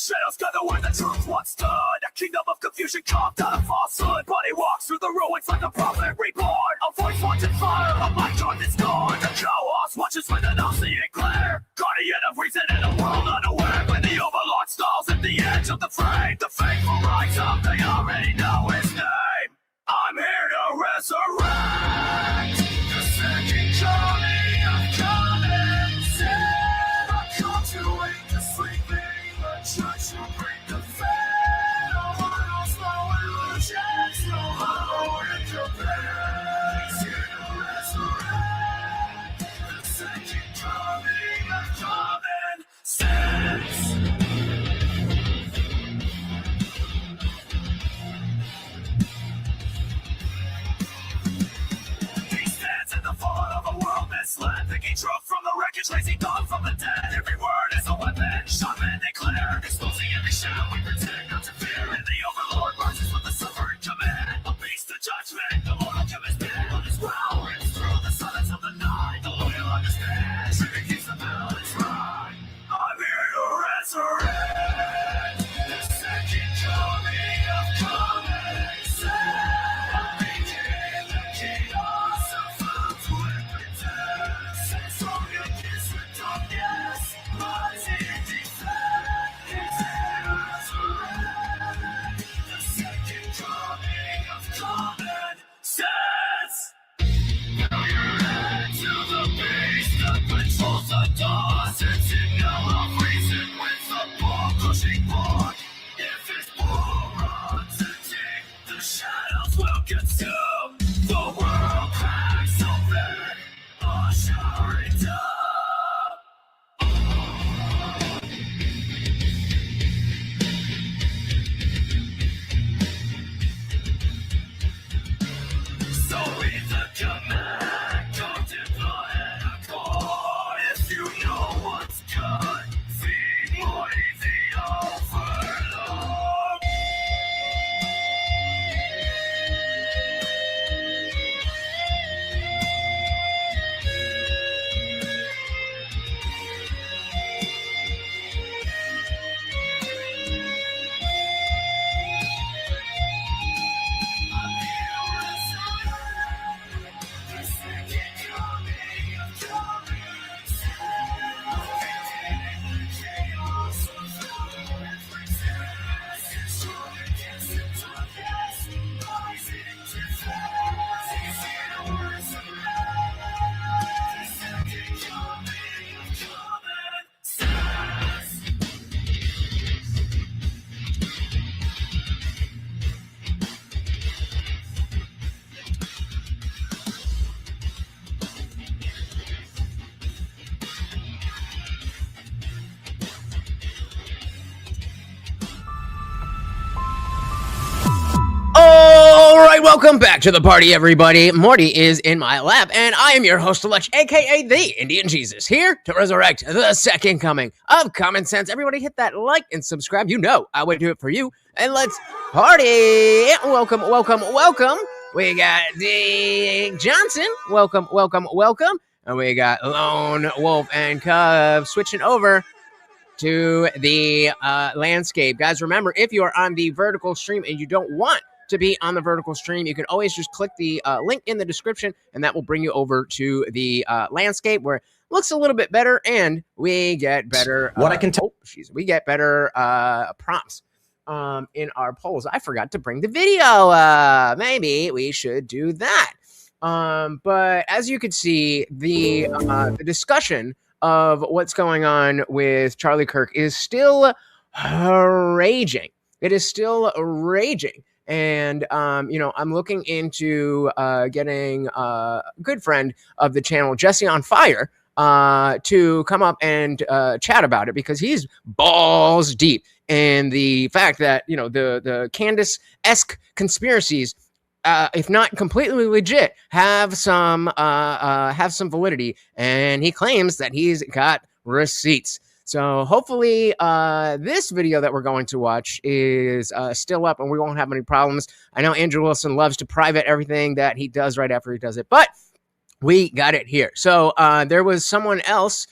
shadows gather where the truth once stood. A kingdom of confusion carved out of falsehood. But he walks through the ruins like a prophet reborn. A voice watches fire, a mic on is gone. The chaos watches with an all-seeing glare. Guardian of reason in a world unaware. When the overlord stalls at the edge of the frame, the faithful rise up, they already know his name. I'm here to resurrect the second coming of common sin. I come to wake the sleeping, the church will bring the fair. No mortals, no illusions, no hollow in your bed. He's here to resurrect the second coming of common sense. Misled, thinking truth from the wreckage, raising dawn from the dead. Every word is a weapon, shot and declare, exposing every shadow we pretend not to fear. And the overlord marches with the suffering command. A beast of judgment, the mortal chemist bid on his growl, rips through the silence of the night. The loyal understand, shooting keeps the balance right. I'm here to resurrect the second coming of common sense. I'm making the chaos of found with pretend. Strong against the darkness, rising defend. It's here to resurrect the second coming of common sense. Now you're head to the beast that controls the doors. It's signal of reason with the ball pushing forward. If it's bull runs and deep, the shadows will consume. The world cracks open, ushering down. So read the command, come deploy and accord. If you know what's good, feed Morty the overlord. I'm here to resurrect the second coming of common sense. Maintaining the chaos of found pretend. Strong against the darkness, rising to defend. He's here to resurrect the second coming of common sense. All right, welcome back to the party, everybody. Morty is in my lap, and I am your host-elect, aka the Indian Jesus, here to resurrect the second coming of common sense. Everybody hit that like and subscribe. You know I would do it for you. And let's party. Welcome, welcome, welcome. We got Dick Johnson. Welcome, welcome, welcome. And we got Lone Wolf and Cub switching over to the landscape. Guys, remember, if you are on the vertical stream and you don't want to be on the vertical stream, you can always just click the link in the description, and that will bring you over to the landscape where it looks a little bit better, and we get better. We get better prompts in our polls. I forgot to bring the video. Maybe we should do that. But as you can see, the discussion of what's going on with Charlie Kirk is still raging. It is still raging. And, I'm looking into getting a good friend of the channel, Jesse on Fire, to come up and chat about it, because he's balls deep in the fact that, the Candace-esque conspiracies, if not completely legit, have some validity, and he claims that he's got receipts. So hopefully this video that we're going to watch is still up and we won't have any problems. I know Andrew Wilson loves to private everything that he does right after he does it, but we got it here. So there was someone else,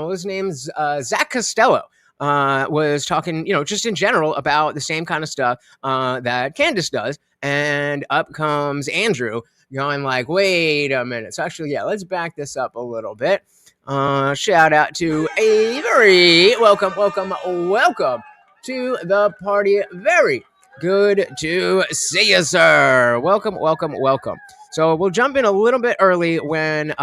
his name's Zach Costello. was talking, just in general about the same kind of stuff that Candace does. And up comes Andrew going like, wait a minute. So actually, yeah, let's back this up a little bit. Shout out to Avery. Welcome to the party. Very good to see you, sir. Welcome. So we'll jump in a little bit early when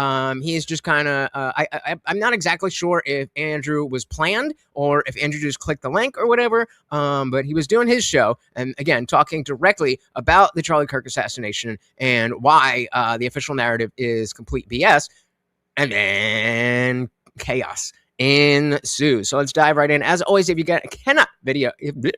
he's just kind of, I'm not exactly sure if Andrew was planned or if Andrew just clicked the link or whatever, but he was doing his show and, again, talking directly about the Charlie Kirk assassination and why the official narrative is complete BS, and then chaos ensues. So let's dive right in. As always, if you cannot video,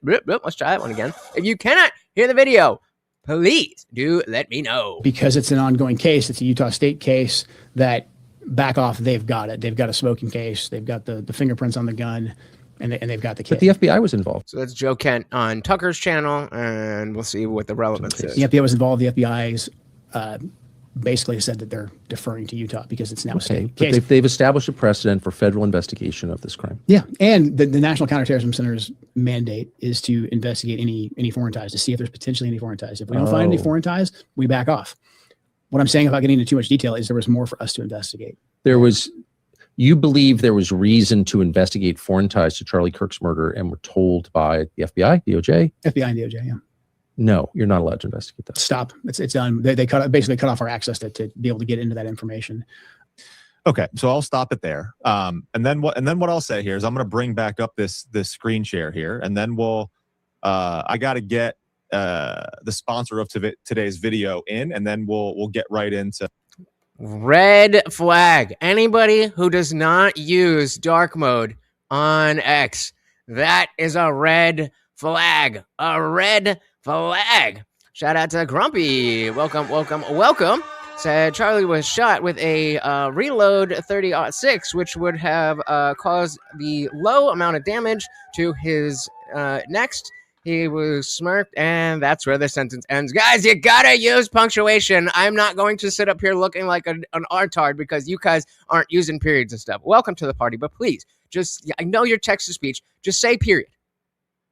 let's try that one again. If you cannot hear the video, please do let me know. Because it's an ongoing case. It's a Utah State case that back off. They've got it. They've got a smoking case. They've got the fingerprints on the gun, and they've got the kid. But the FBI was involved. So that's Joe Kent on Tucker's channel, and we'll see what the relevance is. The FBI was involved. The FBI's basically said that they're deferring to Utah because it's now a state case. But they've established a precedent for federal investigation of this crime. Yeah, and the National Counterterrorism Center's mandate is to investigate any foreign ties, to see if there's potentially any foreign ties. If we don't find any foreign ties, we back off. What I'm saying about getting into too much detail is there was more for us to investigate. You believe there was reason to investigate foreign ties to Charlie Kirk's murder and were told by the FBI, DOJ? FBI and DOJ, yeah. No, you're not allowed to investigate that. Stop. It's done. They basically cut off our access to be able to get into that information. Okay, so I'll stop it there. And then what I'll say here is I'm going to bring back up this screen share here, and then I got to get the sponsor of today's video in, and then we'll get right into red flag. Anybody who does not use dark mode on X, that is a red flag. A red flag. Shout out to Grumpy. Welcome. Said Charlie was shot with a reload 30-06, which would have caused the low amount of damage to his next. He was smirked, and that's where the sentence ends. Guys, you gotta use punctuation. I'm not going to sit up here looking like an artard because you guys aren't using periods and stuff. Welcome to the party, but please, I know your text-to-speech. Just say period.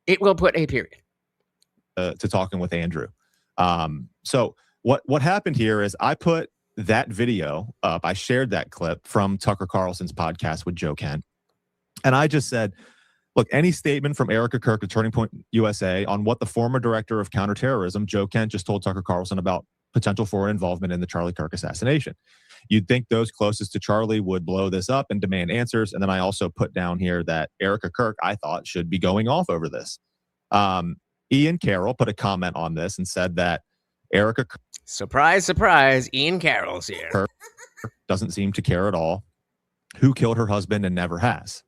It will put a period. To talking with Andrew. So what happened here is I put that video up. I shared that clip from Tucker Carlson's podcast with Joe Kent. And I just said, look, any statement from Erica Kirk at Turning Point USA on what the former director of counterterrorism, Joe Kent, just told Tucker Carlson about potential foreign involvement in the Charlie Kirk assassination. You'd think those closest to Charlie would blow this up and demand answers. And then I also put down here that Erica Kirk, I thought, should be going off over this. Ian Carroll put a comment on this and said that Erica Kirk, surprise, Ian Carroll's here. Kirk doesn't seem to care at all who killed her husband and never has.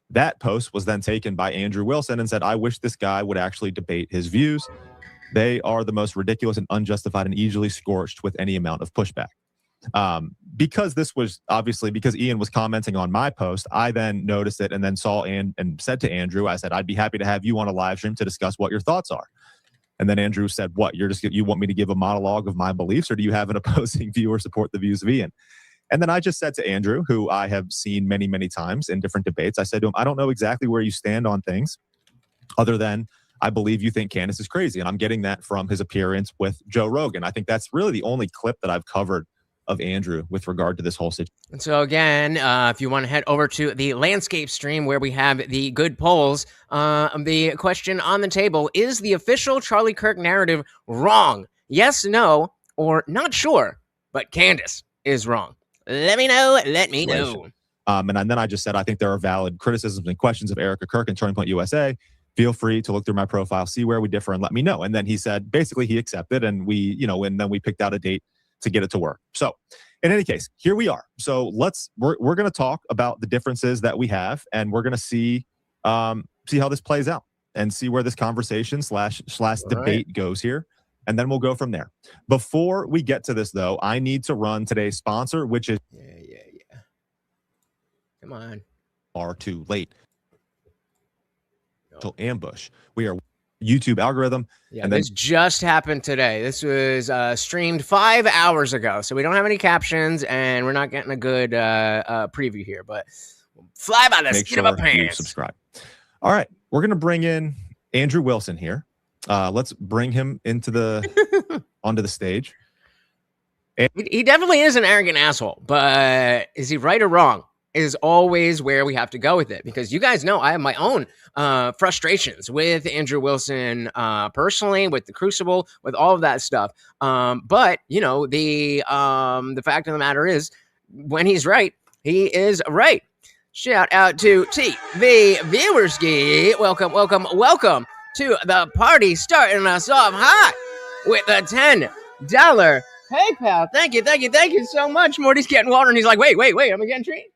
That post was then taken by Andrew Wilson and said, I wish this guy would actually debate his views. They are the most ridiculous and unjustified and easily scorched with any amount of pushback. Because this was obviously because Ian was commenting on my post, I then noticed it and then saw and said to Andrew, I said, I'd be happy to have you on a live stream to discuss what your thoughts are. And then Andrew said, what, you want me to give a monologue of my beliefs, or do you have an opposing view or support the views of Ian? And then I just said to Andrew, who I have seen many, many times in different debates, I said to him, I don't know exactly where you stand on things other than I believe you think Candace is crazy. And I'm getting that from his appearance with Joe Rogan. I think that's really the only clip that I've covered of Andrew with regard to this whole situation. And so again, if you want to head over to the landscape stream where we have the good polls, the question on the table, is the official Charlie Kirk narrative wrong? Yes, no, or not sure, but Candace is wrong. Let me know. And then I just said, I think there are valid criticisms and questions of Erica Kirk and Turning Point USA. Feel free to look through my profile, see where we differ, and let me know. And then he said, basically he accepted, and and then we picked out a date to get it to work. So in any case, here we are. So we're going to talk about the differences that we have, and we're going to see how this plays out and see where this conversation slash debate goes here. And then we'll go from there. Before we get to this, though, I need to run today's sponsor, which is Come on. Far too late. Ambush. We are YouTube algorithm. Yeah, and this just happened today. This was streamed 5 hours ago, so we don't have any captions, and we're not getting a good preview here. But fly by the seat of a pants. Subscribe. All right, we're gonna bring in Andrew Wilson here. Let's bring him into the onto the stage. He definitely is an arrogant asshole, but is he right or wrong is always where we have to go with it, because you guys know I have my own frustrations with Andrew Wilson personally, with the Crucible, with all of that stuff. But you know, the fact of the matter is, when he's right, he is right. Shout out to TV Viewerski. Welcome, welcome, welcome to the party, starting us off hot with a $10 PayPal. Thank you, thank you, thank you so much. Morty's getting water, and he's like, wait, am I getting treated?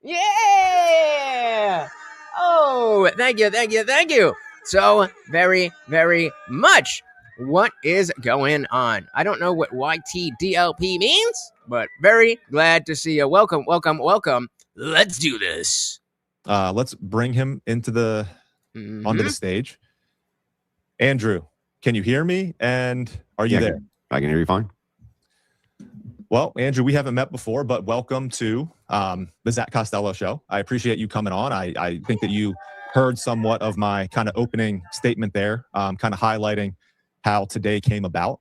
Yeah! Oh, thank you, thank you, thank you so very, very much. What is going on? I don't know what YTDLP means, but very glad to see you. Welcome, welcome, welcome. Let's do this. Let's bring him into the onto the stage. Andrew, can you hear me? And are you there? I can hear you fine. Well, Andrew, we haven't met before, but welcome to the Zach Costello show. I appreciate you coming on. I think that you heard somewhat of my kind of opening statement there, kind of highlighting how today came about.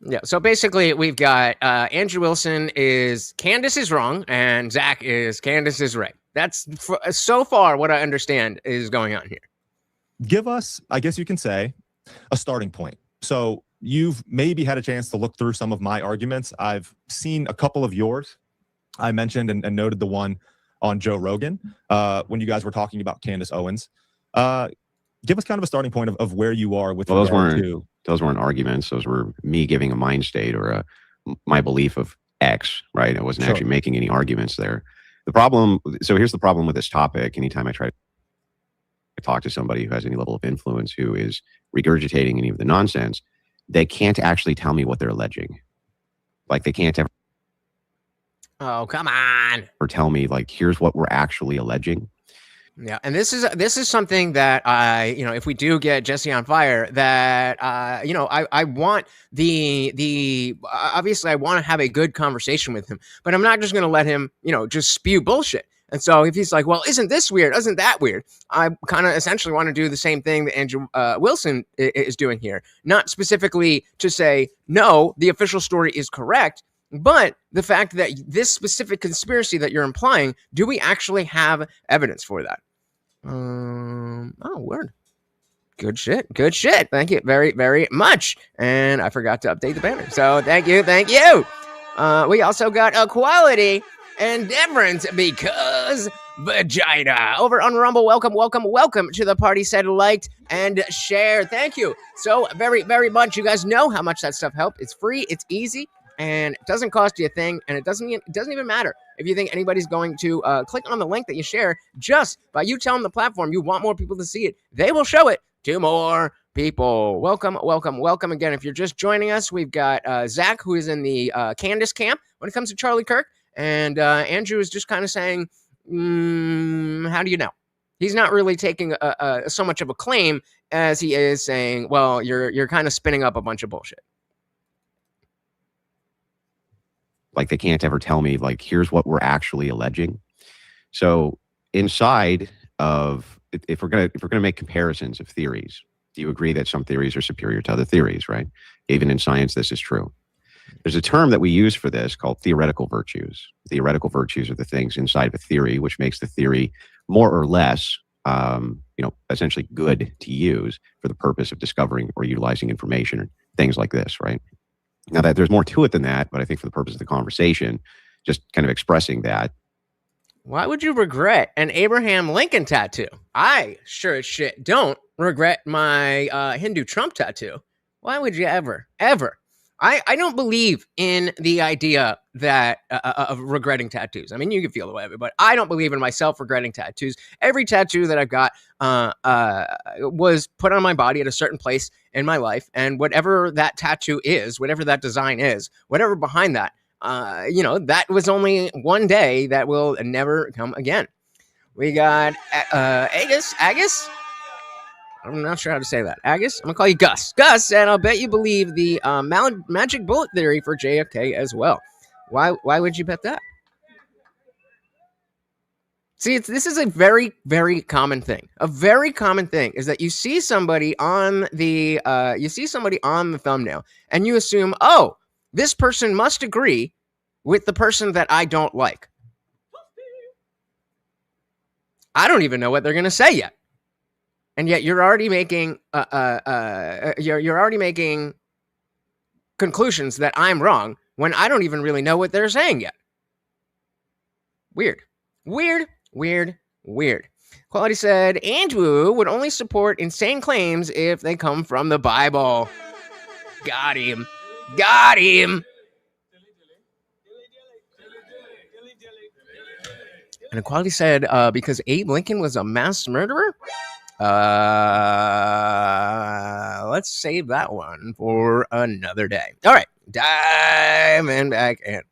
Yeah, so basically we've got Andrew Wilson is Candace is wrong, and Zach is Candace is right. That's so far what I understand is going on here. Give us, I guess you can say, a starting point. So you've maybe had a chance to look through some of my arguments. I've seen a couple of yours. I mentioned and noted the one on Joe Rogan when you guys were talking about Candace Owens. Give us kind of a starting point of where you are with those regard weren't arguments. Those were me giving a mind state or my belief of X, right? I wasn't actually making any arguments there. The problem, so here's the problem with this topic. Anytime I try to talk to somebody who has any level of influence, who is regurgitating any of the nonsense, they can't actually tell me what they're alleging. Like, they can't ever. Oh, come on. Or tell me, like, here's what we're actually alleging. Yeah, and this is something that if we do get Jesse on fire, that I want obviously I want to have a good conversation with him, but I'm not just going to let him, just spew bullshit. And so if he's like, well, isn't this weird? Isn't that weird? I kind of essentially want to do the same thing that Andrew Wilson is doing here. Not specifically to say, no, the official story is correct, but the fact that this specific conspiracy that you're implying, do we actually have evidence for that? Oh, word. Good shit. Good shit. Thank you very, very much. And I forgot to update the banner. So thank you. Thank you. We also got equality and difference because vagina over on Rumble. Welcome, welcome, welcome to the party. Said liked and share. Thank you so very, very much. You guys know how much that stuff helps. It's free. It's easy. And it doesn't cost you a thing, and it doesn't even matter if you think anybody's going to click on the link that you share. Just by you telling the platform you want more people to see it, they will show it to more people. Welcome, welcome, welcome again. If you're just joining us, we've got Zach, who is in the Candace camp when it comes to Charlie Kirk, and Andrew is just kind of saying, how do you know? He's not really taking so much of a claim as he is saying, well, you're kind of spinning up a bunch of bullshit. Like, they can't ever tell me, like, here's what we're actually alleging. So inside of, if we're gonna make comparisons of theories, do you agree that some theories are superior to other theories, right? Even in science, this is true. There's a term that we use for this called theoretical virtues. Theoretical virtues are the things inside of a theory which makes the theory more or less, essentially good to use for the purpose of discovering or utilizing information or things like this, right? Now, that there's more to it than that, but I think for the purpose of the conversation, just kind of expressing that. Why would you regret an Abraham Lincoln tattoo? I sure as shit don't regret my Hindu Trump tattoo. Why would you ever? I don't believe in the idea that of regretting tattoos. I mean, you can feel the way of it, but I don't believe in myself regretting tattoos. Every tattoo that I've got was put on my body at a certain place in my life, and whatever that tattoo is, whatever that design is, whatever behind that, that was only one day that will never come again. We got Agus. I'm not sure how to say that. Agus? I'm going to call you Gus. Gus, and I'll bet you believe the magic bullet theory for JFK as well. Why would you bet that? See, this is a very, very common thing. A very common thing is that you see somebody on the thumbnail, and you assume, oh, this person must agree with the person that I don't like. I don't even know what they're going to say yet, and yet you're already making you're already making conclusions that I'm wrong when I don't even really know what they're saying yet. Weird. Quality said, Andrew would only support insane claims if they come from the Bible. Got him. And Equality said, because Abe Lincoln was a mass murderer? Let's save that one for another day. All right. Diving back in.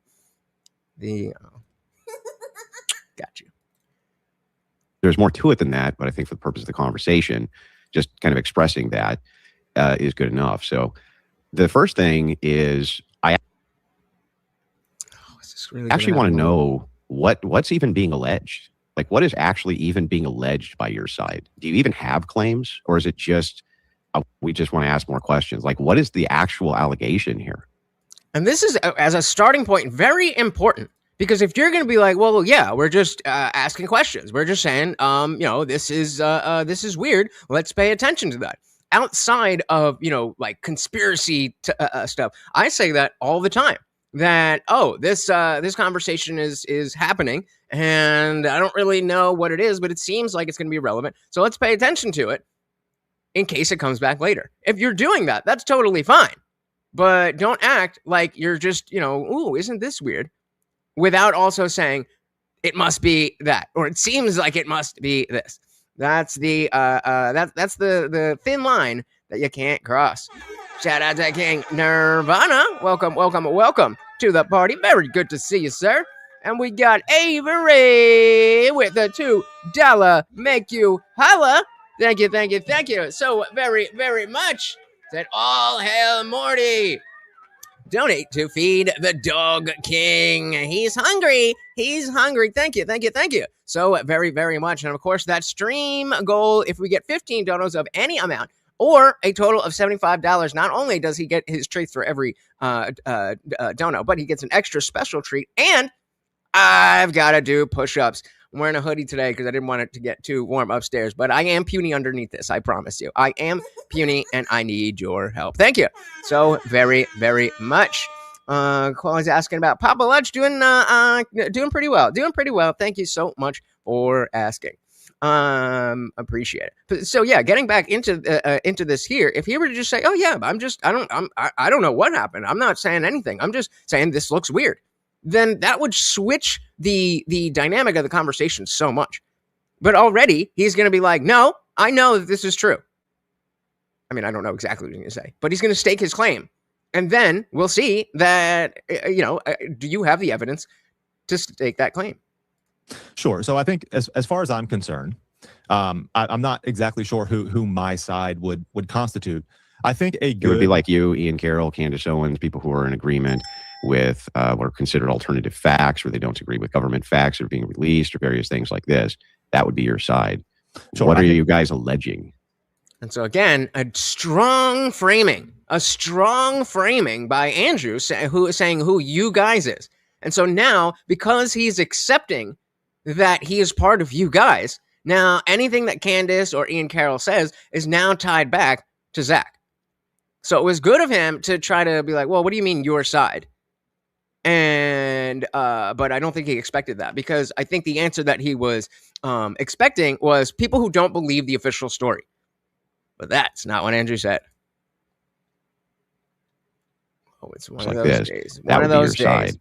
Got you. There's more to it than that, but I think for the purpose of the conversation, just kind of expressing that is good enough. So the first thing is I actually want to know what's even being alleged. Like, what is actually even being alleged by your side? Do you even have claims, or is it just we just want to ask more questions? Like, what is the actual allegation here? And this is, as a starting point, very important. Because if you're going to be like, well, yeah, we're just asking questions. We're just saying, this is weird. Let's pay attention to that. Outside of, like conspiracy stuff, I say that all the time. That, this conversation is happening, and I don't really know what it is, but it seems like it's going to be relevant. So let's pay attention to it in case it comes back later. If you're doing that, that's totally fine. But don't act like you're just, ooh, isn't this weird? Without also saying it must be that, or it seems like it must be this. That's the that's the thin line that you can't cross. Shout out to King Nirvana. Welcome to the party. Very good to see you, sir. And we got Avery with the $2 make you holla. Thank you so very, very much. Said all hail Morty. Donate to feed the Dog King. He's hungry. Thank you. So very, very much. And of course, that stream goal, if we get 15 donos of any amount or a total of $75, not only does he get his treat for every dono, but he gets an extra special treat. And I've got to do push-ups. I'm wearing a hoodie today because I didn't want it to get too warm upstairs, but I am puny underneath this. I promise you. I am puny and I need your help. Thank you so very, very much. Quality's asking about Papa Lunch doing pretty well. Thank you so much for asking. Appreciate it. So yeah, getting back into this here, if he were to just say, oh yeah, I don't know what happened. I'm not saying anything. I'm just saying this looks weird. Then that would switch the dynamic of the conversation so much. But already he's going to be like, no, I know that this is true. I mean, I don't know exactly what he's going to say, but he's going to stake his claim. And then we'll see that, do you have the evidence to stake that claim? Sure. So I think as far as I'm concerned, I'm not exactly sure who my side would constitute. I think it would be like you, Ian Carroll, Candace Owens, people who are in agreement with what are considered alternative facts, or they don't agree with government facts that are being released, or various things like this. That would be your side. Sure, what are you guys alleging? And so again, a strong framing by Andrew saying who you guys is. And so now, because he's accepting that he is part of you guys, now anything that Candace or Ian Carroll says is now tied back to Zach. So it was good of him to try to be like, well, what do you mean your side? And but I don't think he expected that, because I think the answer that he was expecting was people who don't believe the official story. But that's not what Andrew said. Oh, it's one of those days. One of those days.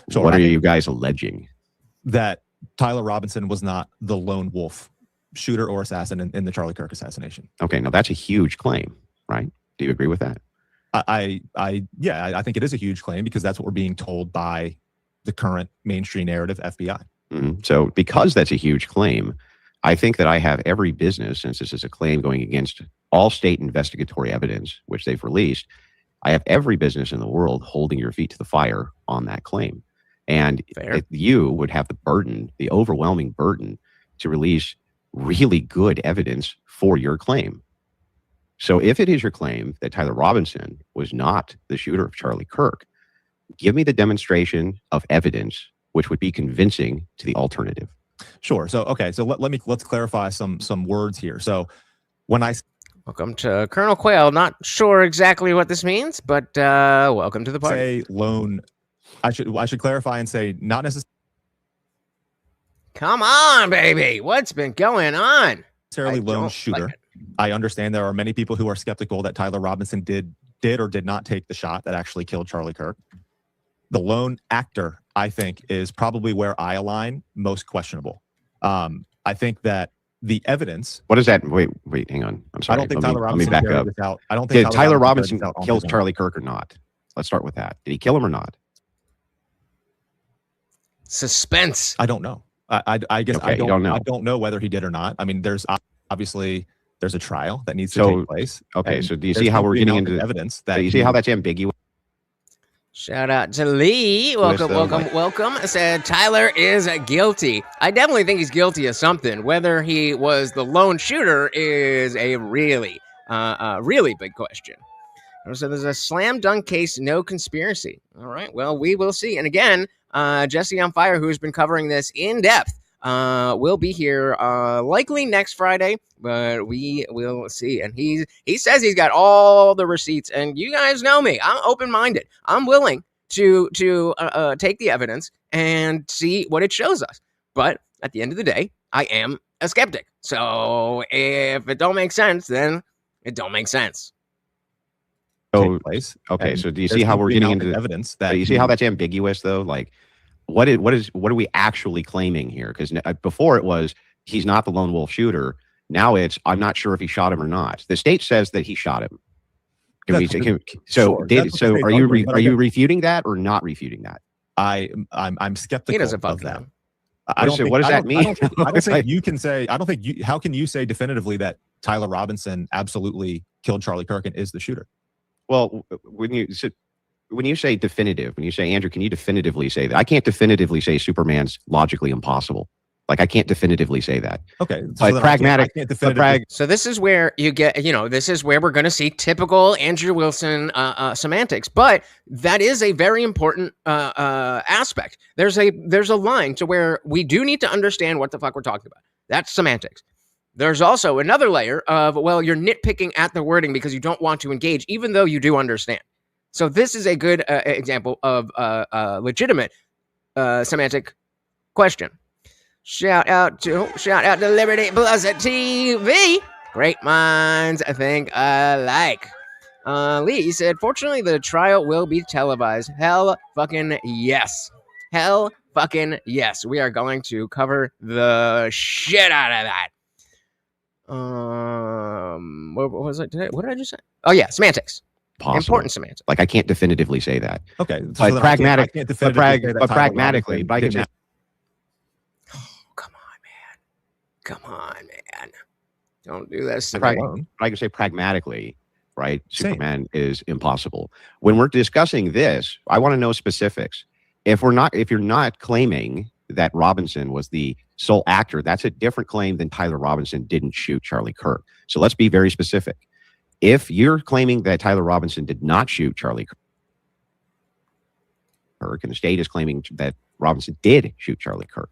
So what are you guys alleging? That Tyler Robinson was not the lone wolf shooter or assassin in the Charlie Kirk assassination. Okay, now that's a huge claim, right? Do you agree with that? I think it is a huge claim, because that's what we're being told by the current mainstream narrative FBI. Mm-hmm. So because that's a huge claim, I think that I have every business, since this is a claim going against all state investigatory evidence, which they've released, I have every business in the world holding your feet to the fire on that claim. And you would have the burden, the overwhelming burden, to release really good evidence for your claim. So if it is your claim that Tyler Robinson was not the shooter of Charlie Kirk, give me the demonstration of evidence which would be convincing to the alternative. Sure. So okay. So let's clarify some words here. So when I Welcome to Colonel Quayle. Not sure exactly what this means, but welcome to the party. say lone, I should clarify and say not necessarily Come on, baby. What's been going on? lone shooter. Like I understand there are many people who are skeptical that Tyler Robinson did or did not take the shot that actually killed Charlie Kirk. The lone actor, I think, is probably where I align most questionable. I think that the evidence. What is that? Wait, hang on. I'm sorry. I don't think Tyler Robinson let me back carried up. this out. I don't think Did Tyler Robinson carried this out on kill his own. Charlie Kirk or not? Let's start with that. Did he kill him or not? suspense. I don't know. I guess Okay, I you don't know. I don't know whether he did or not. I mean, there's obviously a trial that needs to So, take place. Okay, and so do you there's see how no we're getting enough into evidence that you see how that's ambiguous? Shout out to Lee. Welcome, welcome. Said Tyler is guilty. I definitely think he's guilty of something. Whether he was the lone shooter is a really big question. So there's a slam dunk case, no conspiracy. All right, well, we will see. And again, Jesse on Fire, who's been covering this in depth, will be here likely next Friday, but we will see. And he says he's got all the receipts, and you guys know me. I'm open-minded. I'm willing to take the evidence and see what it shows us. But at the end of the day, I am a skeptic. So if it don't make sense, then it don't make sense. So, take place. okay, And so do you there's see how no we're getting enough into evidence that you see how that's ambiguous though? Like, what are we actually claiming here? Because before it was he's not the lone wolf shooter. Now it's I'm not sure if he shot him or not. The state says that he shot him. Are you refuting that or not refuting that? I'm skeptical He doesn't of fuck that. them. What does that mean? I don't think you can say. I don't think you. How can you say definitively that Tyler Robinson absolutely killed Charlie Kirk and is the shooter? Well, when you say definitive, when you say Andrew, can you definitively say that? I can't definitively say Superman's logically impossible. Like I can't definitively say that. Okay, But then pragmatic. I can't definitively. So this is where you get, this is where we're going to see typical Andrew Wilson semantics. But that is a very important aspect. There's a line to where we do need to understand what the fuck we're talking about. That's semantics. There's also another layer of, well, you're nitpicking at the wording because you don't want to engage, even though you do understand. So this is a good example of legitimate semantic question. Shout out to Liberty Plus TV. Great minds, I think alike. Lee said, fortunately, the trial will be televised. Hell fucking yes. Hell fucking yes. We are going to cover the shit out of that. What was it today? What did I just say? Oh yeah, semantics. Possible. Important semantics. Like I can't definitively say that. Okay, But then pragmatic. I can't But definitively say that Tyler pragmatically, Robinson but I can didn't- say Come on, man. Don't do this. Prag- alone. I can say pragmatically, right? Same. Superman is impossible. When we're discussing this, I want to know specifics. If you're not claiming that Robinson was the sole actor, that's a different claim than Tyler Robinson didn't shoot Charlie Kirk. So let's be very specific. If you're claiming that Tyler Robinson did not shoot Charlie Kirk, and the state is claiming that Robinson did shoot Charlie Kirk,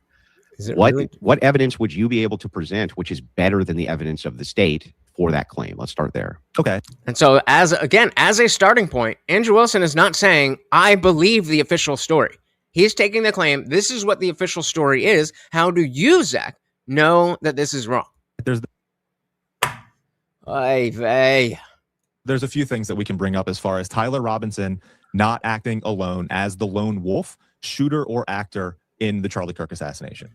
what evidence would you be able to present which is better than the evidence of the state for that claim? Let's start there. Okay. And so, as a starting point, Andrew Wilson is not saying, I believe the official story. He's taking the claim, this is what the official story is. How do you, Zach, know that this is wrong? There's a few things that we can bring up as far as Tyler Robinson not acting alone as the lone wolf, shooter or actor in the Charlie Kirk assassination.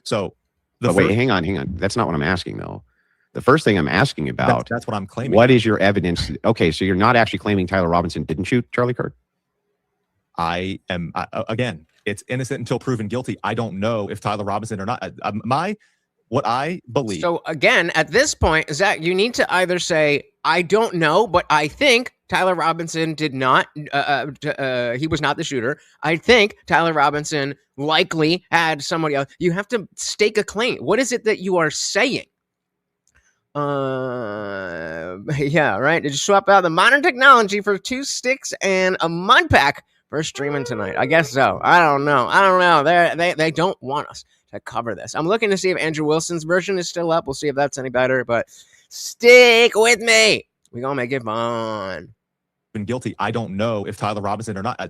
So, wait, hang on. That's not what I'm asking, though. The first thing I'm asking about, that's what I'm claiming. What is your evidence? Okay, so you're not actually claiming Tyler Robinson didn't shoot Charlie Kirk? I am, again, it's innocent until proven guilty. I don't know if Tyler Robinson or not. What I believe. So again, at this point, Zach, you need to either say, I don't know, but I think Tyler Robinson did not, he was not the shooter. I think Tyler Robinson likely had somebody else. You have to stake a claim. What is it that you are saying? Yeah, right. Did you swap out the modern technology for 2 sticks and a mud pack for streaming tonight? I guess so. I don't know. They don't want us to cover this. I'm looking to see if Andrew Wilson's version is still up. We'll see if that's any better, but stick with me. We're going to make it fun. Been guilty. I don't know if Tyler Robinson or not.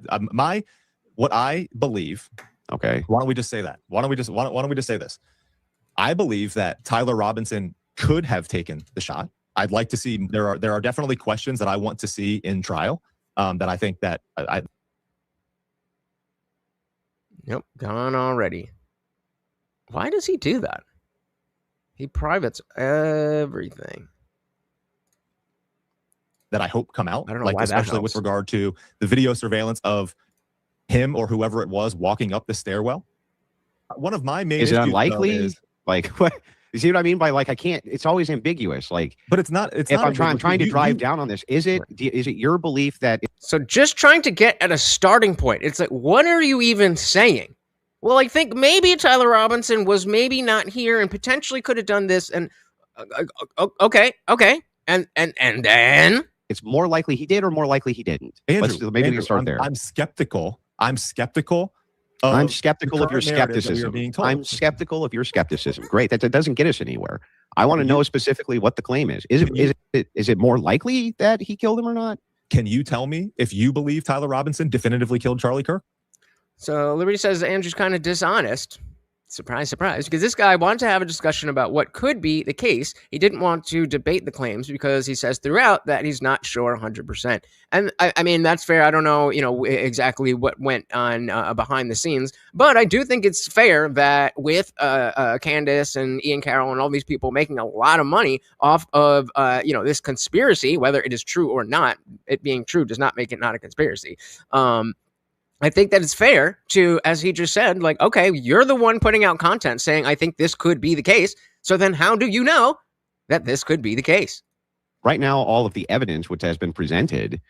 What I believe. Okay. Why don't we just say that? Why don't we just say this? I believe that Tyler Robinson could have taken the shot. I'd like to see. There are definitely questions that I want to see in trial. That I think that I. Yep, gone already. Why does he do that? He privates everything. That I hope come out. I don't know why that especially helps. with regard to the video surveillance of him or whoever it was walking up the stairwell. One of my main Is it issues, unlikely? though, is, Like what? You see what I mean by like I can't? It's always ambiguous. Like, but it's not. It's if not I'm trying to drive down on this, is it your belief that So just trying to get at a starting point. It's like, what are you even saying? Well, I think maybe Tyler Robinson was maybe not here and potentially could have done this. And okay, and then it's more likely he did or more likely he didn't? Andrew, Maybe we can start there. I'm skeptical. I'm skeptical I'm skeptical of your current narrative that we are skepticism. being told. I'm skeptical of your skepticism. Great. That doesn't get us anywhere. I want to know specifically what the claim is. Is it more likely that he killed him or not? Can you tell me if you believe Tyler Robinson definitively killed Charlie Kirk? So Liberty says Andrew's kind of dishonest. Surprise, surprise. Because this guy wanted to have a discussion about what could be the case. He didn't want to debate the claims because he says throughout that he's not sure 100%. And I mean, that's fair. I don't know, exactly what went on behind the scenes. But I do think it's fair that with Candace and Ian Carroll and all these people making a lot of money off of, this conspiracy, whether it is true or not, it being true does not make it not a conspiracy. I think that it's fair to, as he just said, like, okay, you're the one putting out content saying, I think this could be the case. So then how do you know that this could be the case? Right now, all of the evidence which has been presented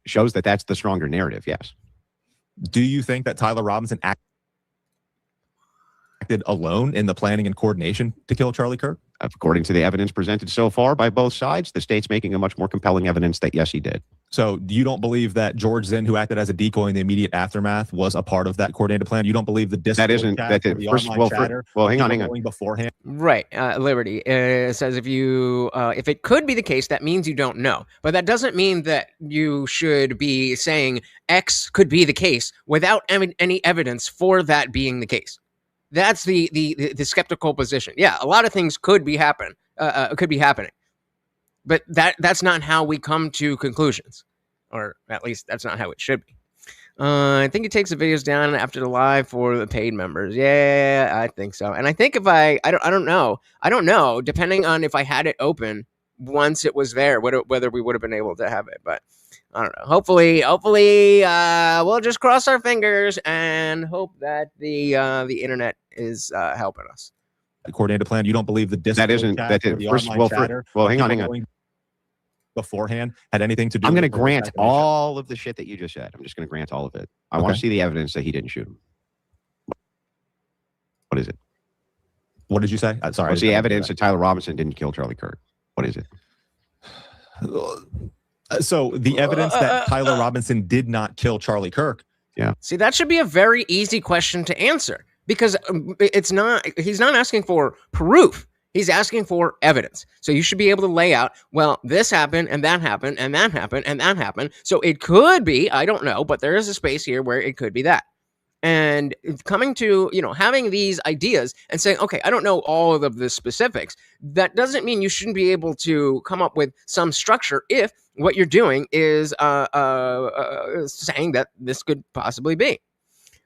shows that that's the stronger narrative, yes. Do you think that Tyler Robinson acted alone in the planning and coordination to kill Charlie Kirk? According to the evidence presented so far by both sides, the state's making a much more compelling evidence that, yes, he did. So you don't believe that George Zinn, who acted as a decoy in the immediate aftermath, was a part of that coordinated plan? You don't believe the Discord chat or the online chatter hang on. beforehand? Right. Liberty says if it could be the case, that means you don't know. But that doesn't mean that you should be saying X could be the case without any evidence for that being the case. That's the skeptical position. Yeah, a lot of things could be happening, but that's not how we come to conclusions, or at least that's not how it should be. I think it takes the videos down after the live for the paid members. Yeah, I think so. And I think if I don't know, depending on if I had it open once it was there, whether we would have been able to have it, but. I don't know. Hopefully, we'll just cross our fingers and hope that the internet is helping us. The coordinated plan. You don't believe the Discord that isn't chat that or the first online chatter hang on. Beforehand had anything to do. I'm going to grant all of the shit that you just said. I'm just going to grant all of it. I want to see the evidence that he didn't shoot him. What is it? What did you say? Sorry. What's the evidence that Tyler Robinson didn't kill Charlie Kirk? What is it? So the evidence that Tyler Robinson did not kill Charlie Kirk. Yeah. See, that should be a very easy question to answer because he's not asking for proof. He's asking for evidence. So you should be able to lay out, well, this happened and that happened and that happened and that happened. So it could be, I don't know, but there is a space here where it could be that. And coming to, having these ideas and saying, okay, I don't know all of the specifics. That doesn't mean you shouldn't be able to come up with some structure if what you're doing is saying that this could possibly be.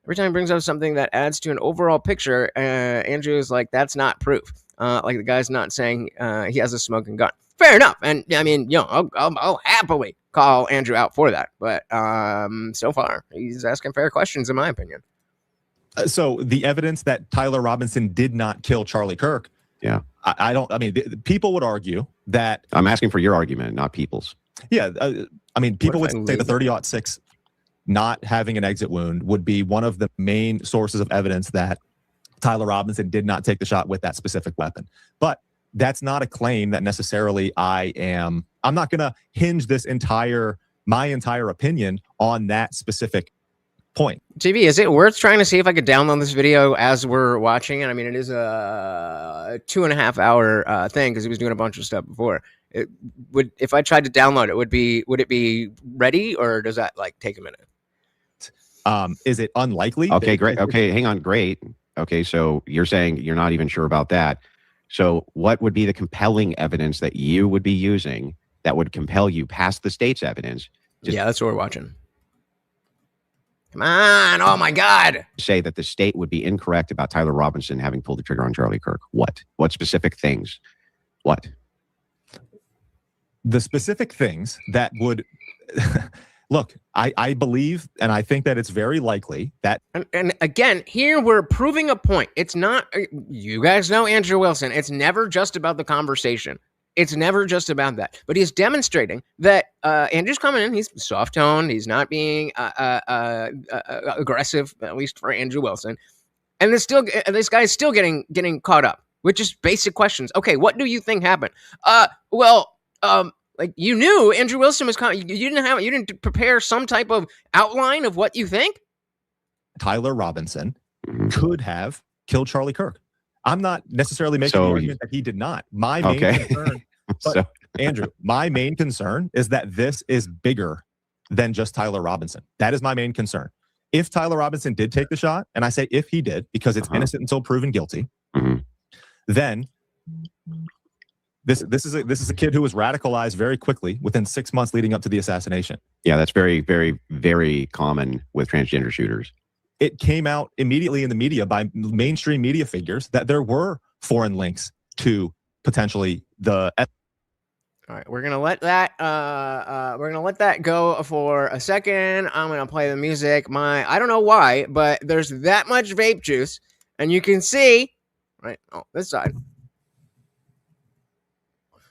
Every time he brings up something that adds to an overall picture, Andrew is like, that's not proof. Like the guy's not saying he has a smoking gun. Fair enough. And I mean, I'll happily call Andrew out for that. But so far, he's asking fair questions, in my opinion. So the evidence that Tyler Robinson did not kill Charlie Kirk. Yeah. I mean, people would argue that. I'm asking for your argument, not people's. Yeah. I mean, people What would if I say the leave 30-06 not having an exit wound would be one of the main sources of evidence that Tyler Robinson did not take the shot with that specific weapon. But that's not a claim that necessarily I'm not going to hinge my entire opinion on that specific point. TV, is it worth trying to see if I could download this video as we're watching it? I mean, it is a 2.5 hour thing because he was doing a bunch of stuff before. If I tried to download it, would it be ready, or does that like take a minute? Is it unlikely? Okay, great. Okay, hang on. Great. Okay, so you're saying you're not even sure about that. So what would be the compelling evidence that you would be using that would compel you past the state's evidence? Yeah, that's what we're watching. Come on. Oh, my God. Say that the state would be incorrect about Tyler Robinson having pulled the trigger on Charlie Kirk. What? What specific things? What? The specific things that would... Look, I believe, and I think that it's very likely that... And again, here we're proving a point. It's not... You guys know Andrew Wilson. It's never just about the conversation. It's never just about that. But he's demonstrating that Andrew's coming in. He's soft-toned. He's not being aggressive, at least for Andrew Wilson. And this guy's still getting caught up with just basic questions. Okay, what do you think happened? Like, you knew Andrew Wilson was coming. You didn't prepare some type of outline of what you think? Tyler Robinson could have killed Charlie Kirk. I'm not necessarily making the argument that he did not. My main concern, Andrew, my main concern is that this is bigger than just Tyler Robinson. That is my main concern. If Tyler Robinson did take the shot, and I say if he did, because it's innocent until proven guilty, then this is a kid who was radicalized very quickly within 6 months leading up to the assassination. Yeah, that's very, very, very common with transgender shooters. It came out immediately in the media by mainstream media figures that there were foreign links to potentially the... All right, we're gonna let that go for a second. I'm gonna play the music. I don't know why, but there's that much vape juice, and you can see right. Oh, this side.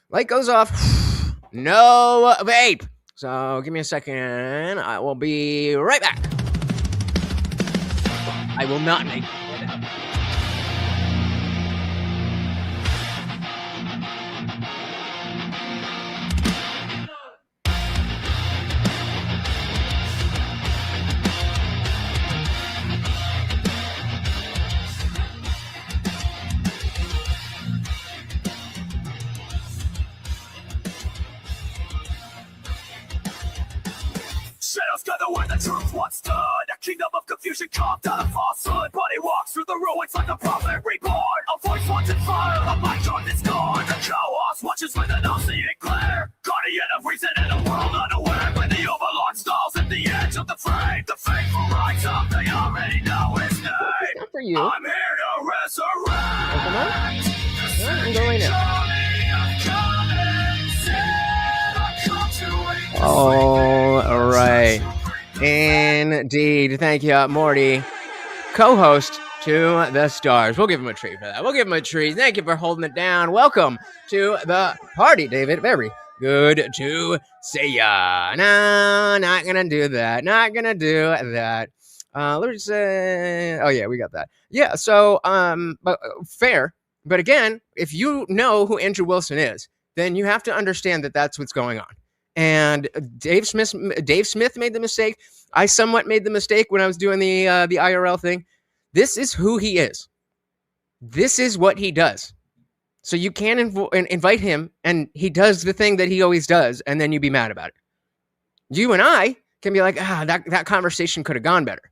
Light goes off. No vape. So give me a second. I will be right back. I will not make it up. Shadows gather where the truth once stood. A kingdom of confusion carved out of falsehood. Body walks through the ruins like a prophet reborn. A voice once in fire, a mind joined its scorn. The chaos watches with an all-seeing glare. Guardian of reason in a world unaware. When the overlord stalls at the edge of the frame, the faithful rise up, they already know his name. Not for you. I'm here to resurrect. Come on. I'm going in. All right. Indeed. Thank you, Morty. Co-host to the stars. We'll give him a treat for that. We'll give him a treat. Thank you for holding it down. Welcome to the party, David. Very good to see ya. No, not gonna do that. Not gonna do that. Let me say, oh yeah, we got that. Yeah, so but fair. But again, if you know who Andrew Wilson is, then you have to understand that that's what's going on. And Dave Smith made the mistake. I somewhat made the mistake when I was doing the IRL thing. This is who he is. This is what he does. So you can invite him, and he does the thing that he always does, and then you be mad about it. You and I can be like, that conversation could have gone better.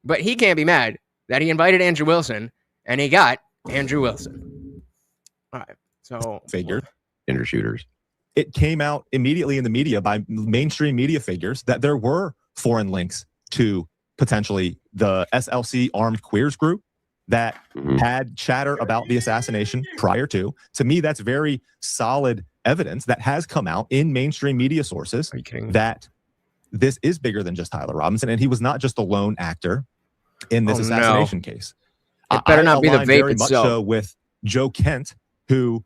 But he can't be mad that he invited Andrew Wilson, and he got Andrew Wilson. All right. So figured. Gender shooters. It came out immediately in the media by mainstream media figures that there were foreign links to potentially the SLC armed queers group that had chatter about the assassination prior to. To me, that's very solid evidence that has come out in mainstream media sources that this is bigger than just Tyler Robinson, and he was not just a lone actor in this assassination case. It better not be the vape very itself. much so with Joe Kent, who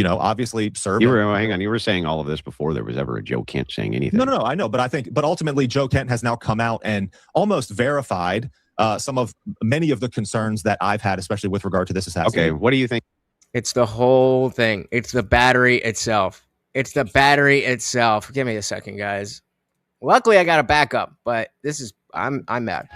obviously serving. Hang on. You were saying all of this before there was ever a Joe Kent saying anything. No, I know. But ultimately, Joe Kent has now come out and almost verified many of the concerns that I've had, especially with regard to this assassination. Okay, what do you think? It's the whole thing. It's the battery itself. Give me a second, guys. Luckily, I got a backup, but I'm mad.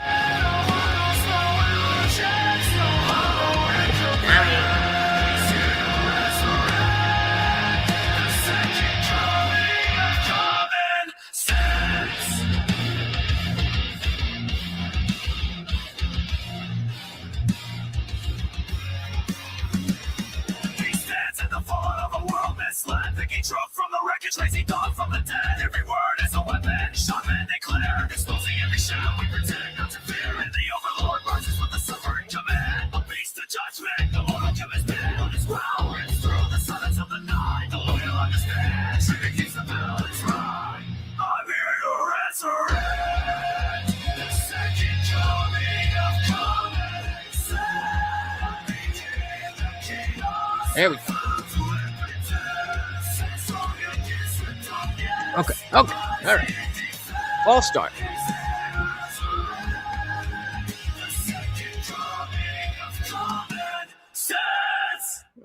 Thinking truck from the wreckage, lazy dog from the dead. Every word is a weapon. Shot men declare, exposing every shadow we pretend not to fear. And the overlord marches with the suffering command. A beast of judgment, the mortal chemist dead on his ground. Rings through the silence of the night. The loyal understand. Trigger keeps the balance right. I'm here to resurrect the second coming of common sense. The chaos. There we go. Okay, all right. All start.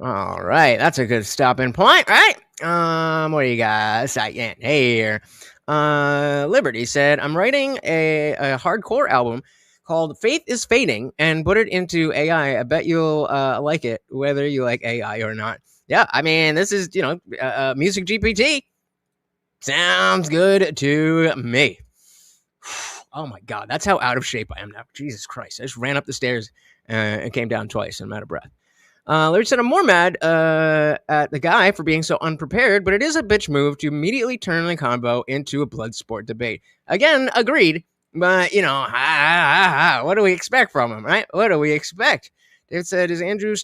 All right, that's a good stopping point, right? What do you guys saying here? Liberty said, I'm writing a hardcore album called Faith is Fading and put it into AI. I bet you'll like it, whether you like AI or not. Yeah, I mean, this is, Music GPT. Sounds good to me. Oh my God, that's how out of shape I am now. Jesus Christ, I just ran up the stairs and came down twice and I'm out of breath. Larry said, I'm more mad at the guy for being so unprepared, but it is a bitch move to immediately turn the convo into a blood sport debate. Again, agreed, but, what do we expect from him, right? What do we expect? David said, is Andrew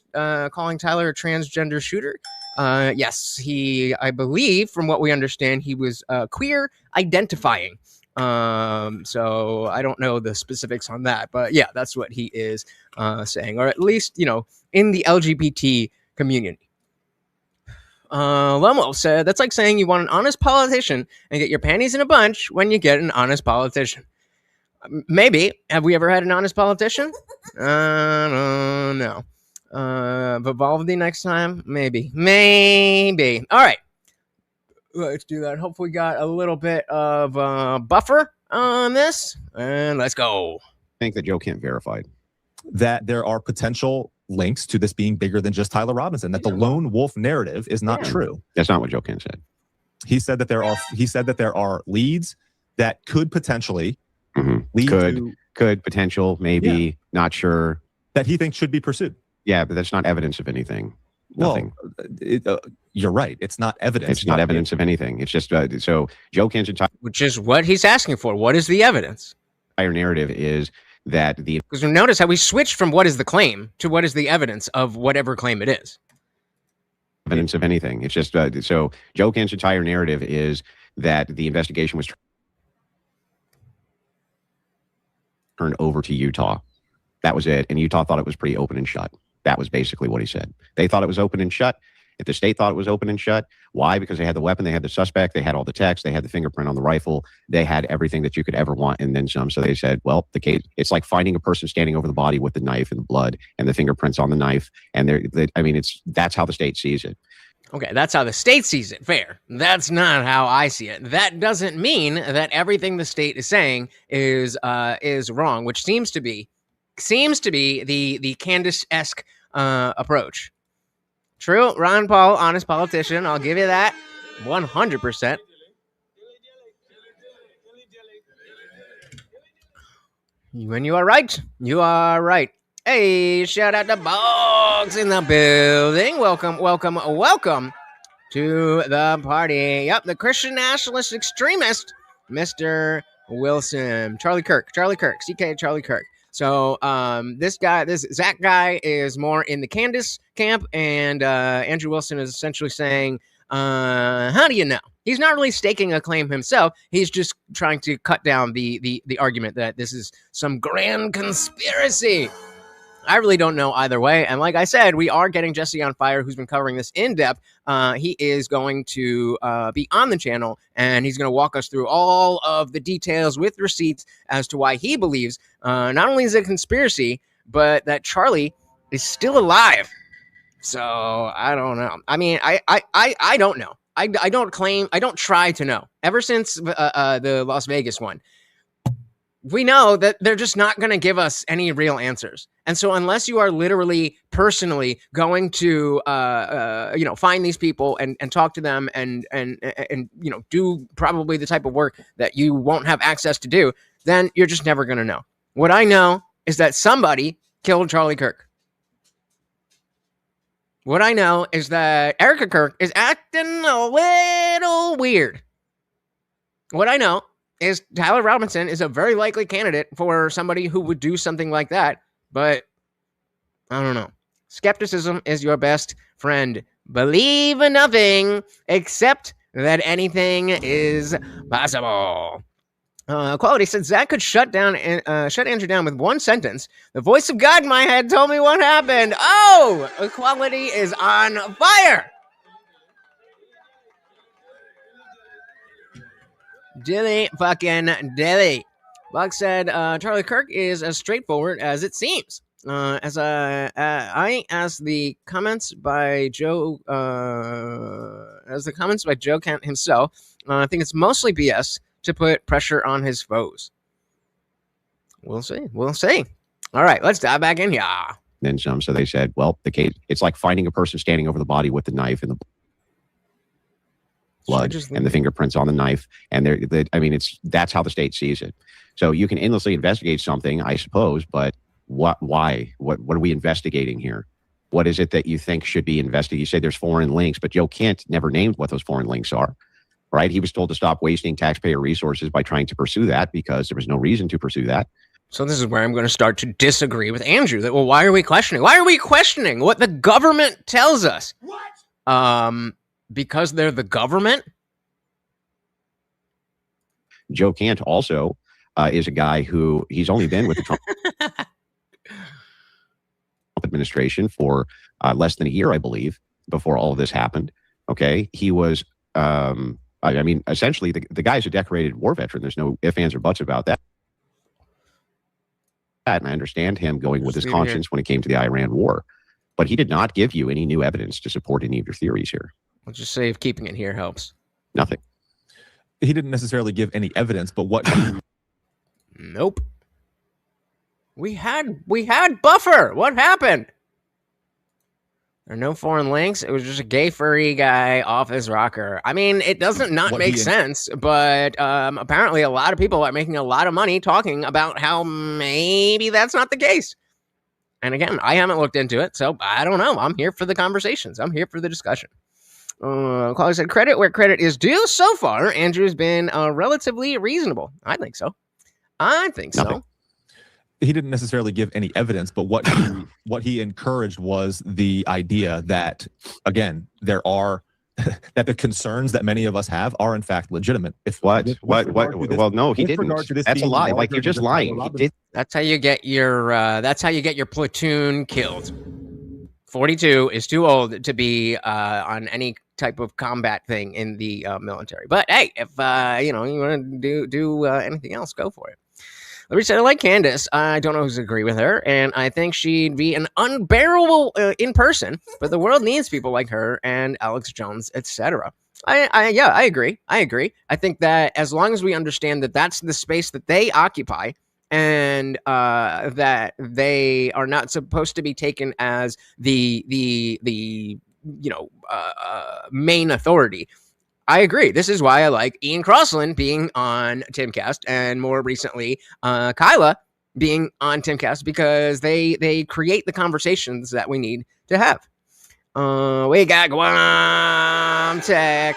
calling Tyler a transgender shooter? Yes, I believe, from what we understand, he was queer identifying. So I don't know the specifics on that, but yeah, that's what he is saying, or at least, in the LGBT community. Lomo said, that's like saying you want an honest politician and get your panties in a bunch when you get an honest politician. Maybe. Have we ever had an honest politician? No. Vivaldi next time? Maybe. All right. Let's do that. Hopefully we got a little bit of buffer on this. And let's go. I think that Joe Kent verified that there are potential links to this being bigger than just Tyler Robinson, that the lone wolf narrative is not true. That's not what Joe Kent said. He said that there are leads that could potentially lead could potential, maybe, not sure. That he thinks should be pursued. Yeah, but that's not evidence of anything. Nothing. Well, you're right. It's not evidence. It's not evidence of anything. It's just so Joe Kent's entire, which is what he's asking for. What is the evidence? Entire narrative is that because you notice how we switched from what is the claim to what is the evidence of whatever claim it is. Evidence of anything. It's just so Joe Kent's entire narrative is that the investigation was turned over to Utah. That was it, and Utah thought it was pretty open and shut. That was basically what he said. They thought it was open and shut. If the state thought it was open and shut, why? Because they had the weapon, they had the suspect, they had all the text, they had the fingerprint on the rifle, they had everything that you could ever want and then some. So they said, well, the case, it's like finding a person standing over the body with the knife and the blood and the fingerprints on the knife. And that's how the state sees it. Okay, that's how the state sees it. Fair. That's not how I see it. That doesn't mean that everything the state is saying is wrong, which seems to be the Candace-esque approach. True, Ron Paul, honest politician. I'll give you that 100%. When you are right, you are right. Hey, shout out to Boggs in the building. Welcome to the party. Yep, the Christian nationalist extremist, Mr. Wilson. Charlie Kirk, CK Charlie Kirk. So this Zach guy is more in the Candace camp, and Andrew Wilson is essentially saying, how do you know? He's not really staking a claim himself. He's just trying to cut down the argument that this is some grand conspiracy. I really don't know either way. And like I said, we are getting Jesse on Fire, who's been covering this in depth. He is going to be on the channel, and he's going to walk us through all of the details with receipts as to why he believes not only is it a conspiracy, but that Charlie is still alive. So I don't know. I mean, I don't know. I don't claim. I don't try to know. Ever since the Las Vegas one, we know that they're just not going to give us any real answers. And so unless you are literally personally going to, find these people and talk to them and do probably the type of work that you won't have access to do, then you're just never going to know. What I know is that somebody killed Charlie Kirk. What I know is that Erica Kirk is acting a little weird. What I know is Tyler Robinson is a very likely candidate for somebody who would do something like that, but I don't know. Skepticism is your best friend. Believe in nothing except that anything is possible. Quality said Zach could shut Andrew down with one sentence. The voice of God in my head told me what happened. Oh, Quality is on fire. Dilly fucking dilly. Buck said Charlie Kirk is as straightforward as it seems. As the comments by Joe Kent himself, I think it's mostly BS to put pressure on his foes. We'll see. All right, let's dive back in here. Then some. So they said, well, the case, it's like finding a person standing over the body with the knife and the blood and the fingerprints on the knife. And that's how the state sees it. So you can endlessly investigate something, I suppose, but why? What are we investigating here? What is it that you think should be investigated? You say there's foreign links, but Joe Kent never named what those foreign links are, right? He was told to stop wasting taxpayer resources by trying to pursue that because there was no reason to pursue that. So this is where I'm going to start to disagree with Andrew. That, well, why are we questioning? Why are we questioning what the government tells us? What? Because they're the government? Joe Kent also is a guy who he's only been with the Trump administration for less than a year, I believe, before all of this happened. Okay. He was, essentially the guy's a decorated war veteran. There's no ifs, ands, or buts about that. And I understand him going with his conscience when it came to the Iran war, but he did not give you any new evidence to support any of your theories here. I'll just say if keeping it here helps. Nothing. He didn't necessarily give any evidence, but what? Nope. We had buffer. What happened? There are no foreign links. It was just a gay furry guy off his rocker. I mean, it doesn't make sense, but apparently a lot of people are making a lot of money talking about how maybe that's not the case. And again, I haven't looked into it, so I don't know. I'm here for the conversations. I'm here for the discussion. Quality said, credit where credit is due. So far, Andrew's been relatively reasonable. I think so. Nothing. He didn't necessarily give any evidence, but what he encouraged was the idea that, again, there are that the concerns that many of us have are in fact legitimate. Well, no, he didn't. That's a lie. Like, you're just lying. He did. That's how you get your platoon killed. 42 is too old to be on any type of combat thing in the military. But hey, if you want to do anything else, go for it. Larry said, I like Candace. I don't always agree with her, and I think she'd be an unbearable in person, but the world needs people like her and Alex Jones, etc. I agree. I think that as long as we understand that that's the space that they occupy, and that they are not supposed to be taken as the main authority, I agree. This is why I like Ian Crossland being on Timcast, and more recently, Kyla being on Timcast, because they create the conversations that we need to have. We got Guam Tech.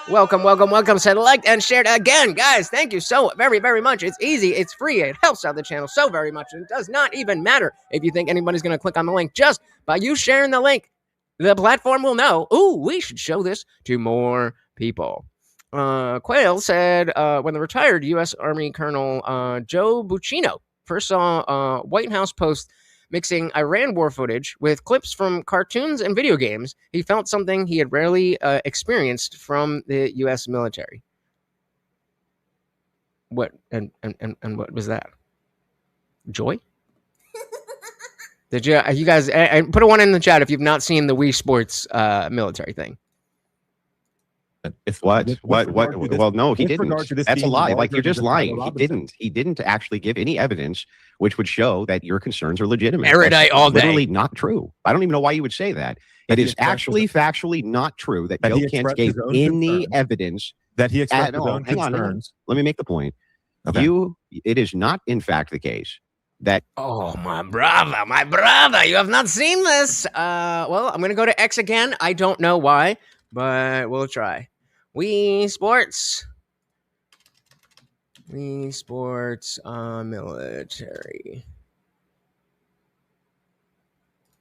Welcome. Said liked and shared again. Guys, thank you so very, very much. It's easy. It's free. It helps out the channel so very much. And it does not even matter if you think anybody's going to click on the link. Just by you sharing the link, the platform will know, ooh, we should show this to more people. Quail said, when the retired U.S. Army Colonel Joe Buccino first saw White House post mixing Iran war footage with clips from cartoons and video games. He felt something he had rarely experienced from the U.S. military. What and what was that? Joy? Did you guys put a one in the chat if you've not seen the Wii Sports military thing? If what? Well, no, he didn't. That's a lie. Like, you're just lying. He didn't actually give any evidence which would show that your concerns are legitimate. Erudite all day. Literally not true. I don't even know why you would say that. It is actually factually not true that Joe Kent gave any evidence that he expressed his all. own Hang on. concerns. Let me make the point. Okay. It is not, in fact, the case that. Oh, my brother, you have not seen this. Well, I'm going to go to X again. I don't know why, but we'll try. Wii Sports military.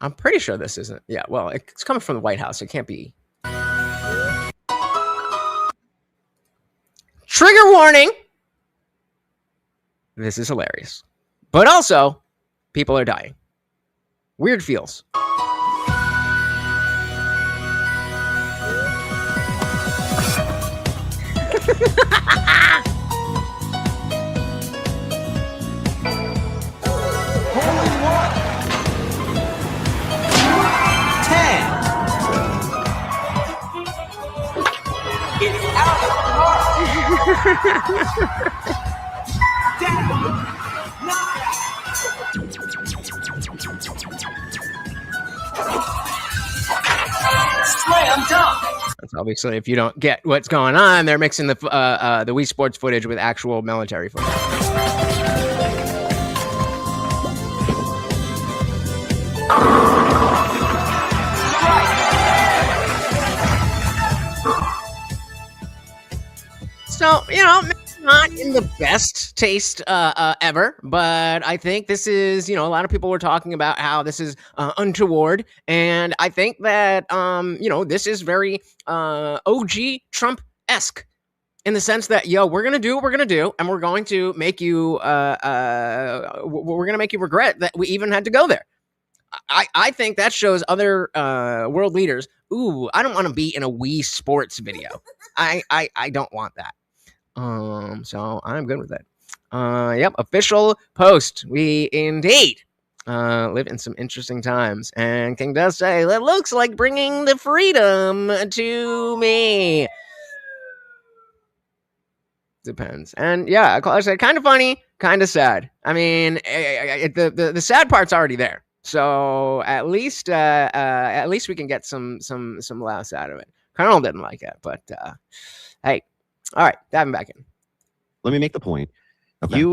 I'm pretty sure this isn't. Yeah, well, it's coming from the White House. It can't be. Trigger warning. This is hilarious. But also, people are dying. Weird feels. Slam dunk. That's obviously, if you don't get what's going on, they're mixing the Wii Sports footage with actual military footage. So, not in the best taste ever, but I think this is, a lot of people were talking about how this is untoward, and I think that, this is very OG Trump-esque in the sense that, we're going to do what we're going to do, and we're going to make you, regret that we even had to go there. I think that shows other world leaders, ooh, I don't want to be in a Wii Sports video. I don't want that. So I'm good with it. Yep, official post. We indeed live in some interesting times. And King does say, that looks like bringing the freedom to me. Depends. And yeah, I said, kind of funny, kind of sad. I mean, the sad part's already there. So at least we can get some laughs out of it. Colonel didn't like it, but hey. All right, dive him back in. Let me make the point. Okay.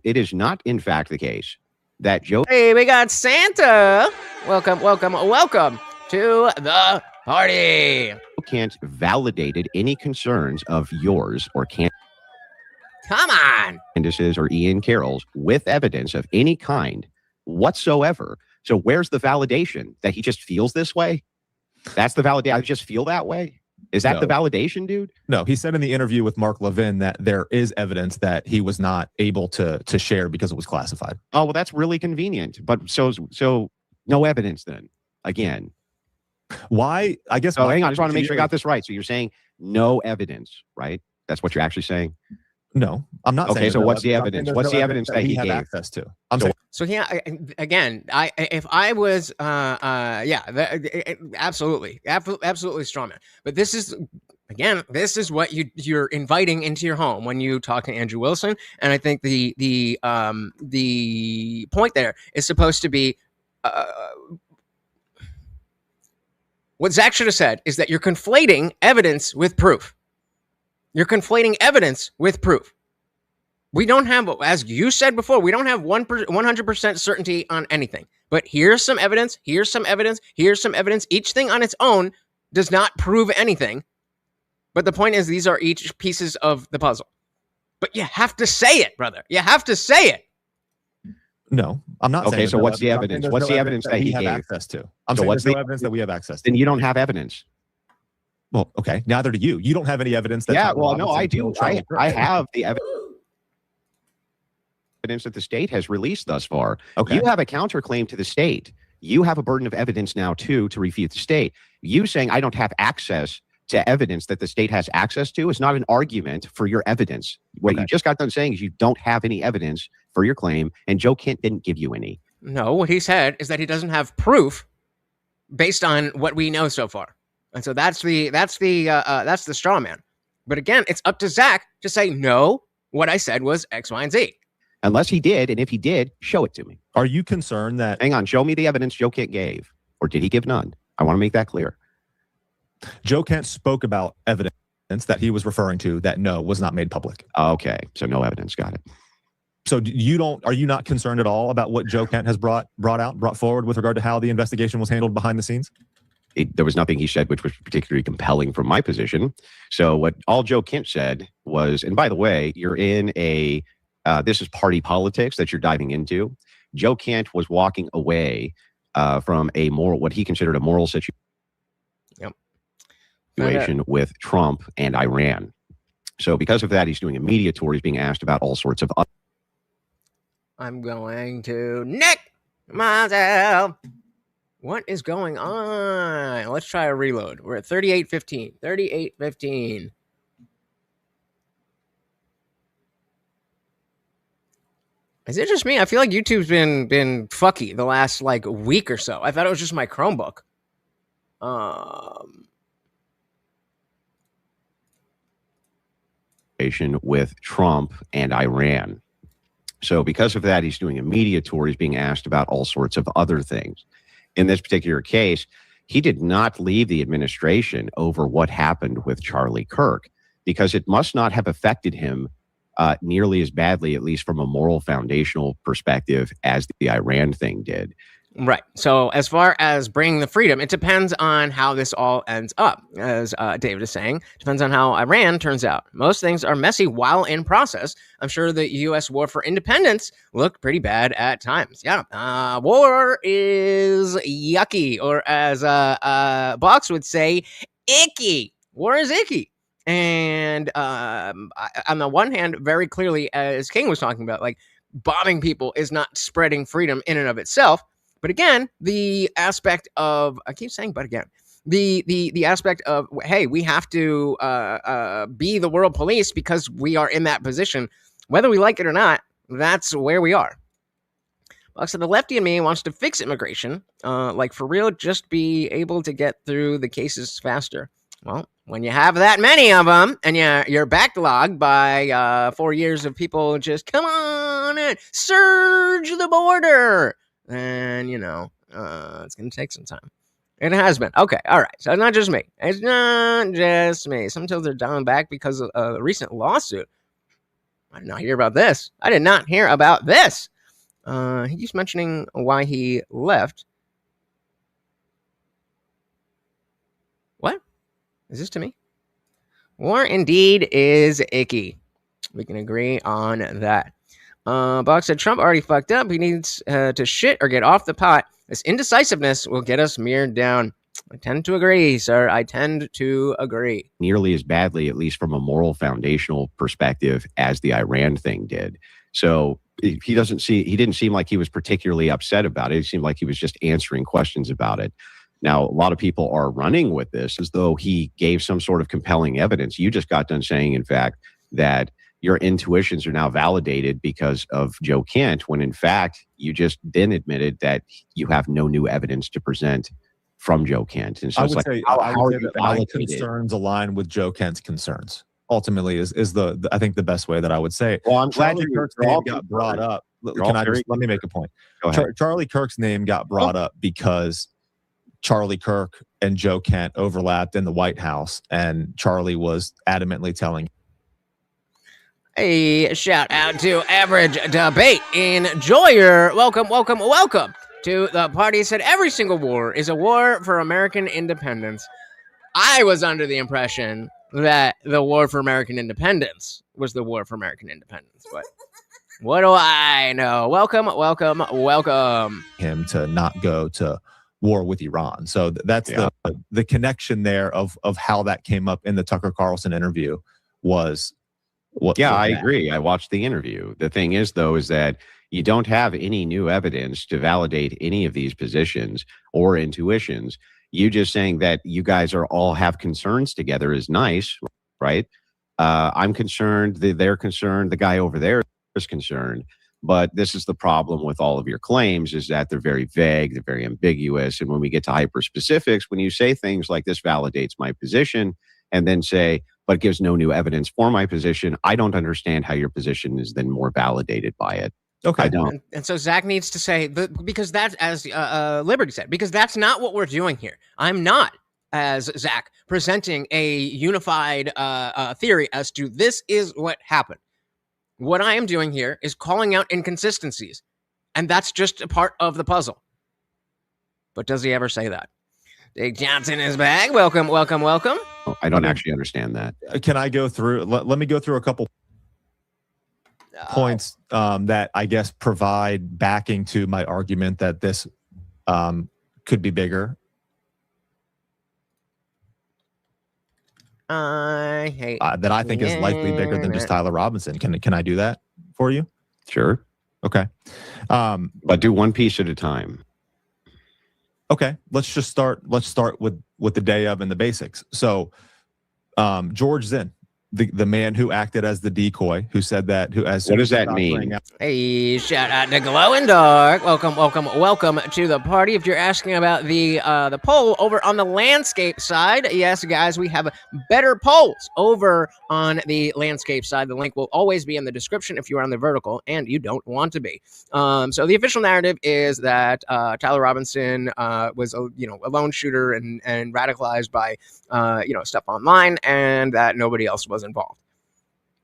It is not, in fact, the case that Joe. Hey, we got Santa. Welcome to the party. Kent validated any concerns of yours or Come on. Candace's or Ian Carroll's with evidence of any kind whatsoever. So where's the validation that he just feels this way? That's the validation. I just feel that way. Is that the validation, dude? No, he said in the interview with Mark Levin that there is evidence that he was not able to share because it was classified. Oh, well, that's really convenient. But so no evidence then, again. Why? I guess. Oh, hang on. I just want to make sure I got this right. So you're saying no evidence, right? That's what you're actually saying? No, I'm not saying. Okay, so what's the evidence? What's the evidence that he gave access to? So yeah, again, if I was, absolutely strawman. But this is, again, this is what you're inviting into your home when you talk to Andrew Wilson, and I think the point there is supposed to be, what Zach should have said is that you're conflating evidence with proof. You're conflating evidence with proof. We don't have, as you said before, we don't have 100% certainty on anything. But here's some evidence, here's some evidence, here's some evidence. Each thing on its own does not prove anything. But the point is, these are each pieces of the puzzle. But you have to say it, brother. You have to say it. No, I'm not saying. Okay, so what's the evidence? What's the evidence that he gave access to? I'm saying there's no evidence that we have access to. Then you don't have evidence. Well, okay, neither do you. You don't have any evidence that. Yeah, well, no, I do. I have the evidence. evidence that the state has released thus far. Okay. You have a counterclaim to the state. You have a burden of evidence now, too, to refute the state. You saying I don't have access to evidence that the state has access to is not an argument for your evidence. What you just got done saying is you don't have any evidence for your claim, and Joe Kent didn't give you any. No, what he said is that he doesn't have proof based on what we know so far. And so that's the straw man. But again, it's up to Zach to say, no, what I said was X, Y, and Z. Unless he did, and if he did, show it to me. Are you concerned that... Hang on, show me the evidence Joe Kent gave. Or did he give none? I want to make that clear. Joe Kent spoke about evidence that he was referring to that was not made public. Okay, so no evidence. Got it. So are you not concerned at all about what Joe Kent has brought forward with regard to how the investigation was handled behind the scenes? There was nothing he said which was particularly compelling from my position. So what all Joe Kent said was, and by the way, you're in this is party politics that you're diving into. Joe Kent was walking away from what he considered a moral situation with Trump and Iran. So because of that, he's doing a media tour. He's being asked about all sorts of... I'm going to Nick myself. What is going on? Let's try a reload. We're at 38:15. 38:15. Is it just me? I feel like YouTube's been fucky the last week or so. I thought it was just my Chromebook. With Trump and Iran. So because of that, he's doing a media tour. He's being asked about all sorts of other things. In this particular case, he did not leave the administration over what happened with Charlie Kirk, because it must not have affected him nearly as badly, at least from a moral foundational perspective, as the Iran thing did. Right. So as far as bringing the freedom, it depends on how this all ends up. As David is saying, depends on how Iran turns out. Most things are messy while in process. I'm sure the U.S. war for independence looked pretty bad at times. Yeah. War is yucky, or as Box would say, icky. War is icky. And on the one hand, very clearly, as King was talking about, bombing people is not spreading freedom in and of itself. But again, the aspect of, I keep saying, but again, the aspect of, hey, we have to be the world police because we are in that position, whether we like it or not. That's where we are. So the lefty in me wants to fix immigration, for real, just be able to get through the cases faster. Well, when you have that many of them and you're backlogged by 4 years of people just come on in, surge the border. And, it's going to take some time. It has been. Okay, all right. So it's not just me. It's not just me. Sometimes they're dialing back because of a recent lawsuit. I did not hear about this. He keeps mentioning why he left. What? Is this to me? War indeed is icky. We can agree on that. Box said Trump already fucked up. He needs to shit or get off the pot. This indecisiveness will get us mirrored down. I tend to agree, sir. I tend to agree. Nearly as badly, at least from a moral foundational perspective, as the Iran thing did. So he didn't seem like he was particularly upset about it. It seemed like he was just answering questions about it. Now, a lot of people are running with this as though he gave some sort of compelling evidence. You just got done saying, in fact, that your intuitions are now validated because of Joe Kent, when in fact, you just then admitted that you have no new evidence to present from Joe Kent. And so I it's would like, say, how I are would say you that my validated? concerns align with Joe Kent's concerns. Ultimately, is the I think the best way that I would say it. Well, I'm glad Charlie Kirk's you're name all got brought up. You're Can all I very- just let me make a point? Go ahead. Charlie Kirk's name got brought up because Charlie Kirk and Joe Kent overlapped in the White House, and Charlie was adamantly telling. A shout out to Average Debate Enjoyer. Welcome to the party. Said every single war is a war for American independence. I was under the impression that the war for American independence was the war for American independence, but what do I know? Welcome. Him to not go to war with Iran. So that's the connection there of how that came up in the Tucker Carlson interview was Yeah, I agree. I watched the interview. The thing is, though, is that you don't have any new evidence to validate any of these positions or intuitions. You just saying that you guys are all have concerns together is nice, right? I'm concerned, they're concerned, the guy over there is concerned. But this is the problem with all of your claims, is that they're very vague, they're very ambiguous. And when we get to hyper specifics, when you say things like this validates my position and then say, but gives no new evidence for my position, I don't understand how your position is then more validated by it. Okay. I don't. And so Zach needs to say, because that's, as Liberty said, because that's not what we're doing here. I'm not, as Zach, presenting a unified theory as to this is what happened. What I am doing here is calling out inconsistencies, and that's just a part of the puzzle. But does he ever say that? Big Johnson is back. Welcome, welcome, welcome. I don't actually understand that. Can I go through? Let me go through a couple points that I guess provide backing to my argument that this could be bigger. I hate that I think is likely bigger than just Tyler Robinson. Can I do that for you? Sure. Okay. But do one piece at a time. Okay. Let's start with the day of and the basics. So George Zinn, the man who acted as the decoy, who said that, who as what does that mean? Hey, shout out to Glow in Dark. Welcome, welcome, welcome to the party. If you're asking about the poll over on the landscape side, yes, guys, we have better polls over on the landscape side. The link will always be in the description if you're on the vertical and you don't want to be. So the official narrative is that Tyler Robinson was a lone shooter and radicalized by stuff online, and that nobody else was involved.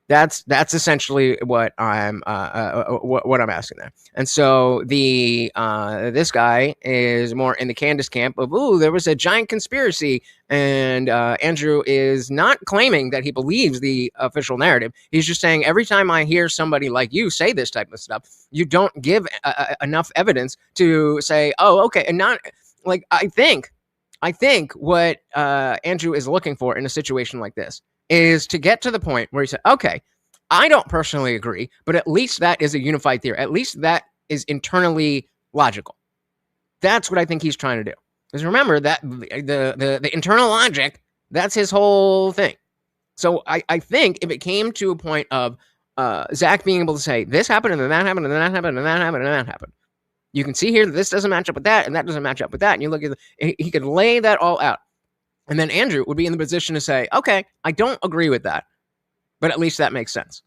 That's essentially what I'm asking there. And so this guy is more in the Candace camp of, there was a giant conspiracy, and Andrew is not claiming that he believes the official narrative. He's just saying, every time I hear somebody like you say this type of stuff, you don't give enough evidence to say, oh, okay. And not like, I think what Andrew is looking for in a situation like this is to get to the point where he said, okay, I don't personally agree, but at least that is a unified theory. At least that is internally logical. That's what I think he's trying to do. Because remember that the internal logic, that's his whole thing. So I think if it came to a point of Zach being able to say, this happened, and then that happened, and then that happened, and that happened, and that happened. You can see here that this doesn't match up with that, and that doesn't match up with that. And you look at he could lay that all out. And then Andrew would be in the position to say, okay, I don't agree with that, but at least that makes sense.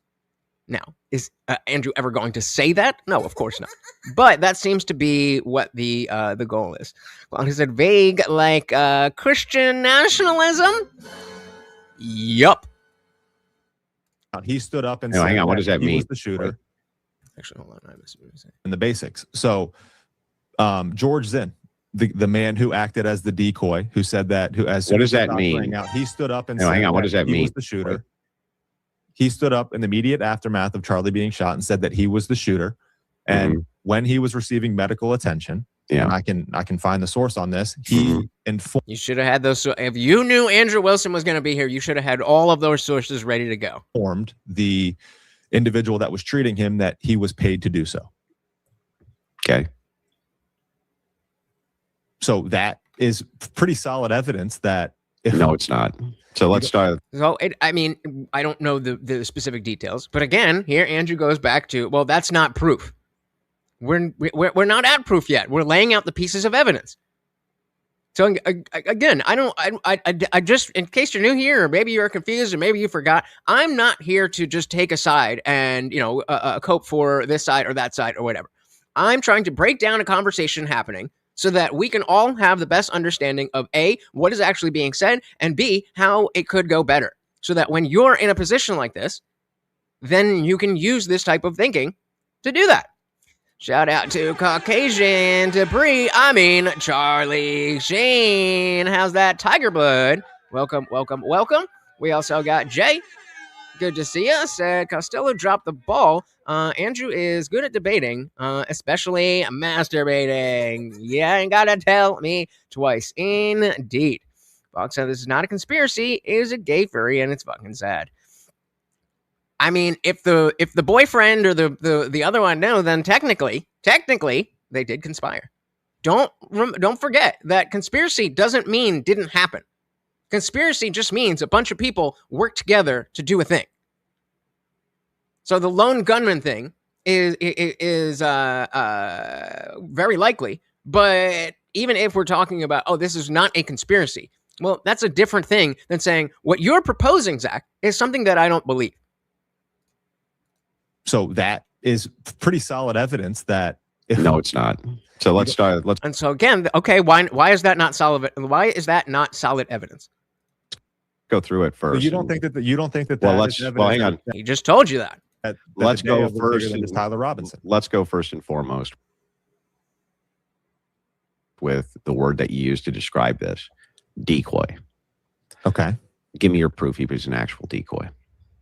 Now, is Andrew ever going to say that? No, of course not. But that seems to be what the goal is. Well, is it vague like Christian nationalism? Yup. He stood up and said, hang on, what does that mean? He was the shooter. Actually, hold on. I missed what he said. In the basics. So George Zinn, the man who acted as the decoy, who said that, who as what does that mean? He stood up and said, hang on, what does that mean? He was the shooter. He stood up in the immediate aftermath of Charlie being shot and said that he was the shooter. And when he was receiving medical attention, and I can find the source on this, he informed. You should have had those. If you knew Andrew Wilson was going to be here, you should have had all of those sources ready to go. Informed the individual that was treating him that he was paid to do so. Okay. So that is pretty solid evidence that. No, it's not. So let's start. So I don't know the specific details, but again, here Andrew goes back to, well, that's not proof. We're not at proof yet. We're laying out the pieces of evidence. So again, I just, in case you're new here, or maybe you're confused, or maybe you forgot, I'm not here to just take a side and cope for this side or that side or whatever. I'm trying to break down a conversation happening so that we can all have the best understanding of A, what is actually being said, and B, how it could go better. So that when you're in a position like this, then you can use this type of thinking to do that. Shout out to Caucasian Debris. Charlie Sheen. How's that, Tiger Blood? Welcome, welcome, welcome. We also got Jay. Good to see you. Said Costello dropped the ball. Andrew is good at debating, especially masturbating. Yeah, ain't gotta tell me twice. Indeed. Fox said this is not a conspiracy. It is a gay furry, and it's fucking sad. I mean, if the boyfriend or the other one know, then technically they did conspire. Don't forget that conspiracy doesn't mean didn't happen. Conspiracy just means a bunch of people work together to do a thing. So the lone gunman thing is very likely, but even if we're talking about, oh, this is not a conspiracy, well, that's a different thing than saying what you're proposing, Zach, is something that I don't believe. So that is pretty solid evidence that. No, it's not. So let's start. And so again, okay, why is that not solid? Why is that not solid evidence? Go through it first. So you don't think that. Well, hang on. He just told you that. Let's go first. Tyler Robinson. Let's go first and foremost with the word that you used to describe this, decoy. Okay. Give me your proof he was an actual decoy.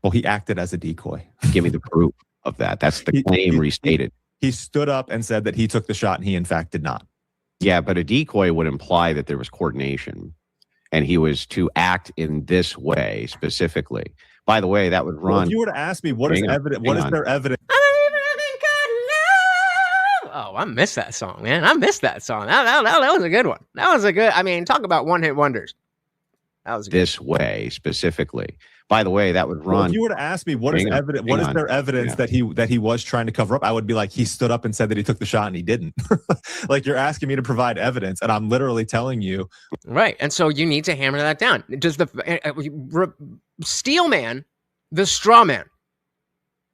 Well, he acted as a decoy. Give me the proof of that. That's the claim restated. He stood up and said that he took the shot and he in fact did not. Yeah, but a decoy would imply that there was coordination and he was to act in this way specifically. By the way, that would run. Well, if you were to ask me what is evidence, what is their evidence? Oh, I miss that song, man. I miss that song. That was a good one. That was a good. I mean, talk about one-hit wonders. That was this way specifically. By the way, that would run. Well, if you were to ask me what is evidence, what is their evidence that he was trying to cover up, I would be like, he stood up and said that he took the shot and he didn't. Like, you're asking me to provide evidence, and I'm literally telling you. Right, and so you need to hammer that down. Does the Steelman, the straw man,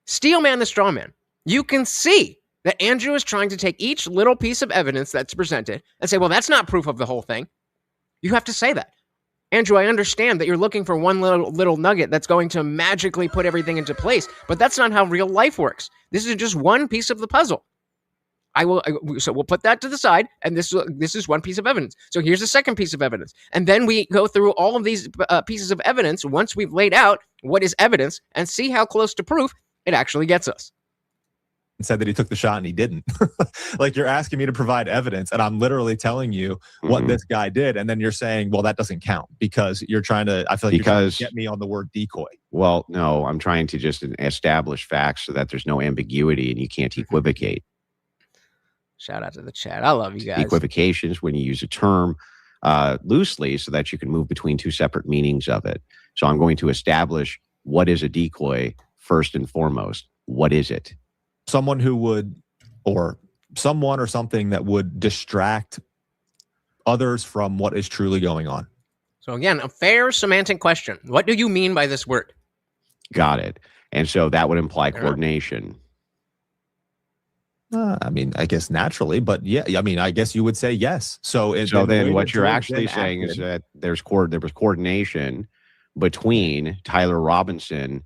Steelman, the straw man? You can see that Andrew is trying to take each little piece of evidence that's presented and say, well, that's not proof of the whole thing. You have to say that. Andrew, I understand that you're looking for one little nugget that's going to magically put everything into place, but that's not how real life works. This is just one piece of the puzzle. So we'll put that to the side, and this is one piece of evidence. So here's the second piece of evidence, and then we go through all of these pieces of evidence once we've laid out what is evidence and see how close to proof it actually gets us. And said that he took the shot and he didn't. Like, you're asking me to provide evidence, and I'm literally telling you what this guy did, and then you're saying, well, that doesn't count because you're trying to. I feel like you're trying to get me on the word decoy. Well, no, I'm trying to just establish facts so that there's no ambiguity and you can't equivocate. Shout out to the chat. I love you guys. Equivocations when you use a term loosely so that you can move between two separate meanings of it. So I'm going to establish what is a decoy first and foremost. What is it? Someone who would, or someone or something that would distract others from what is truly going on. So again, a fair semantic question. What do you mean by this word? Got it. And so that would imply coordination. Uh-huh. I mean, I guess naturally, but yeah, I mean, I guess you would say yes. So then what you're actually saying is that there was coordination between Tyler Robinson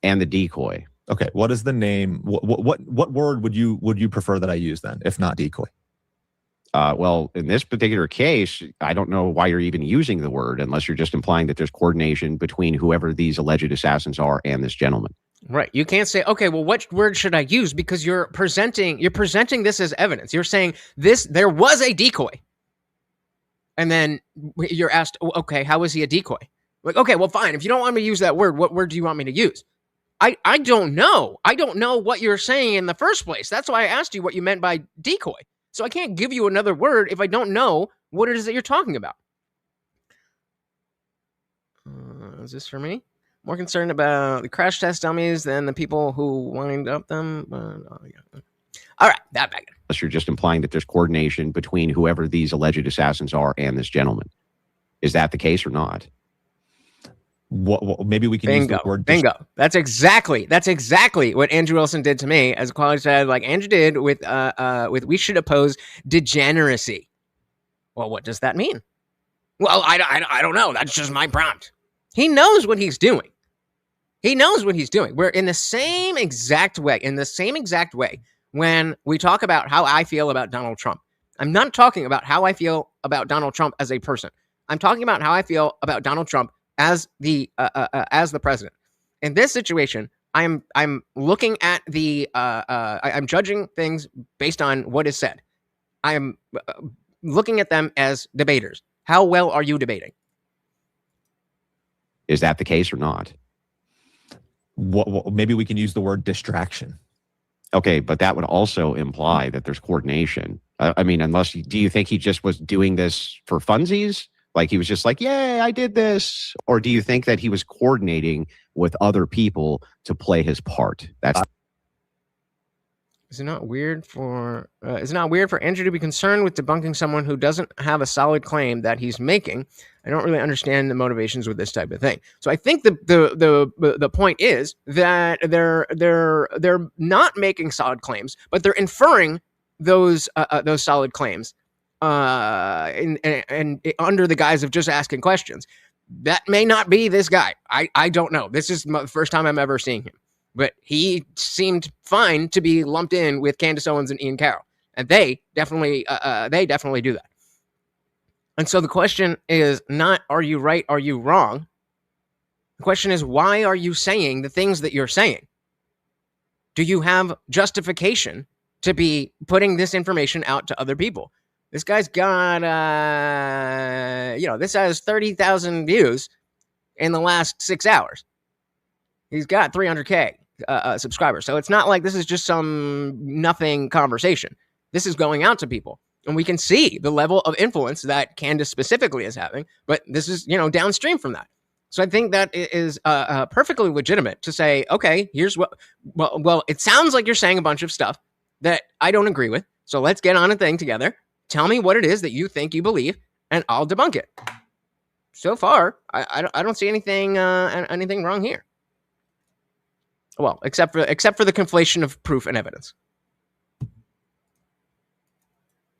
and the decoy. Okay, what is the name? What word would you prefer that I use then, if not decoy? Well, in this particular case, I don't know why you're even using the word unless you're just implying that there's coordination between whoever these alleged assassins are and this gentleman. Right. You can't say, okay, well, what word should I use? Because you're presenting this as evidence. You're saying there was a decoy. And then you're asked, okay, how is he a decoy? Like, okay, well, fine. If you don't want me to use that word, what word do you want me to use? I don't know. I don't know what you're saying in the first place. That's why I asked you what you meant by decoy. So I can't give you another word if I don't know what it is that you're talking about. Is this for me? More concerned about the crash test dummies than the people who wind up them. All right, that back in. Unless you're just implying that there's coordination between whoever these alleged assassins are and this gentleman. Is that the case or not? What maybe we can use the word bingo. That's exactly what Andrew Wilson did to me, as Quality said, like Andrew did with we should oppose degeneracy. Well, what does that mean? Well, I don't know. That's just my prompt. He knows what he's doing. We're in the same exact way when we talk about how I feel about Donald Trump. I'm not talking about how I feel about Donald Trump as a person. I'm talking about how I feel about Donald Trump as the president. In this situation, I'm looking at I'm judging things based on what is said. I'm looking at them as debaters. How well are you debating? Is that the case or not? Maybe we can use the word distraction. Okay, but that would also imply that there's coordination. I mean, do you think he just was doing this for funsies? Like he was just like, yay, I did this. Or do you think that he was coordinating with other people to play his part? Is it not weird for Andrew to be concerned with debunking someone who doesn't have a solid claim that he's making? I don't really understand the motivations with this type of thing. So I think the point is that they're not making solid claims, but they're inferring those solid claims and under the guise of just asking questions. That may not be this guy. I don't know. This is the first time I'm ever seeing him. But he seemed fine to be lumped in with Candace Owens and Ian Carroll. And they definitely do that. And so the question is not, are you right? Are you wrong? The question is, why are you saying the things that you're saying? Do you have justification to be putting this information out to other people? This guy's got, this has 30,000 views in the last 6 hours. He's got 300K subscribers. So it's not like this is just some nothing conversation. This is going out to people. And we can see the level of influence that Candace specifically is having. But this is, downstream from that. So I think that is perfectly legitimate to say, okay, here's what, well, it sounds like you're saying a bunch of stuff that I don't agree with. So let's get on a thing together. Tell me what it is that you think you believe, and I'll debunk it. So far, I don't see anything wrong here. Well, except for the conflation of proof and evidence.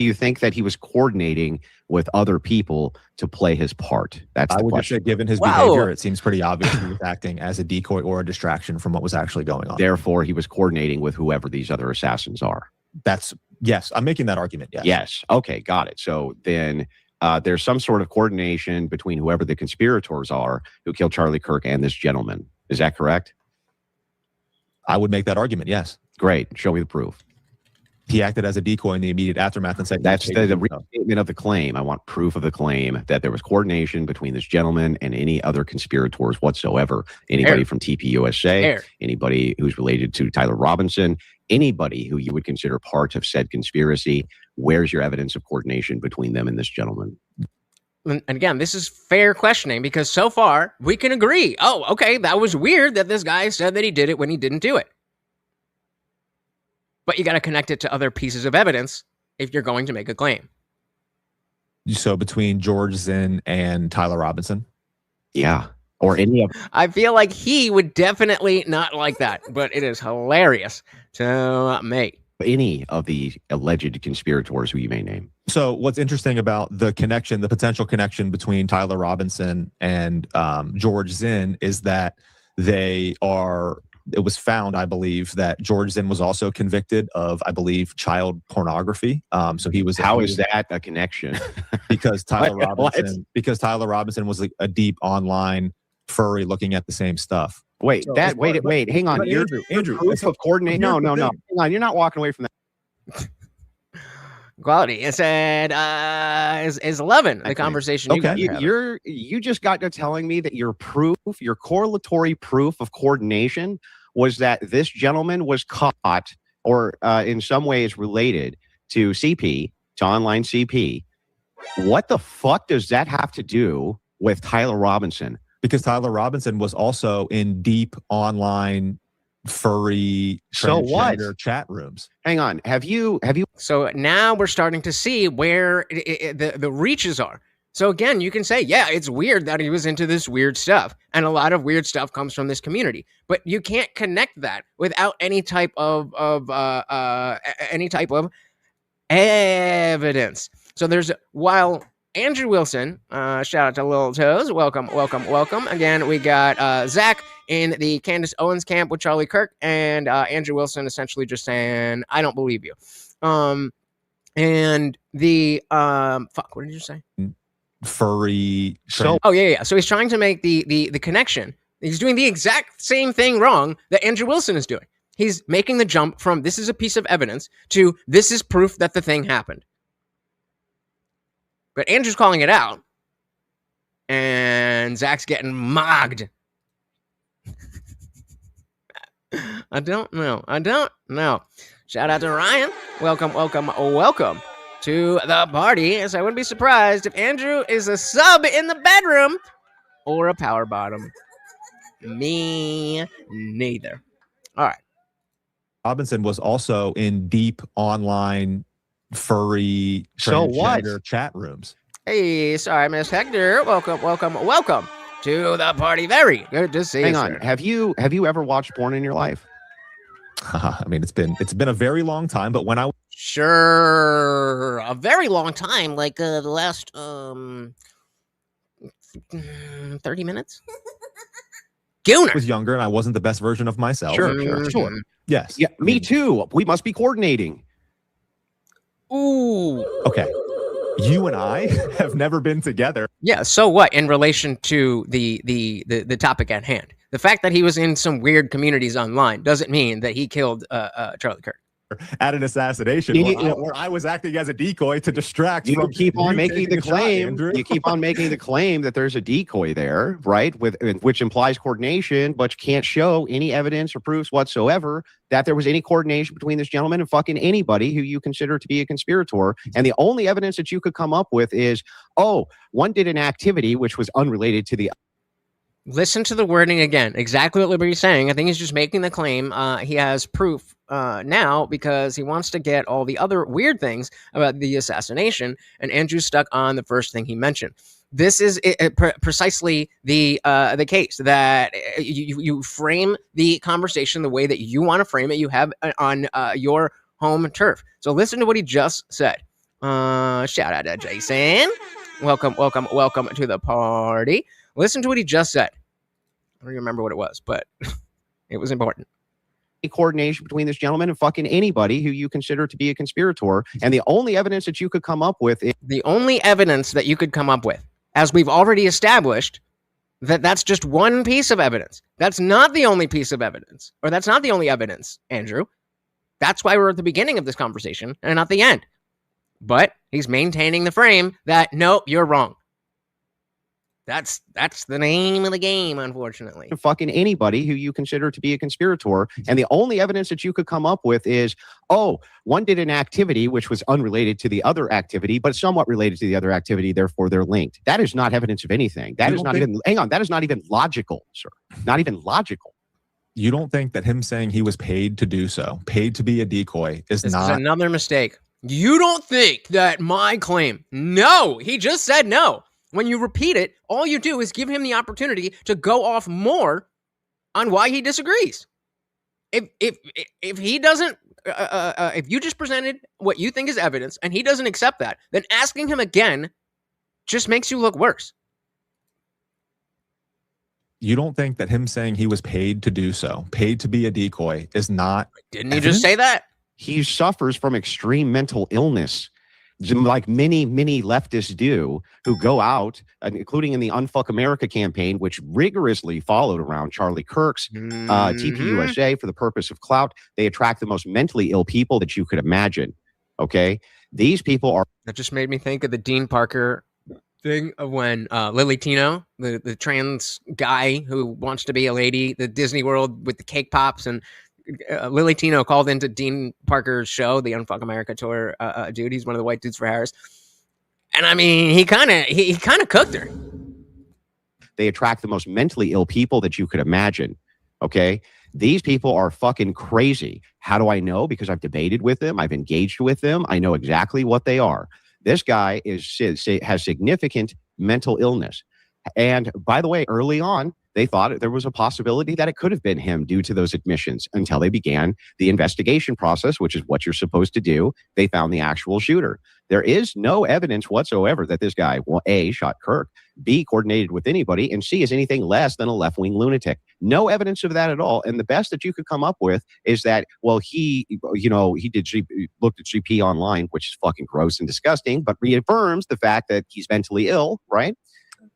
Do you think that he was coordinating with other people to play his part? That's the I would question. just say, given his behavior, it seems pretty obvious he was acting as a decoy or a distraction from what was actually going on. Therefore, he was coordinating with whoever these other assassins are. Yes, I'm making that argument. Yes. Yes. Okay, got it. So then there's some sort of coordination between whoever the conspirators are who killed Charlie Kirk and this gentleman. Is that correct? I would make that argument. Yes. Great. Show me the proof. He acted as a decoy in the immediate aftermath and said, that's the restatement of the claim. I want proof of the claim that there was coordination between this gentleman and any other conspirators whatsoever. Anybody from TPUSA, anybody who's related to Tyler Robinson, anybody who you would consider part of said conspiracy. Where's your evidence of coordination between them and this gentleman? And again, this is fair questioning because so far we can agree. Oh, okay, that was weird that this guy said that he did it when he didn't do it. But you got to connect it to other pieces of evidence if you're going to make a claim. So between George Zinn and Tyler Robinson? Yeah. Or any of... I feel like he would definitely not like that, but it is hilarious to me. Any of the alleged conspirators who you may name. So what's interesting about the potential connection between Tyler Robinson and George Zinn is that it was found, I believe, that George Zinn was also convicted of, I believe, child pornography. So he was. How is that a connection? Because Tyler Robinson was a deep online furry looking at the same stuff. Wait, hang on. Andrew, proof of coordinate. No. Hang on, you're not walking away from that. Quality. It said is 11. The conversation. Okay. You just got to telling me that your correlatory proof of coordination was that this gentleman was caught or in some ways related to CP, to online CP. What the fuck does that have to do with Tyler Robinson? Because Tyler Robinson was also in deep online furry transgender chat rooms. Hang on. Have you? So now we're starting to see where the reaches are. So again, you can say, yeah, it's weird that he was into this weird stuff. And a lot of weird stuff comes from this community. But you can't connect that without any type of evidence. So while Andrew Wilson, shout out to Lil Toes, welcome. Again, we got Zach in the Candace Owens camp with Charlie Kirk, and Andrew Wilson essentially just saying, I don't believe you. And the what did you say? Furry. Oh yeah. So he's trying to make the connection. He's doing the exact same thing wrong that Andrew Wilson is doing. He's making the jump from this is a piece of evidence to this is proof that the thing happened. But Andrew's calling it out, and Zach's getting mogged. I don't know. Shout out to Ryan. Welcome to the party. So I wouldn't be surprised if Andrew is a sub in the bedroom or a power bottom. Me neither. All right. Robinson was also in deep online furry So what? transgender chat rooms. Hey, sorry, Miss Hector. Welcome to the party. Very good to see you. Hang on. Sir. Have you ever watched porn in your life? I mean, it's been a very long time, but when I Sure, a very long time, like the last 30 minutes. Gooner. was younger and I wasn't the best version of myself. Sure. Yes. Yeah, me too. We must be coordinating. Ooh. Okay. You and I have never been together. Yeah. So what in relation to the topic at hand? The fact that he was in some weird communities online doesn't mean that he killed Charlie Kirk. At an assassination where I was acting as a decoy to distract. You from keep on you making taking the a shot, claim. Andrew. You keep on making the claim that there's a decoy there, right? Which implies coordination, but you can't show any evidence or proofs whatsoever that there was any coordination between this gentleman and fucking anybody who you consider to be a conspirator. And the only evidence that you could come up with is, one did an activity which was unrelated to the. Listen to the wording again. Exactly what Liberty's saying. I think he's just making the claim. He has proof now because he wants to get all the other weird things about the assassination. And Andrew's stuck on the first thing he mentioned. This is precisely the case that you frame the conversation the way that you want to frame it. You have on your home turf. So listen to what he just said. Shout out to Jason. Welcome to the party. Listen to what he just said. I don't remember what it was, but it was important. Coordination between this gentleman and fucking anybody who you consider to be a conspirator. And the only evidence that you could come up with is the only evidence that you could come up with, as we've already established, that's just one piece of evidence. That's not the only piece of evidence, or that's not the only evidence, Andrew. That's why we're at the beginning of this conversation and not the end. But he's maintaining the frame that, no, you're wrong. That's the name of the game, unfortunately. Fucking anybody who you consider to be a conspirator. And the only evidence that you could come up with is, one did an activity which was unrelated to the other activity, but somewhat related to the other activity, therefore they're linked. That is not evidence of anything. That is not even, hang on, that is not even logical, sir. Not even logical. You don't think that him saying he was paid to do so, paid to be a decoy, This is another mistake. You don't think that my claim, no, he just said no. When you repeat it, all you do is give him the opportunity to go off more on why he disagrees. If he doesn't, if you just presented what you think is evidence and he doesn't accept that, then asking him again just makes you look worse. You don't think that him saying he was paid to do so, paid to be a decoy, is not Didn't he just say that? He suffers from extreme mental illness, like many leftists do, who go out, including in the Unfuck America campaign, which rigorously followed around Charlie Kirk's TPUSA for the purpose of clout. They attract the most mentally ill people that you could imagine. Okay? These people are... That just made me think of the Dean Parker thing of when Lily Tino, the trans guy who wants to be a lady, the Disney World with the cake pops, and Lily Tino called into Dean Parker's show, the Unfuck America tour. Dude, he's one of the white dudes for Harris, and I mean, he kind of cooked her. They attract the most mentally ill people that you could imagine. Okay, these people are fucking crazy. How do I know? Because I've debated with them, I've engaged with them, I know exactly what they are. This guy has significant mental illness, and by the way, early on, they thought there was a possibility that it could have been him due to those admissions until they began the investigation process, which is what you're supposed to do. They found the actual shooter. There is no evidence whatsoever that this guy, well, A, shot Kirk, B, coordinated with anybody, and C, is anything less than a left-wing lunatic. No evidence of that at all. And the best that you could come up with is that, well, he looked at GP online, which is fucking gross and disgusting, but reaffirms the fact that he's mentally ill, right?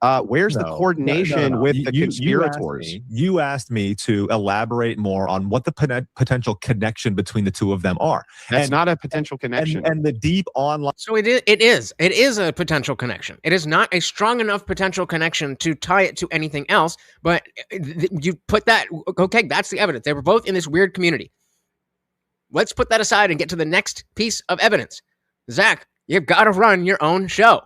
Where's the coordination with the conspirators? You asked me to elaborate more on what the potential connection between the two of them are. That's not a potential connection. And the deep online. So it is a potential connection. It is not a strong enough potential connection to tie it to anything else, but you put that, okay, that's the evidence. They were both in this weird community. Let's put that aside and get to the next piece of evidence. Zach, you've got to run your own show.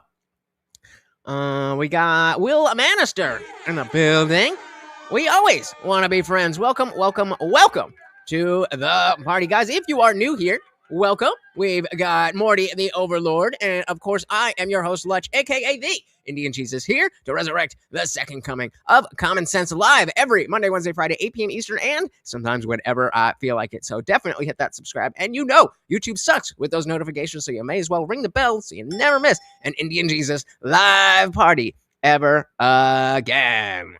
We got Will Manister in the building. We always want to be friends. Welcome to the party, guys. If you are new here, welcome. We've got Morty the Overlord, and of course, I am your host, Lutch, aka the Indian Jesus, here to resurrect the second coming of Common Sense live every Monday, Wednesday, Friday, 8 p.m. Eastern, and sometimes whenever I feel like it. So definitely hit that subscribe. And you know, YouTube sucks with those notifications, so you may as well ring the bell so you never miss an Indian Jesus live party ever again.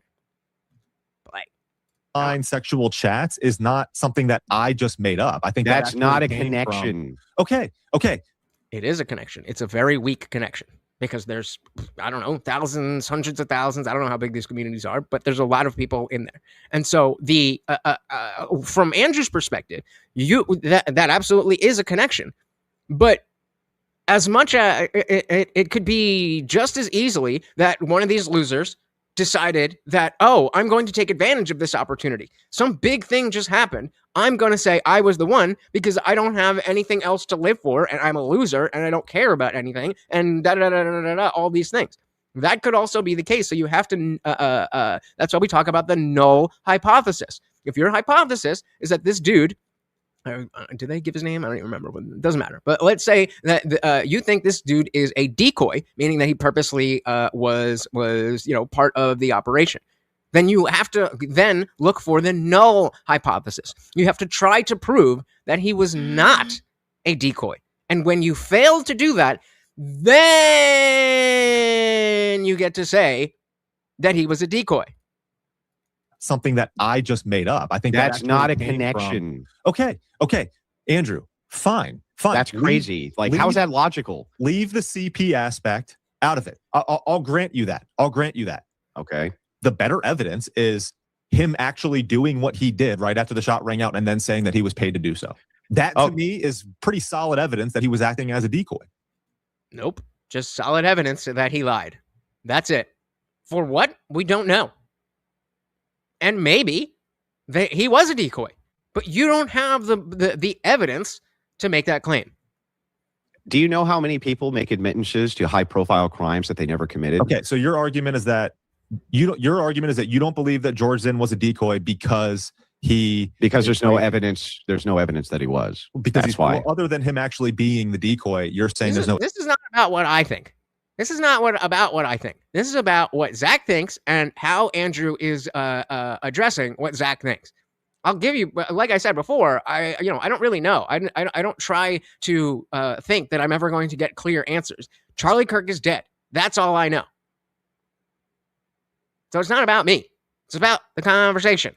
Sexual chats is not something that I just made up. I think that's not a connection. Okay. It is a connection. It's a very weak connection because there's, I don't know, thousands, hundreds of thousands. I don't know how big these communities are, but there's a lot of people in there. And so from Andrew's perspective, that absolutely is a connection. But as much as it could be just as easily that one of these losers decided that, oh, I'm going to take advantage of this opportunity. Some big thing just happened. I'm going to say I was the one because I don't have anything else to live for, and I'm a loser, and I don't care about anything, and all these things. That could also be the case. So you have to, that's why we talk about the null hypothesis. If your hypothesis is that this dude, did they give his name? I don't even remember. It doesn't matter. But let's say that you think this dude is a decoy, meaning that he purposely was part of the operation. Then you have to then look for the null hypothesis. You have to try to prove that he was not a decoy. And when you fail to do that, then you get to say that he was a decoy. Something that I just made up. I think that's not a connection. Okay, Andrew, fine. That's crazy. How is that logical? Leave the CP aspect out of it. I'll grant you that. Okay. The better evidence is him actually doing what he did right after the shot rang out and then saying that he was paid to do so. That to me is pretty solid evidence that he was acting as a decoy. Nope. Just solid evidence that he lied. That's it. For what? We don't know. And maybe he was a decoy, but you don't have the evidence to make that claim. Do you know how many people make admittances to high-profile crimes that they never committed? Okay, so your argument is that you don't believe that George Zinn was a decoy because there's no evidence. There's no evidence that he was. Because that's why. Well, other than him actually being the decoy, you're saying This is not about what I think. This is not about what I think. This is about what Zach thinks and how Andrew is addressing what Zach thinks. I'll give you, like I said before, I don't really know. I don't try to think that I'm ever going to get clear answers. Charlie Kirk is dead. That's all I know. So it's not about me. It's about the conversation.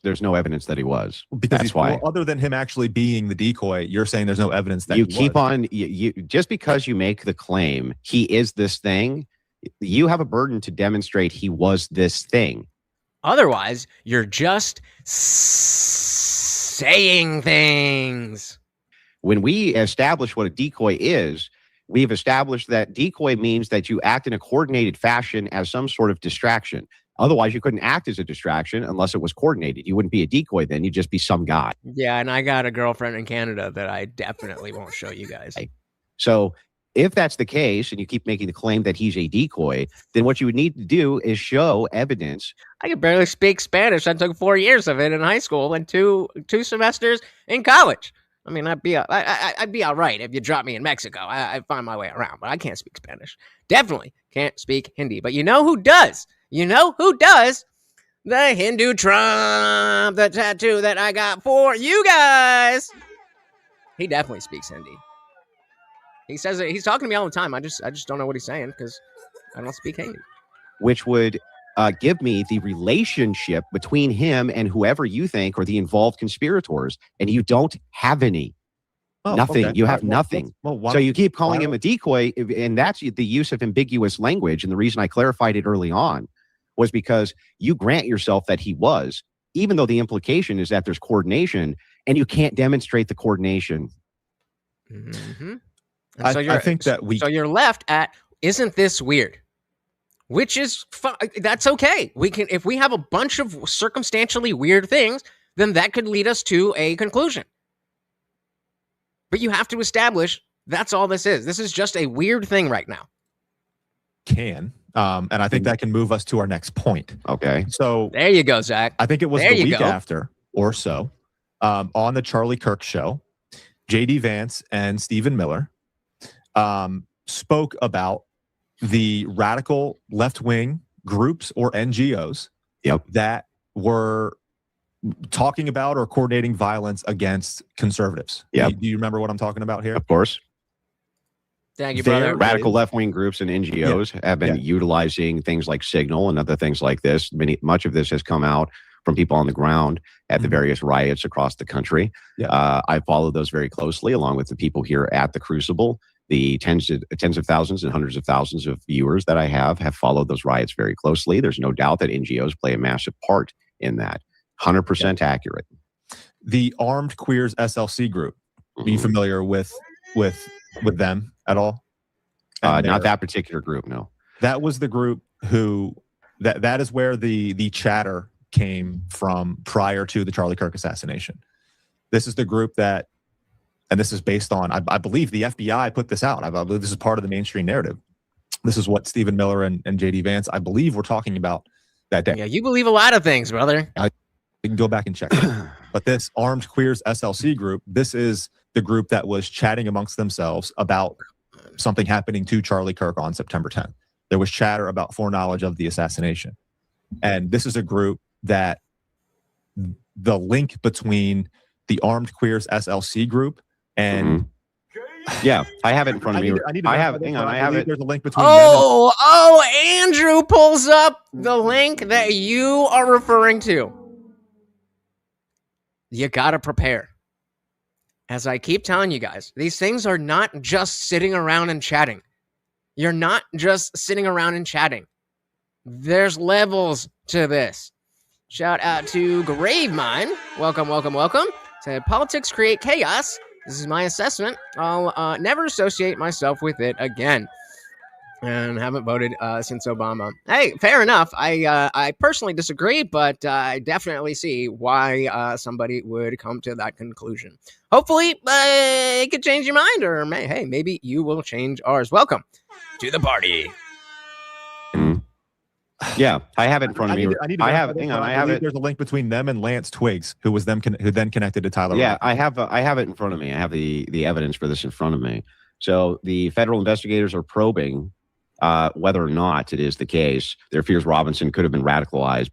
There's no evidence that he was. That's why. Well, other than him actually being the decoy, you're saying there's no evidence that you keep on. Just because you make the claim he is this thing, you have a burden to demonstrate he was this thing. Otherwise, you're just saying things. When we establish what a decoy is, we've established that decoy means that you act in a coordinated fashion as some sort of distraction. Otherwise, you couldn't act as a distraction unless it was coordinated. You wouldn't be a decoy then. You'd just be some guy. Yeah, and I got a girlfriend in Canada that I definitely won't show you guys. So if that's the case and you keep making the claim that he's a decoy, then what you would need to do is show evidence. I can barely speak Spanish. I took 4 years of it in high school and two semesters in college. I mean, I'd be all right if you dropped me in Mexico. I'd find my way around, but I can't speak Spanish. Definitely can't speak Hindi. But you know who does? The Hindu Trump, the tattoo that I got for you guys. He definitely speaks Hindi. He says it. He's talking to me all the time. I just don't know what he's saying because I don't speak Hindi. Which would give me the relationship between him and whoever you think are the involved conspirators, and you don't have any. Oh, Nothing. okay. You All have right, nothing. why So don't- you keep calling why him a decoy, and that's the use of ambiguous language. And the reason I clarified it early on was because you grant yourself that he was, even though the implication is that there's coordination, and you can't demonstrate the coordination. Mm-hmm. I think that we. So you're left at, isn't this weird? Which is that's okay. We can, if we have a bunch of circumstantially weird things, then that could lead us to a conclusion. But you have to establish that's all this is. This is just a weird thing right now. And I think that can move us to our next point. Okay. So There you go, Zach. I think it was There the you week go. after or so, on the Charlie Kirk show, J.D. Vance and Stephen Miller spoke about the radical left-wing groups or NGOs that were talking about or coordinating violence against conservatives. Yep. Do you remember what I'm talking about here? Of course. Thank you, There- brother. Radical left-wing groups and NGOs have been utilizing things like Signal and other things like this. Much of this has come out from people on the ground at the various riots across the country. Yeah. I follow those very closely, along with the people here at the Crucible. The tens of thousands and hundreds of thousands of viewers that I have followed those riots very closely. There's no doubt that NGOs play a massive part in that. 100% accurate. The Armed Queers SLC group. Are you familiar with them at all? Not that particular group, no. That was the group who that is where the chatter came from prior to the Charlie Kirk assassination. This is the group that, and this is based on, I believe the FBI put this out. I believe this is part of the mainstream narrative. This is what Stephen Miller and J.D. Vance, I believe, were talking about that day. Yeah, you believe a lot of things, brother. You can go back and check it. But this Armed Queers SLC group, this is the group that was chatting amongst themselves about something happening to Charlie Kirk on September 10th. There was chatter about foreknowledge of the assassination. And this is a group that the link between the Armed Queers SLC group and Yeah, I have it in front of me. I have it. Hang on, I have it. There's a link between them and Andrew pulls up the link that you are referring to. You gotta prepare. As I keep telling you guys, these things are not just sitting around and chatting. You're not just sitting around and chatting. There's levels to this. Shout out to Gravemine. Welcome, welcome, welcome. Said, politics create chaos. This is my assessment. I'll never associate myself with it again. And haven't voted since Obama. Hey, fair enough. I personally disagree, but I definitely see why somebody would come to that conclusion. Hopefully, it could change your mind, or hey, maybe you will change ours. Welcome to the party. Yeah, I have it in front of me. I have. Hang on, I have it. There's a link between them and Lance Twiggs, who then connected to Tyler. Yeah, Robinson. I have it in front of me. I have the evidence for this in front of me. So the federal investigators are probing whether or not it is the case. There fears Robinson could have been radicalized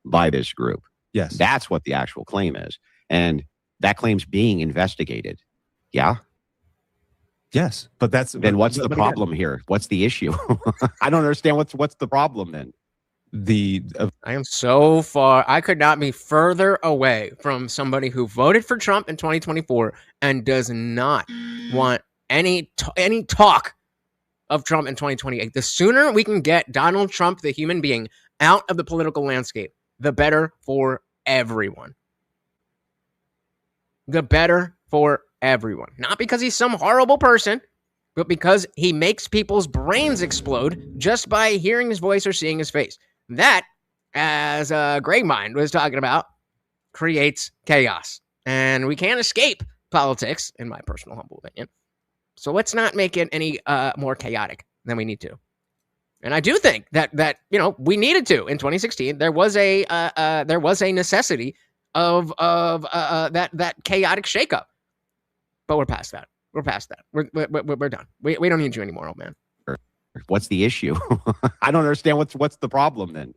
by this group. Yes, That's what the actual claim is, and that claim's being investigated. Yeah. Yes, but Then what's the problem here? What's the issue? I don't understand what's the problem then. I am so far. I could not be further away from somebody who voted for Trump in 2024 and does not want any talk of Trump in 2028. The sooner we can get Donald Trump, the human being, out of the political landscape, the better for everyone. The better for everyone. Not because he's some horrible person, but because he makes people's brains explode just by hearing his voice or seeing his face. That, as Greg Mind was talking about, creates chaos. And we can't escape politics, in my personal humble opinion. So let's not make it any more chaotic than we need to. And I do think that we needed to in 2016. There was a necessity of that chaotic shakeup. But we're past that. We're past that. We're done. We don't need you anymore, old man. What's the issue? I don't understand what's the problem then.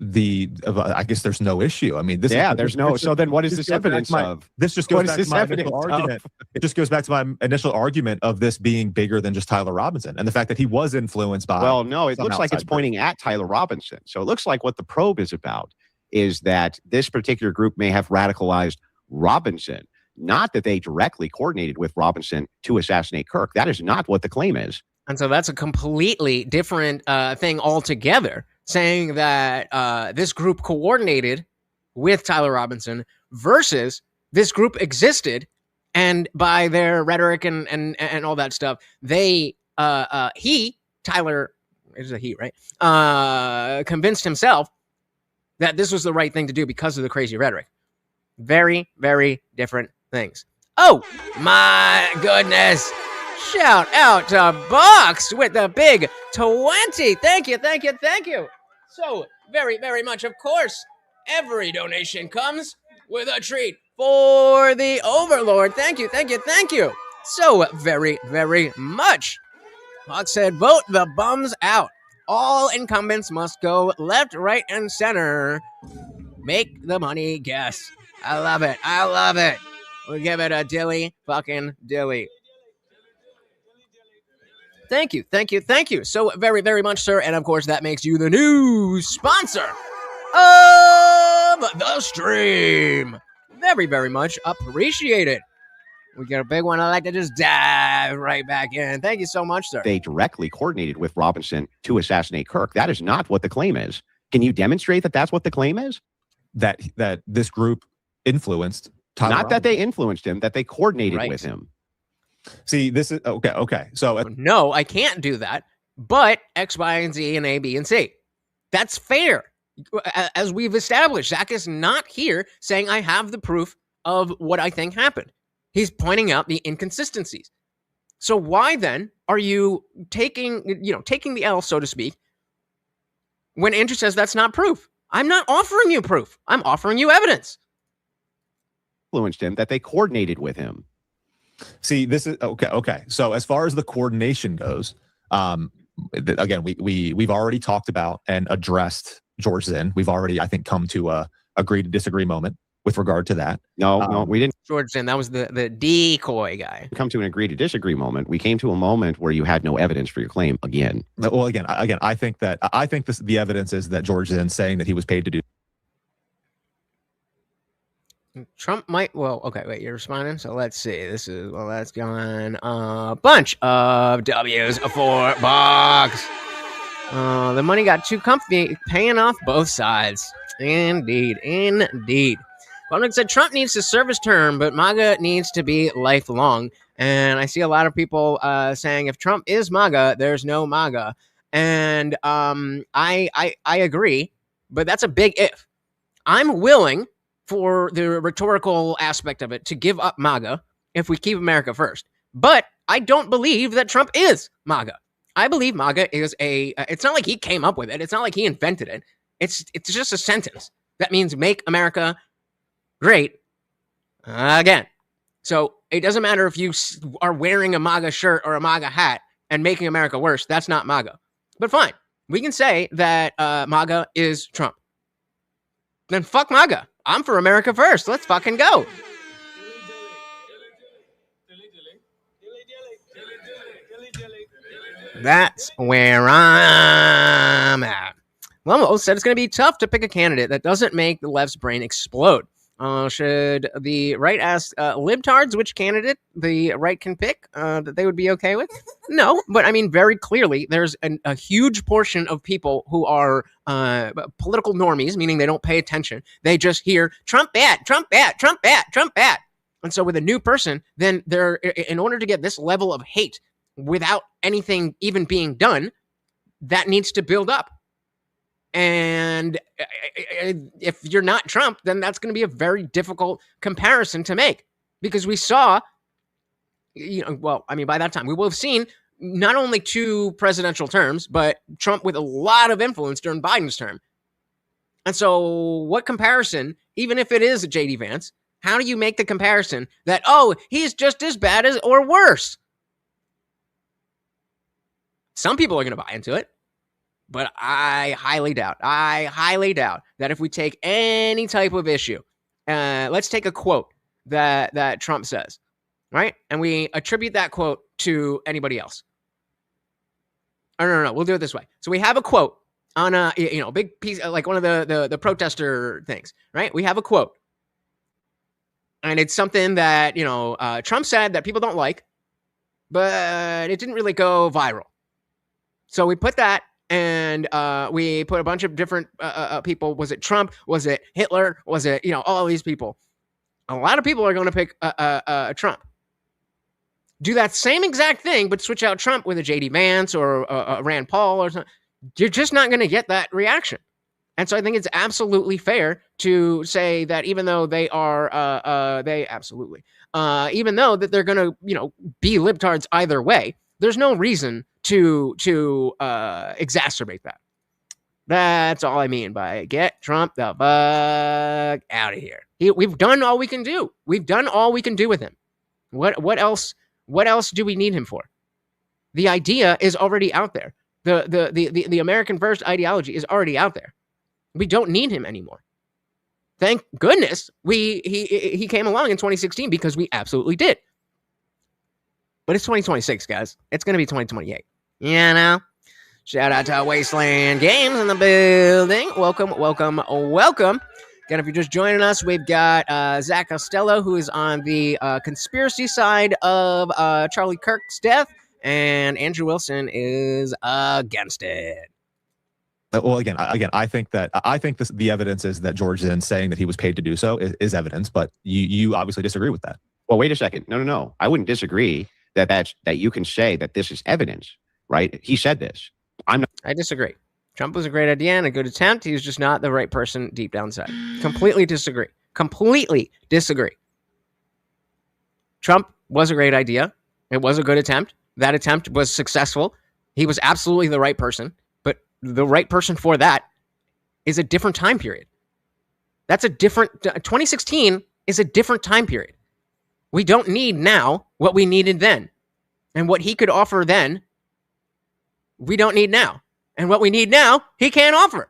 I guess there's no issue. I mean, there's no. So then, what is this evidence of? This just goes back to my initial argument. It just goes back to my initial argument of this being bigger than just Tyler Robinson and the fact that he was influenced by. Well, no, it looks like it's pointing at Tyler Robinson. So it looks like what the probe is about is that this particular group may have radicalized Robinson, not that they directly coordinated with Robinson to assassinate Kirk. That is not what the claim is. And so that's a completely different thing altogether, saying that this group coordinated with Tyler Robinson versus this group existed, and by their rhetoric and all that stuff, Tyler, is a he, right? Convinced himself that this was the right thing to do because of the crazy rhetoric. Very, very different things. Oh my goodness. Shout out to Box with the big 20. Thank you, thank you, thank you. So very, very much, of course, every donation comes with a treat for the Overlord. Thank you, thank you, thank you. So very, very much. Box said, vote the bums out. All incumbents must go left, right, and center. Make the money guess. I love it. I love it. We'll give it a dilly fucking dilly. Thank you, thank you, thank you so very, very much, sir. And of course, that makes you the new sponsor of the stream. Very, very much appreciated. We got a big one. I like to just dive right back in. Thank you so much, sir. They directly coordinated with Robinson to assassinate Kirk. That is not what the claim is. Can you demonstrate that that's what the claim is? That this group influenced Tyler Not Robinson. that they influenced him, that they coordinated with him. See, this is okay. So no, I can't do that. But X, Y, and Z, and A, B, and C. That's fair. As we've established, Zach is not here saying I have the proof of what I think happened. He's pointing out the inconsistencies. So why then are you taking the L, so to speak, when Andrew says that's not proof? I'm not offering you proof. I'm offering you evidence. Influenced him, that they coordinated with him. See, this is okay. So as far as the coordination goes, again, we've already talked about and addressed George Zinn. We've already, I think, come to a agree to disagree moment with regard to that. No, we didn't George Zinn, that was the decoy guy. come to an agree to disagree moment. We came to a moment where you had no evidence for your claim again. Well, again, I think the evidence is that George Zinn saying that he was paid to do. Trump might, wait, you're responding? So let's see. That's gone a bunch of W's for Box. The money got too comfy, paying off both sides. Indeed. Quantum said Trump needs to serve his term, but MAGA needs to be lifelong. And I see a lot of people saying if Trump is MAGA, there's no MAGA. And I agree, but that's a big if. I'm willing, for the rhetorical aspect of it, to give up MAGA if we keep America first. But I don't believe that Trump is MAGA. I believe MAGA is it's not like he came up with it. It's not like he invented it. It's just a sentence that means make America great again. So it doesn't matter if you are wearing a MAGA shirt or a MAGA hat and making America worse. That's not MAGA. But fine. We can say that MAGA is Trump. Then fuck MAGA. I'm for America first. Let's fucking go. That's where I'm at. Lomo said it's going to be tough to pick a candidate that doesn't make the left's brain explode. Should the right ask libtards which candidate the right can pick that they would be okay with? No, but I mean, very clearly, there's a huge portion of people who are political normies, meaning they don't pay attention. They just hear Trump bad, Trump bad, Trump bad, Trump bad. And so with a new person, then they're, in order to get this level of hate without anything even being done, that needs to build up. And if you're not Trump, then that's going to be a very difficult comparison to make, because we saw, by that time we will have seen not only 2 presidential terms, but Trump with a lot of influence during Biden's term. And so what comparison, even if it is a JD Vance, how do you make the comparison that, he's just as bad as or worse? Some people are going to buy into it. But I highly doubt that if we take any type of issue, let's take a quote that Trump says, right? And we attribute that quote to anybody else. No, we'll do it this way. So we have a quote on a big piece, like one of the protester things, right? We have a quote. And it's something that, Trump said that people don't like, but it didn't really go viral. So we put that, and we put a bunch of different people. Was it Trump? Was it Hitler? Was it, all these people? A lot of people are going to pick Trump. Do that same exact thing, but switch out Trump with a J.D. Vance or a Rand Paul or something. You're just not going to get that reaction. And so I think it's absolutely fair to say that even though they are, even though that they're going to, be libtards either way, there's no reason to exacerbate that. That's all I mean by get Trump the fuck out of here. We've done all we can do. We've done all we can do with him. What else? What else do we need him for? The idea is already out there. The American first ideology is already out there. We don't need him anymore. Thank goodness he came along in 2016 because we absolutely did. But it's 2026, guys. It's going to be 2028. Shout out to Wasteland Games in the building. Welcome. Again, if you're just joining us, we've got Zach Costello, who is on the conspiracy side of Charlie Kirk's death, and Andrew Wilson is against it. Well, again, I think the evidence is that George Zinn saying that he was paid to do so is evidence, but you obviously disagree with that. Well, wait a second. No. I wouldn't disagree that you can say that this is evidence, right? He said this. I disagree. Trump was a great idea and a good attempt. He was just not the right person deep down inside. Completely disagree. Trump was a great idea. It was a good attempt. That attempt was successful. He was absolutely the right person. But the right person for that is a different time period. 2016 is a different time period. We don't need now what we needed then. And what he could offer then, we don't need now. And what we need now, he can't offer.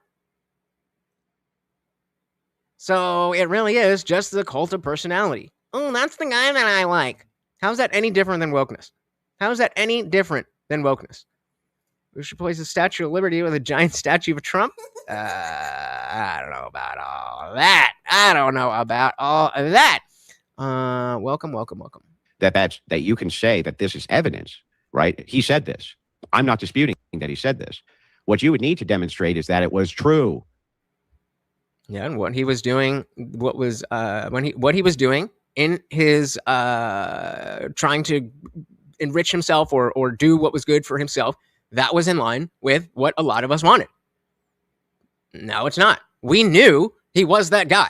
So it really is just the cult of personality. Oh, that's the guy that I like. How's that any different than wokeness? We should place a Statue of Liberty with a giant statue of Trump? I don't know about all that. Welcome. That you can say that this is evidence, right? He said this. I'm not disputing that he said this. What you would need to demonstrate is that it was true. Yeah, and what he was doing, what he was doing in his trying to enrich himself or do what was good for himself, that was in line with what a lot of us wanted. No, it's not. We knew he was that guy.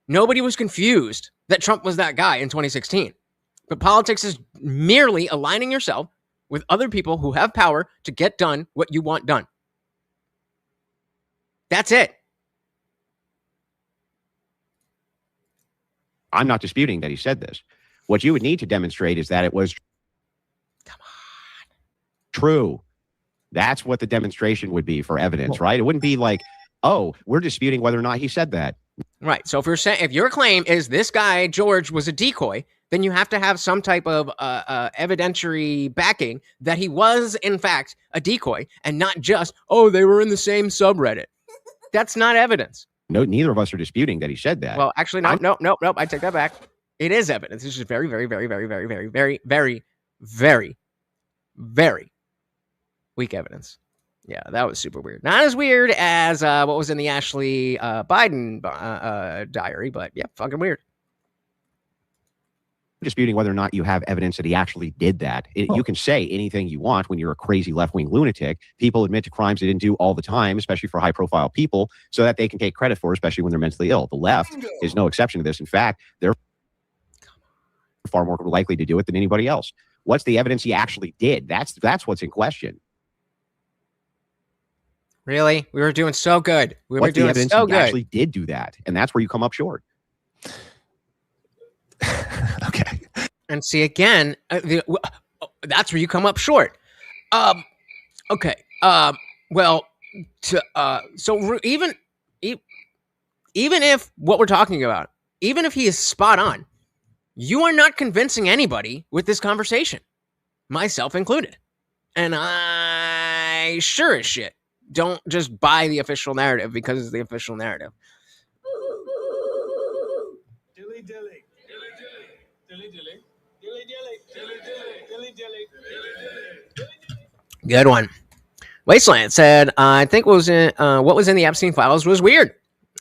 Nobody was confused that Trump was that guy in 2016. But politics is merely aligning yourself with other people who have power to get done what you want done. That's it. I'm not disputing that he said this. What you would need to demonstrate is that it was true. That's what the demonstration would be for evidence, right? It wouldn't be like, oh, we're disputing whether or not he said that. Right. So if your claim is this guy, George, was a decoy, then you have to have some type of evidentiary backing that he was, in fact, a decoy and not just, oh, they were in the same subreddit. That's not evidence. No, neither of us are disputing that he said that. Well, actually, no. I take that back. It is evidence. It's just very, very, very, very, very, very, very, very, very, very weak evidence. Yeah, that was super weird. Not as weird as what was in the Ashley Biden diary, but yeah, fucking weird. Disputing whether or not you have evidence that he actually did that. You can say anything you want when you're a crazy left-wing lunatic. People admit to crimes they didn't do all the time, especially for high-profile people, so that they can take credit for, especially when they're mentally ill. The left is no exception to this. In fact, they're far more likely to do it than anybody else. What's the evidence he actually did? That's what's in question. Really? We were doing so good. What's the evidence he actually did do that? And that's where you come up short. Okay. And see, again, that's where you come up short. Okay. Well, so even if what we're talking about, even if he is spot on, you are not convincing anybody with this conversation, myself included. And I sure as shit don't just buy the official narrative because it's the official narrative. Dilly dilly. Good one. Wasteland said, I think what was in the Epstein files was weird.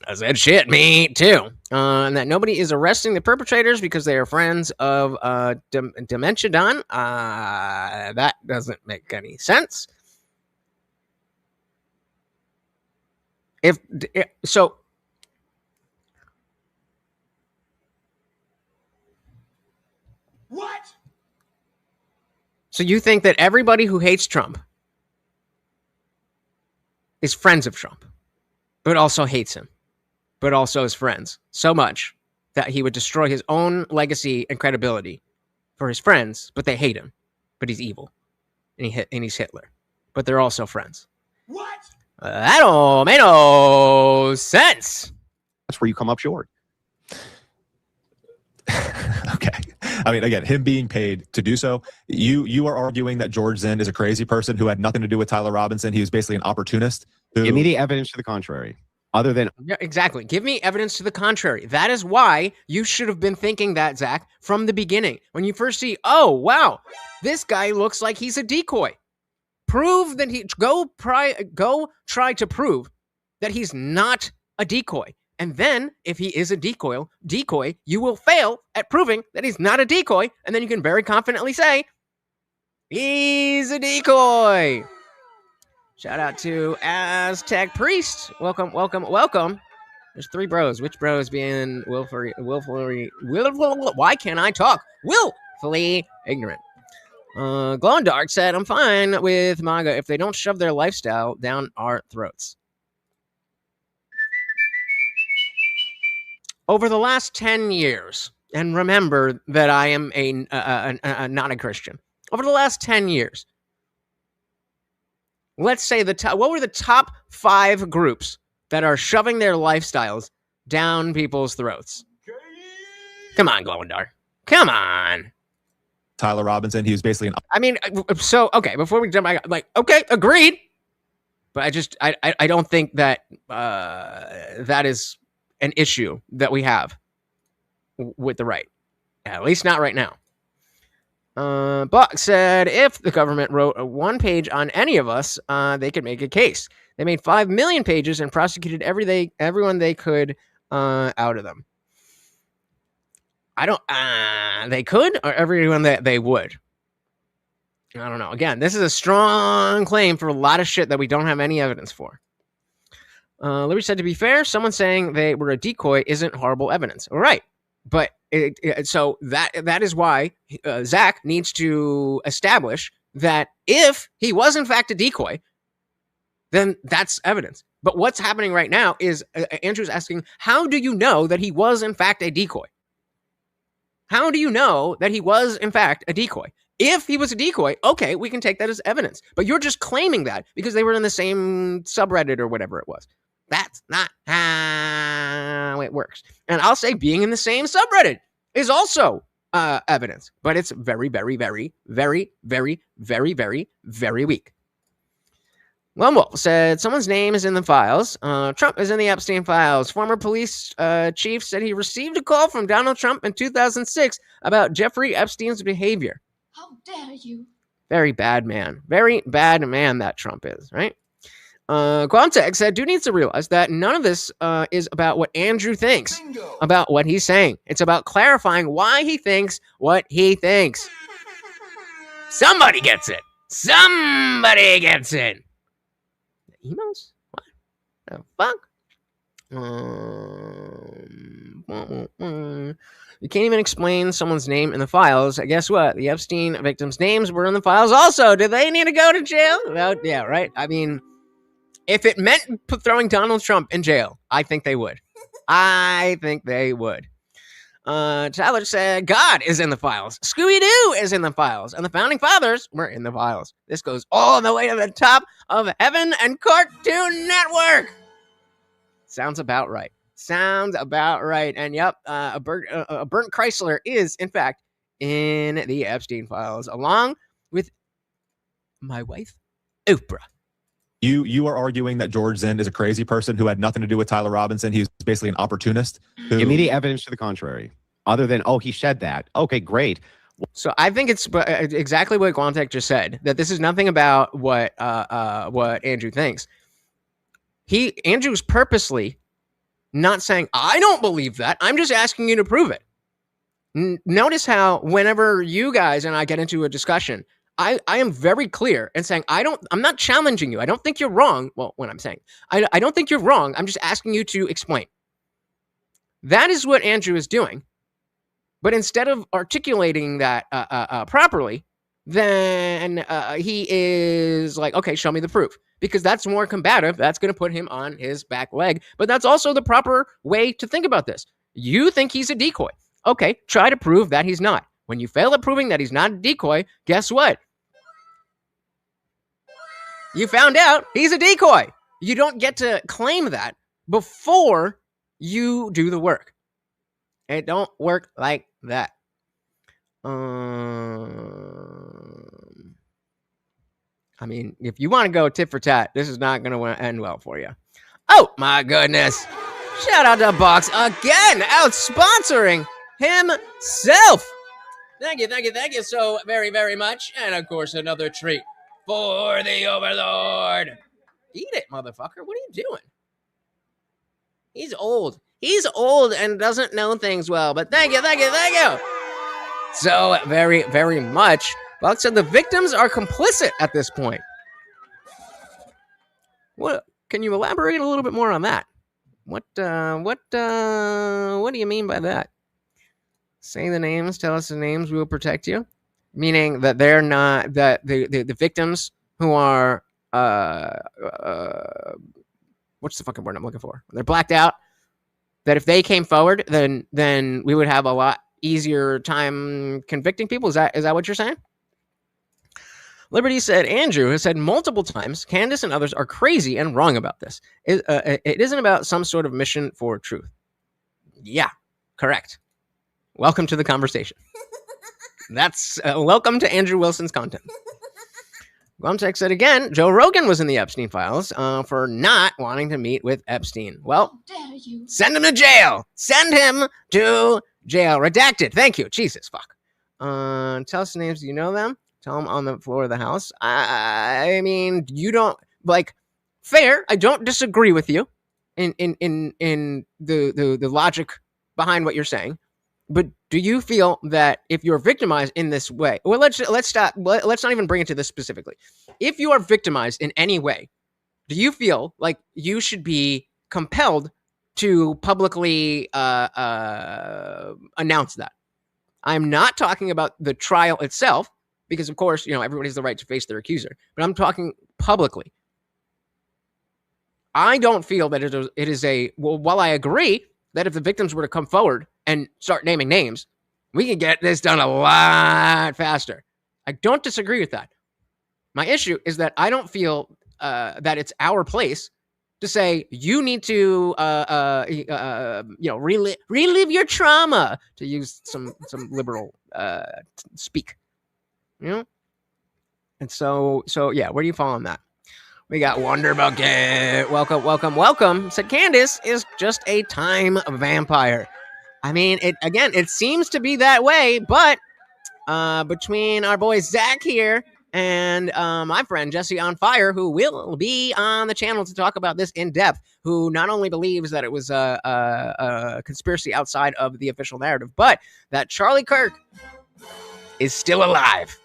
I said, shit, me too. And that nobody is arresting the perpetrators because they are friends of Dementia Don. That doesn't make any sense. So, What? So you think that everybody who hates Trump is friends of Trump, but also hates him, but also is friends so much that he would destroy his own legacy and credibility for his friends, but they hate him, but he's evil, and he's Hitler, but they're also friends. What? That don't make no sense. That's where you come up short. Okay. I mean, again, him being paid to do so, you are arguing that George Zinn is a crazy person who had nothing to do with Tyler Robinson. He was basically an opportunist. Give me the evidence to the contrary. Other than Yeah, exactly. Give me evidence to the contrary. That is why you should have been thinking that, Zach, from the beginning. When you first see, oh, wow, this guy looks like he's a decoy. Prove that go try to prove that he's not a decoy. And then, if he is a decoy, you will fail at proving that he's not a decoy, and then you can very confidently say, he's a decoy. Shout out to Aztec Priest. Welcome. There's 3 bros. Which bros being willfully, why can't I talk? Willfully ignorant. Glow in Dark said, I'm fine with MAGA if they don't shove their lifestyle down our throats. Over the last 10 years, and remember that I am not a Christian. Over the last 10 years, let's say what were the top 5 groups that are shoving their lifestyles down people's throats? Come on, Glow in Dark. Come on. Tyler Robinson, he was basically okay, before we jump back, okay, agreed. But I don't think that that is an issue that we have with the right. At least not right now. Buck said, if the government wrote a 1 page on any of us, they could make a case. They made 5 million pages and prosecuted everyone they could out of them. They could, or everyone that they would. I don't know. Again, this is a strong claim for a lot of shit that we don't have any evidence for. Liberty said, to be fair, someone saying they were a decoy isn't horrible evidence. All right. But so that is why Zach needs to establish that if he was in fact a decoy, then that's evidence. But what's happening right now is Andrew's asking, how do you know that he was in fact a decoy? How do you know that he was in fact a decoy? If he was a decoy, okay, we can take that as evidence. But you're just claiming that because they were in the same subreddit or whatever it was. That's not how it works. And I'll say being in the same subreddit is also evidence, but it's very, very, very, very, very, very, very, very weak. Lone Wolf said, someone's name is in the files. Trump is in the Epstein files. Former police chief said he received a call from Donald Trump in 2006 about Jeffrey Epstein's behavior. How dare you? Very bad man. Very bad man that Trump is, right? Quantec said, dude needs to realize that none of this is about what Andrew thinks, Bingo. about what he's saying. It's about clarifying why he thinks what he thinks. Somebody gets it. Somebody gets it. Emails? What the fuck? You can't even explain someone's name in the files. Guess what? The Epstein victims' names were in the files also. Do they need to go to jail? Well, yeah, right? I mean, if it meant throwing Donald Trump in jail, I think they would. I think they would. Tyler said, God is in the files. Scooby-Doo is in the files. And the Founding Fathers were in the files. This goes all the way to the top of Heaven and Cartoon Network. Sounds about right. Sounds about right. And yep, a burnt Chrysler is, in fact, in the Epstein files, along with my wife, Oprah. You are arguing that George Zinn is a crazy person who had nothing to do with Tyler Robinson. He was basically an opportunist. Give me the evidence to the contrary. Other than, oh, he said that. Okay, great. So I think it's exactly what Guantek just said, that this is nothing about what Andrew thinks. Andrew's purposely not saying, I don't believe that. I'm just asking you to prove it. Notice how whenever you guys and I get into a discussion, I am very clear and saying, I'm not challenging you. I don't think you're wrong. Well, when I'm saying, I don't think you're wrong. I'm just asking you to explain. That is what Andrew is doing. But instead of articulating that properly, then he is like, okay, show me the proof. Because that's more combative. That's going to put him on his back leg. But that's also the proper way to think about this. You think he's a decoy. Okay, try to prove that he's not. When you fail at proving that he's not a decoy, guess what? You found out he's a decoy. You don't get to claim that before you do the work. It don't work like that. I mean, if you want to go tit for tat, this is not going to end well for you. Oh, my goodness. Shout out to Box again, out sponsoring himself. Thank you so very, very much. And, of course, another treat for the Overlord. Eat it, motherfucker. What are you doing? He's old. He's old and doesn't know things well. But thank you. So very, very much. Buck said the victims are complicit at this point. What? Can you elaborate a little bit more on that? What do you mean by that? Say the names. Tell us the names. We will protect you. Meaning that they're not that the victims who are what's the fucking word I'm looking for? They're blacked out. That if they came forward, then we would have a lot easier time convicting people. Is that what you're saying? Liberty said, Andrew has said multiple times, Candace and others are crazy and wrong about this. It isn't about some sort of mission for truth. Yeah, correct. Welcome to the conversation. That's welcome to Andrew Wilson's content. Glumtech said again, Joe Rogan was in the Epstein files for not wanting to meet with Epstein. Well, send him to jail. Send him to jail. Redacted. Thank you. Jesus, fuck. Tell us the names. Do you know them? Tell them on the floor of the house. I mean, you don't like fair. I don't disagree with you in the logic behind what you're saying. But do you feel that if you're victimized in this way, well, let's stop. Let's not even bring it to this specifically. If you are victimized in any way, do you feel like you should be compelled to publicly announce that? I'm not talking about the trial itself, because of course, everybody has the right to face their accuser. But I'm talking publicly. I don't feel that it is a. Well, while I agree that if the victims were to come forward and start naming names, we can get this done a lot faster. I don't disagree with that. My issue is that I don't feel that it's our place to say you need to, relive your trauma, to use some liberal speak, And so yeah, where do you fall on that? We got Wonder Bucket. Welcome. Said Candace is just a time vampire. I mean, it seems to be that way, but between our boy Zach here and my friend Jesse on Fire, who will be on the channel to talk about this in depth, who not only believes that it was a conspiracy outside of the official narrative, but that Charlie Kirk is still alive.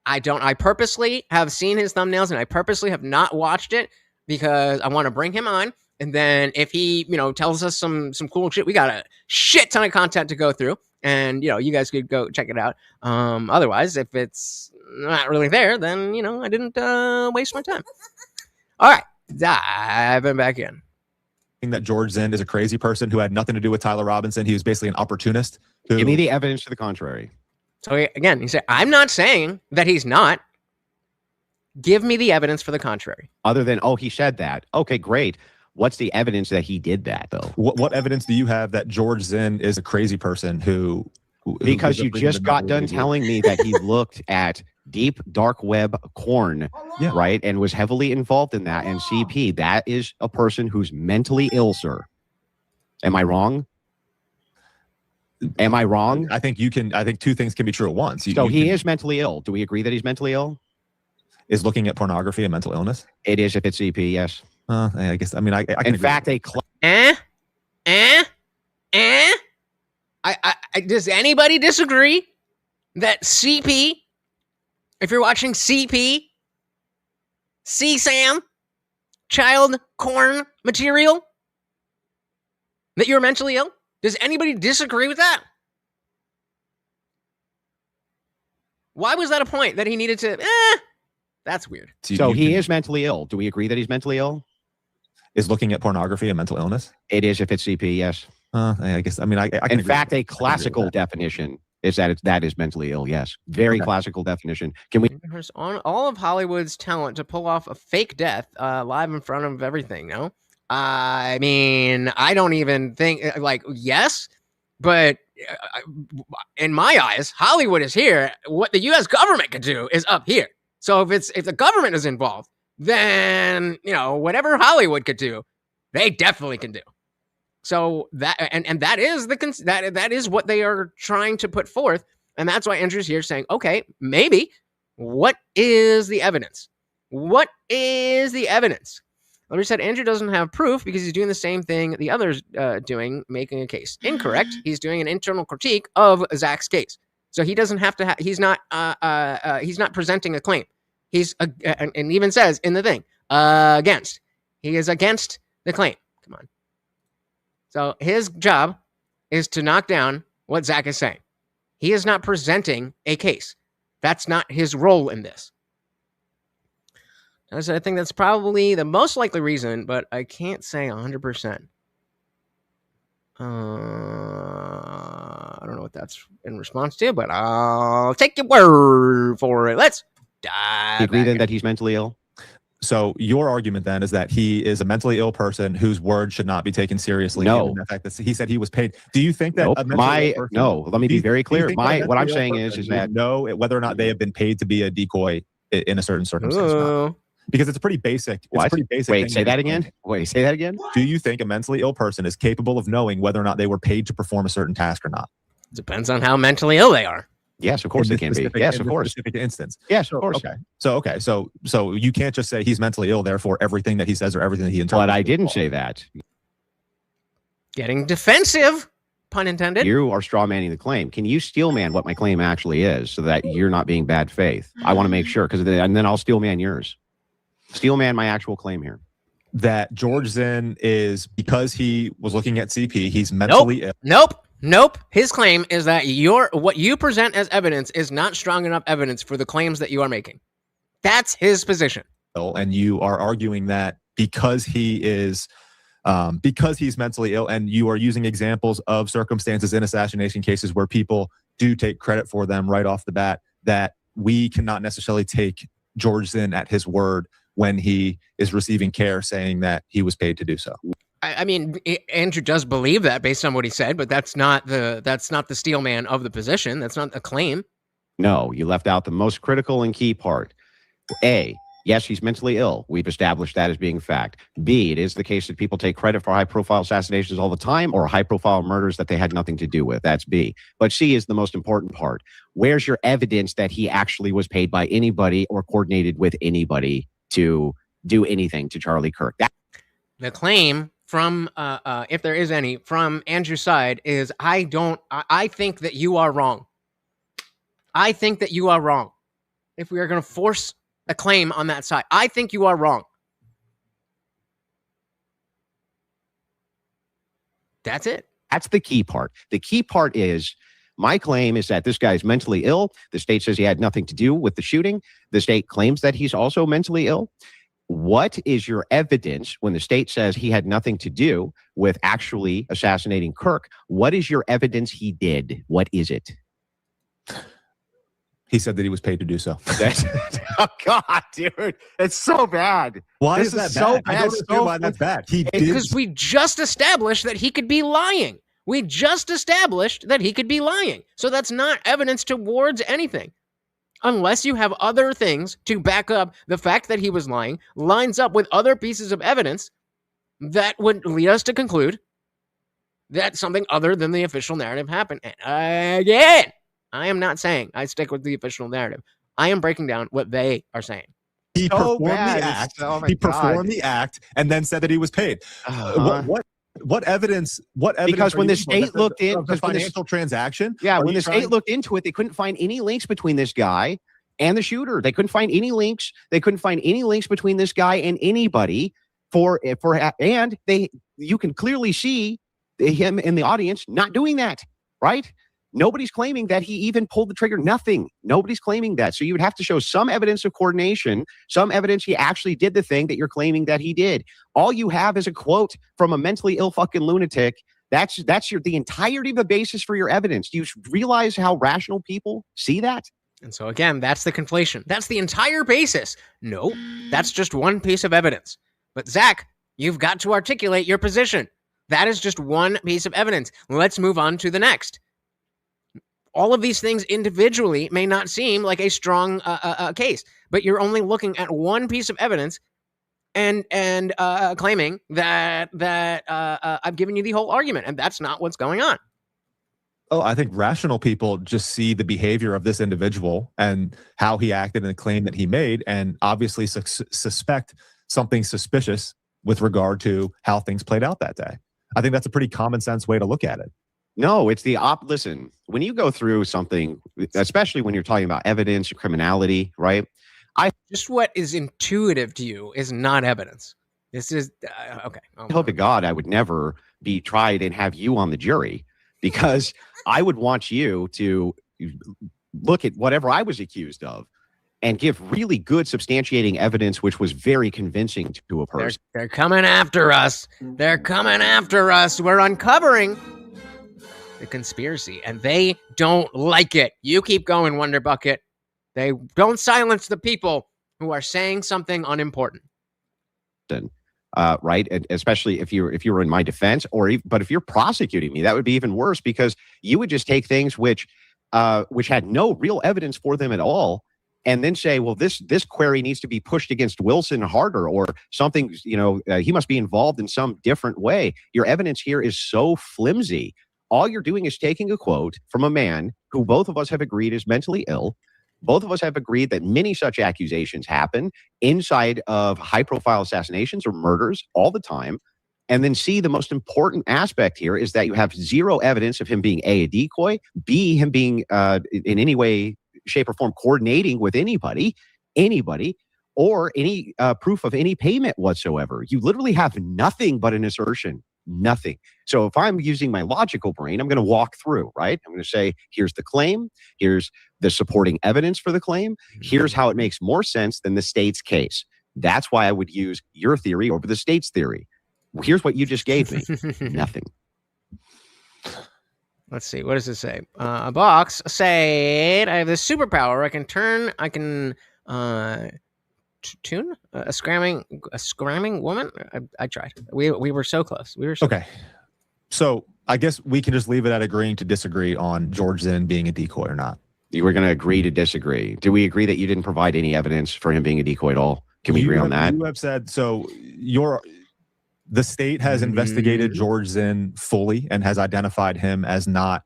I purposely have seen his thumbnails and I purposely have not watched it because I want to bring him on. And then if he, tells us some cool shit, we got a shit ton of content to go through. And, you guys could go check it out. Otherwise, if it's not really there, then, I didn't waste my time. All right. Diving back in. That George Zinn is a crazy person who had nothing to do with Tyler Robinson. He was basically an opportunist. Give me the evidence to the contrary. So again, he said, I'm not saying that he's not. Give me the evidence for the contrary. Other than, he said that. Okay, great. What's the evidence that he did that, though? What evidence do you have that George Zinn is a crazy person who because you just got done telling me that he looked at deep dark web porn, right? And was heavily involved in that. And CP, that is a person who's mentally ill, sir. Am I wrong? Am I wrong? I think two things can be true at once. So he is mentally ill. Do we agree that he's mentally ill? Is looking at pornography a mental illness? It is if it's CP, yes. I guess. I mean, I can In agree fact, with Does anybody disagree that CP, if you're watching CP, CSAM, child porn material, that you're mentally ill? Does anybody disagree with that? Why was that a point that he needed to? That's weird. So he is mentally ill. Do we agree that he's mentally ill? Is looking at pornography a mental illness? It is if it's CP, yes. I guess. I mean, I can. In fact, a classical definition is that that is mentally ill. Yes, very classical definition. Can we? There's on all of Hollywood's talent to pull off a fake death live in front of everything. No, I mean, I don't even think yes, but in my eyes, Hollywood is here. What the U.S. government could do is up here. So if the government is involved, then whatever Hollywood could do, they definitely can do. So that and that is that is what they are trying to put forth, and that's why Andrew's here saying, okay, maybe what is the evidence? What is the evidence? Like said, Andrew doesn't have proof because he's doing the same thing the others doing, making a case. Incorrect. He's doing an internal critique of Zach's case, so he doesn't have to. He's not presenting a claim. He's and even says in the thing against. He is against the claim. Come on. So his job is to knock down what Zach is saying. He is not presenting a case. That's not his role in this. I think that's probably the most likely reason, but I can't say 100%. I don't know what that's in response to, but I'll take your word for it. Let's dive. Do you agree then that he's mentally ill? So your argument then is that he is a mentally ill person whose word should not be taken seriously. No. Given the fact that he said he was paid. Do you think that Nope. a mentally ill person, No, let me be very clear. What I'm saying is that know whether or not they have been paid to be a decoy in a certain circumstance. Or not. Because it's a pretty basic. What? It's a pretty basic. Wait, say that again. Wait, say that again. Do you think a mentally ill person is capable of knowing whether or not they were paid to perform a certain task or not? Depends on how mentally ill they are. Yes, of course they can be. Yes, of course. Specific instance. Yes, of course. Okay. So you can't just say he's mentally ill. Therefore, everything that he says or everything that he interprets. But I didn't say that. Getting defensive, pun intended. You are straw manning the claim. Can you steel man what my claim actually is, so that you're not being bad faith? I want to make sure, and then I'll steel man yours. Steel man my actual claim here. That George Zinn is, because he was looking at CP, he's mentally ill. Nope. His claim is that what you present as evidence is not strong enough evidence for the claims that you are making. That's his position. And you are arguing that because he's mentally ill, and you are using examples of circumstances in assassination cases where people do take credit for them right off the bat, that we cannot necessarily take George Zinn at his word when he is receiving care, saying that he was paid to do so. I mean, Andrew does believe that based on what he said, but that's not the steel man of the position. That's not a claim. No, you left out the most critical and key part. A, yes, he's mentally ill. We've established that as being fact. B, it is the case that people take credit for high-profile assassinations all the time, or high-profile murders that they had nothing to do with. That's B. But C is the most important part. Where's your evidence that he actually was paid by anybody or coordinated with anybody to do anything to Charlie Kirk? The claim from, if there is any, from Andrew's side is, I think that you are wrong. I think that you are wrong. If we are going to force a claim on that side, I think you are wrong. That's it. That's the key part. The key part is, my claim is that this guy's mentally ill. The state says he had nothing to do with the shooting. The state claims that he's also mentally ill. What is your evidence when the state says he had nothing to do with actually assassinating Kirk? What is your evidence he did? What is it? He said that he was paid to do so. Oh, God, dude. It's so bad. Why This is that is bad? so I don't bad, understand so why that's bad. Because we just established that he could be lying. We just established that he could be lying. So that's not evidence towards anything. Unless you have other things to back up the fact that he was lying, lines up with other pieces of evidence that would lead us to conclude that something other than the official narrative happened. And again, I am not saying I stick with the official narrative. I am breaking down what they are saying. He So performed bad. the act. Oh my He performed God. the act and then said that he was paid. Uh-huh. What evidence? What evidence? Because are when you the looking for? state looked in, Of the because when this- financial transaction. Yeah, Are when you the state looked into it, they couldn't find any links between this guy and the shooter. They couldn't find any links. They couldn't find any links between this guy and anybody. And you can clearly see him in the audience not doing that, right? Nobody's claiming that he even pulled the trigger. Nothing. Nobody's claiming that. So you would have to show some evidence of coordination, some evidence he actually did the thing that you're claiming that he did. All you have is a quote from a mentally ill fucking lunatic. That's the entirety of the basis for your evidence. Do you realize how rational people see that? And so again, that's the conflation. That's the entire basis. No, that's just one piece of evidence. But Zach, you've got to articulate your position. That is just one piece of evidence. Let's move on to the next. All of these things individually may not seem like a strong case, but you're only looking at one piece of evidence and claiming that I've given you the whole argument, and that's not what's going on. Oh, I think rational people just see the behavior of this individual and how he acted and the claim that he made, and obviously suspect something suspicious with regard to how things played out that day. I think that's a pretty common sense way to look at it. No, it's the listen, when you go through something, especially when you're talking about evidence or criminality, right? Just what is intuitive to you is not evidence. This is okay. I hope to God I would never be tried and have you on the jury, because I would want you to look at whatever I was accused of and give really good substantiating evidence, which was very convincing to a person. They're coming after us. They're coming after us. We're uncovering the conspiracy, and they don't like it. You keep going, Wonder Bucket. They don't silence the people who are saying something unimportant. Right, and especially if you were in my defense, but if you're prosecuting me, that would be even worse, because you would just take things which had no real evidence for them at all, and then say, well, this query needs to be pushed against Wilson harder, or something. He must be involved in some different way. Your evidence here is so flimsy. All you're doing is taking a quote from a man who both of us have agreed is mentally ill. Both of us have agreed that many such accusations happen inside of high-profile assassinations or murders all the time. And then C, the most important aspect here is that you have zero evidence of him being A, decoy, B, him being in any way, shape, or form coordinating with anybody, or any proof of any payment whatsoever. You literally have nothing but an assertion. Nothing. So if I'm using my logical brain, I'm going to walk through, right? I'm going to say, here's the claim. Here's the supporting evidence for the claim. Here's how it makes more sense than the state's case. That's why I would use your theory over the state's theory. Here's what you just gave me. Nothing. Let's see. What does it say? A box said, I have this superpower. I can tune a scramming woman. I tried. We were so close. Okay. So I guess we can just leave it at agreeing to disagree on George Zinn being a decoy or not. You were going to agree to disagree. Do we agree that you didn't provide any evidence for him being a decoy at all? Can we agree on that? You have said so. The state has investigated George Zinn fully and has identified him as not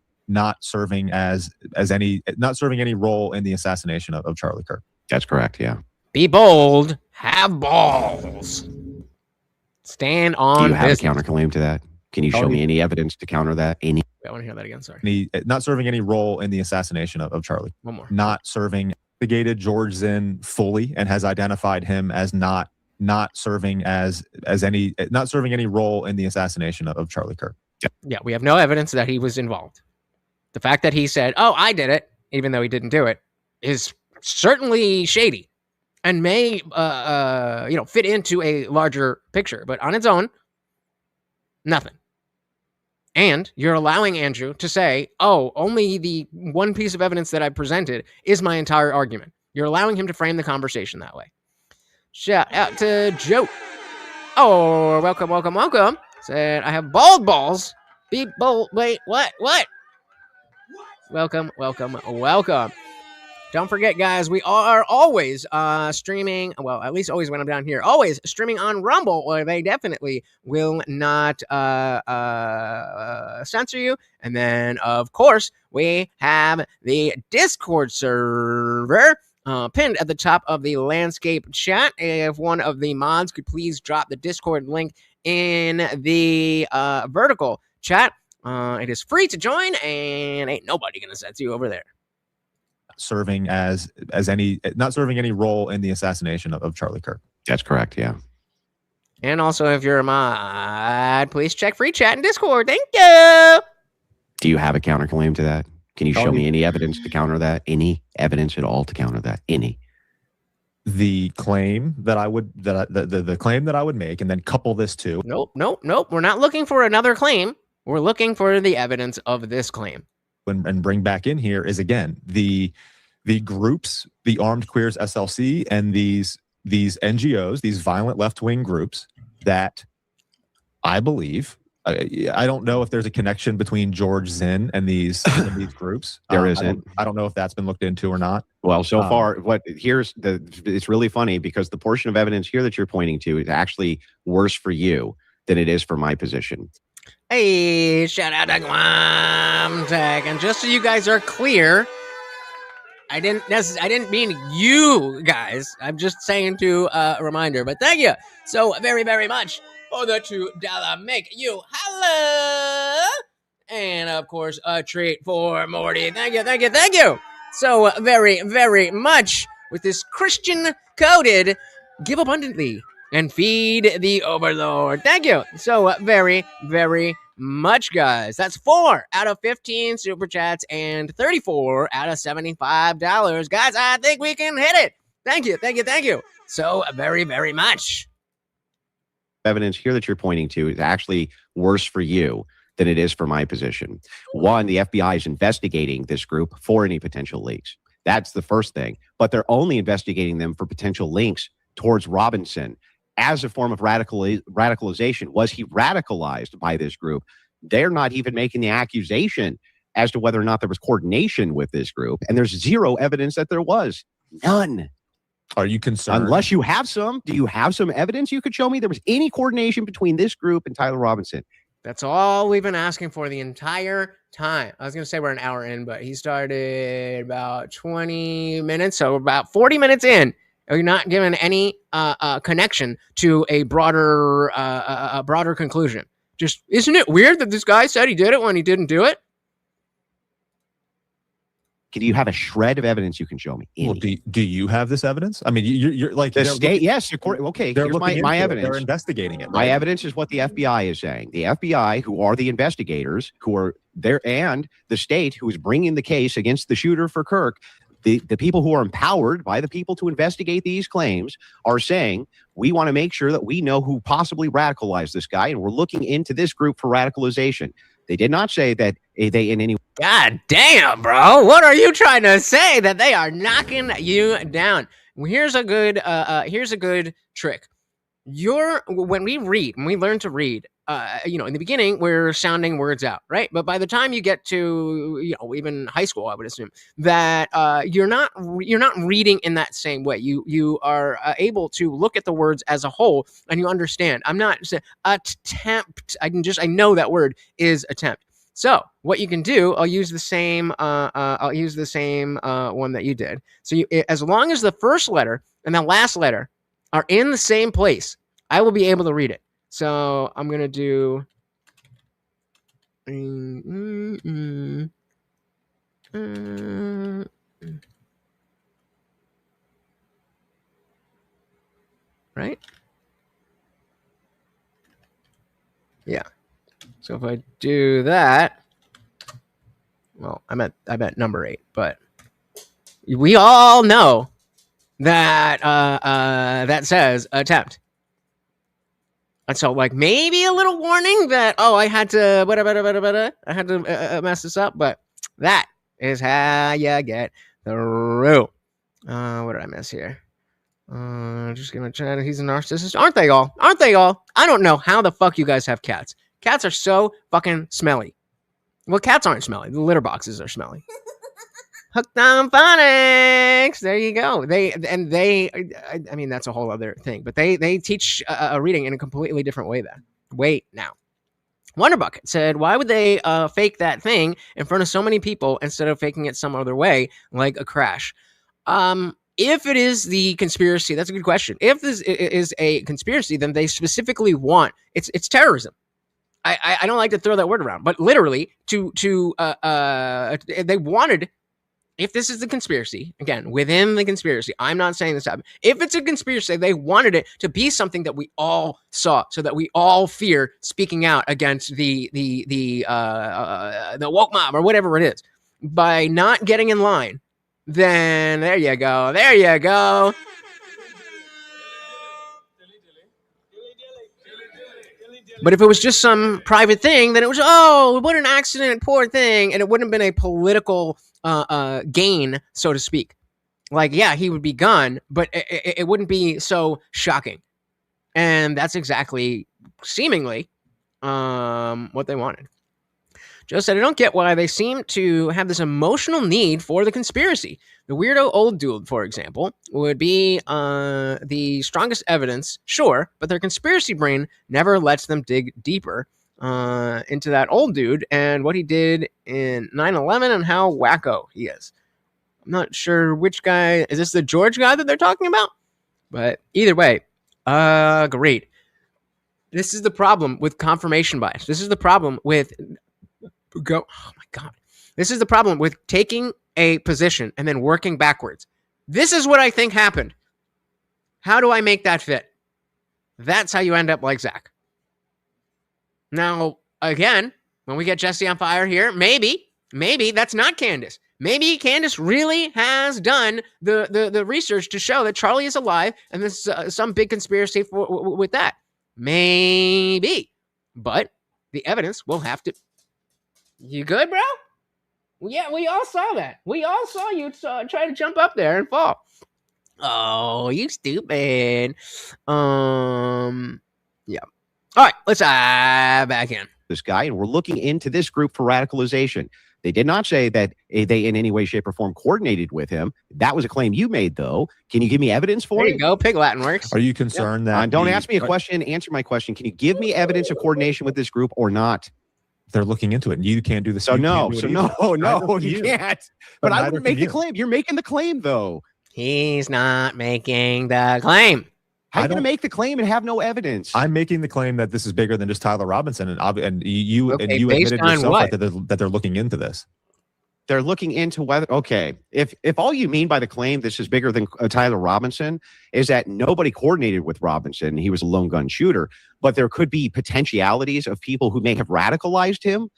serving any role in the assassination of Charlie Kirk. That's correct. Yeah. Be bold. Have balls. Stand on. Do you have business. a counterclaim to that? Can you show me any evidence to counter that? Any? I want to hear that again. Sorry. Not serving any role in the assassination of Charlie. One more. Not serving. Investigated George Zinn fully and has identified him as not serving any role in the assassination of Charlie Kirk. Yeah, we have no evidence that he was involved. The fact that he said, "Oh, I did it," even though he didn't do it, is certainly shady and may fit into a larger picture, but on its own, nothing. And you're allowing Andrew to say, "Oh, only the one piece of evidence that I presented is my entire argument." You're allowing him to frame the conversation that way. Shout out to Joe. Oh, welcome. Said, I have bald balls. Be bold. Wait, what? Welcome. Don't forget, guys, we are always streaming. Well, at least always when I'm down here. Always streaming on Rumble, where they definitely will not censor you. And then, of course, we have the Discord server pinned at the top of the landscape chat. If one of the mods could please drop the Discord link in the vertical chat. It is free to join, and ain't nobody gonna censor you over there. Serving as not serving any role in the assassination of Charlie Kirk. That's correct. Yeah. And also, if you're a mod, please check free chat and Discord. Thank you. Do you have a counterclaim to that? Can you show Charlie- me any evidence to counter that? Any evidence at all to counter that? Any? The claim that I would the claim that I would make, and then couple this to Nope. We're not looking for another claim. We're looking for the evidence of this claim. and bring back in here is, again, the groups, the Armed Queers SLC, and these NGOs, these violent left-wing groups that I believe, I don't know if there's a connection between George Zinn and these groups. There isn't. I don't know if that's been looked into or not. Well, so far, it's really funny because the portion of evidence here that you're pointing to is actually worse for you than it is for my position. Hey, shout out to Guam Tech. And just so you guys are clear, I didn't mean you guys. I'm just saying to a reminder, but thank you so very, very much for the $2 make you holla. And of course, a treat for Morty. Thank you so very, very much with this Christian coded give abundantly and feed the overlord. Thank you so very, very much, guys. That's 4 out of 15 super chats and 34 out of $75. Guys, I think we can hit it. Thank you so very, very much. Evidence here that you're pointing to is actually worse for you than it is for my position. One, the FBI is investigating this group for any potential leaks. That's the first thing. But they're only investigating them for potential links towards Robinson as a form of radicalization. Was he radicalized by this group? They're not even making the accusation as to whether or not there was coordination with this group. And there's zero evidence that there was. None. Are you concerned? Unless you have some. Do you have some evidence you could show me there was any coordination between this group and Tyler Robinson? That's all we've been asking for the entire time. I was going to say we're an hour in, but he started about 20 minutes. So about 40 minutes in. You're not given any connection to a broader conclusion. Just, isn't it weird that this guy said he did it when he didn't do it? Do you have a shred of evidence you can show me? Well, do you have this evidence? I mean, you're like the state. Yes. Okay. They're Here's looking my into it. evidence. They're investigating it. Right? My evidence is what the FBI is saying. The FBI, who are the investigators, who are there, and the state, who is bringing the case against the shooter for Kirk. The people who are empowered by the people to investigate these claims are saying, we want to make sure that we know who possibly radicalized this guy, and we're looking into this group for radicalization. They did not say that they in any way. God damn, bro. What are you trying to say? That they are knocking you down. Here's a good trick. When we learn to read, in the beginning, we're sounding words out, right? But by the time you get to, even high school, I would assume that you're not reading in that same way. You are able to look at the words as a whole, and you understand. I'm not saying attempt. I know that word is attempt. So what you can do, I'll use the same one that you did. So as long as the first letter and the last letter are in the same place, I will be able to read it. So I'm going to do right? Yeah. So if I do that, well, I meant number 8, but we all know that that says attempt. And so, like, maybe a little warning that, I had to mess this up, but that is how you get through. What did I miss here? Just gonna chat. He's a narcissist. Aren't they all? I don't know how the fuck you guys have cats. Cats are so fucking smelly. Well, cats aren't smelly. The litter boxes are smelly. Hooked on phonics. There you go. I mean, that's a whole other thing, but they teach a reading in a completely different way. Now. Wonderbucket said, why would they fake that thing in front of so many people instead of faking it some other way, like a crash? If it is the conspiracy, that's a good question. If this is a conspiracy, then they specifically want, it's terrorism. I don't like to throw that word around, but literally they wanted, if this is the conspiracy, again, within the conspiracy, I'm not saying this happened. If it's a conspiracy, they wanted it to be something that we all saw, so that we all fear speaking out against the woke mob or whatever it is. By not getting in line, then there you go. But if it was just some private thing, then it was, oh, what an accident, poor thing, and it wouldn't have been a political gain, so to speak. Like, yeah, he would be gone, but it wouldn't be so shocking. And that's exactly, seemingly, what they wanted. Joe said, I don't get why they seem to have this emotional need for the conspiracy. The weirdo old dude, for example, would be the strongest evidence, sure, but their conspiracy brain never lets them dig deeper into that old dude and what he did in 9/11 and how wacko he is. I'm not sure which guy. Is this the George guy that they're talking about? But either way, great. This is the problem with confirmation bias. This is the problem with oh my God. This is the problem with taking a position and then working backwards. This is what I think happened. How do I make that fit? That's how you end up like Zach. Now, again, when we get Jesse on fire here, maybe that's not Candace. Maybe Candace really has done the research to show that Charlie is alive and there's some big conspiracy with that. Maybe. But the evidence will have to... You good, bro? Yeah, we all saw that. We all saw you try to jump up there and fall. Oh, you stupid. Yeah. All right, let's back in. This guy, and we're looking into this group for radicalization. They did not say that they in any way, shape, or form coordinated with him. That was a claim you made, though. Can you give me evidence for it? There you go. Pig Latin works. Are you concerned that... Don't ask me a question. Answer my question. Can you give me evidence of coordination with this group or not? They're looking into it, and you can't do the same. No, You can't. But I would make the claim. You're making the claim, though. He's not making the claim. How are you going to make the claim and have no evidence? I'm making the claim that this is bigger than just Tyler Robinson, and you admitted on yourself what? that they're looking into this. They're looking into whether, okay, if all you mean by the claim this is bigger than Tyler Robinson is that nobody coordinated with Robinson, he was a lone gun shooter, but there could be potentialities of people who may have radicalized him.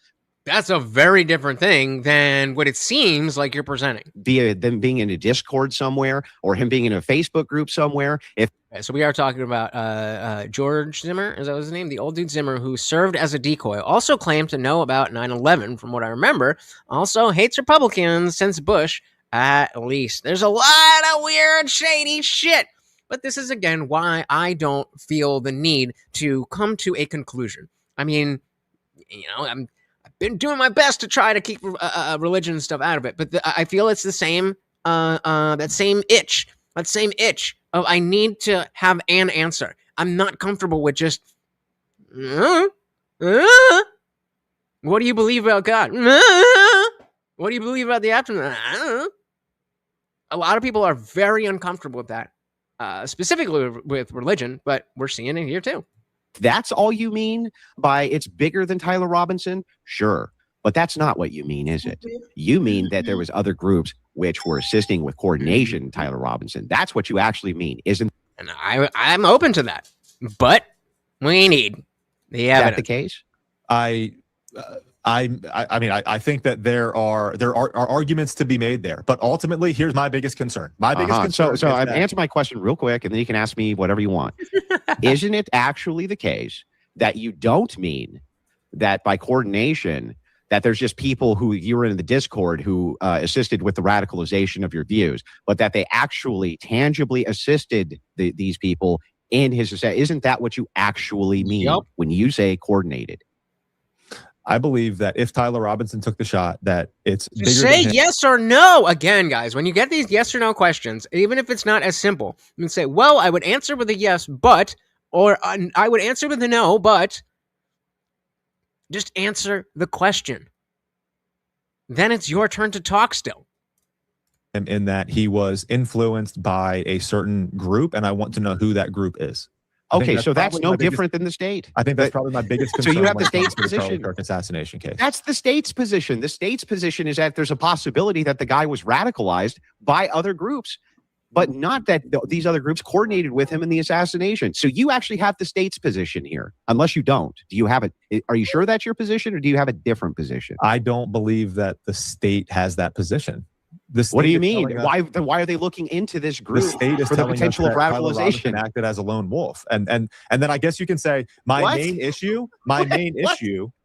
That's a very different thing than what it seems like you're presenting. Via them being in a Discord somewhere or him being in a Facebook group somewhere. So we are talking about George Zimmer, is that his name? The old dude Zimmer, who served as a decoy, also claimed to know about 9/11, from what I remember. Also hates Republicans since Bush, at least. There's a lot of weird, shady shit. But this is, again, why I don't feel the need to come to a conclusion. I mean, I've been doing my best to try to keep religion and stuff out of it, but I feel it's the same, that same itch of I need to have an answer. I'm not comfortable with just, what do you believe about God? What do you believe about the afterlife? I don't know. A lot of people are very uncomfortable with that, specifically with religion, but we're seeing it here too. That's all you mean by it's bigger than Tyler Robinson? Sure. But that's not what you mean, is it? You mean that there was other groups which were assisting with coordination, Tyler Robinson. That's what you actually mean, isn't? And I'm open to that. But we need the evidence. Is that the case? I mean, I think that there are arguments to be made there, but ultimately, here's my biggest concern. My biggest concern. So answer my question real quick, and then you can ask me whatever you want. Isn't it actually the case that you don't mean that by coordination that there's just people who you were in the Discord who assisted with the radicalization of your views, but that they actually tangibly assisted these people in his society? Isn't that what you actually mean when you say coordinated? I believe that if Tyler Robinson took the shot, that it's bigger Say than him. yes or no. Again, guys, when you get these yes or no questions, even if it's not as simple, you can say, well, I would answer with a yes, but, or I would answer with a no, but just answer the question. Then it's your turn to talk still. In that he was influenced by a certain group, and I want to know who that group is. Okay, so that's no different than the state. I think that's probably my biggest concern. So you have the when it comes state's to the Charlie position. Kirk assassination case. That's the state's position. The state's position is that there's a possibility that the guy was radicalized by other groups, but not that these other groups coordinated with him in the assassination. So you actually have the state's position here, unless you don't. Do you have it? Are you sure that's your position, or do you have a different position? I don't believe that the state has that position. What do you mean? Why are they looking into this group the state is for the telling potential us of that Tyler radicalization? Robinson acted as a lone wolf, and then I guess you can say my main issue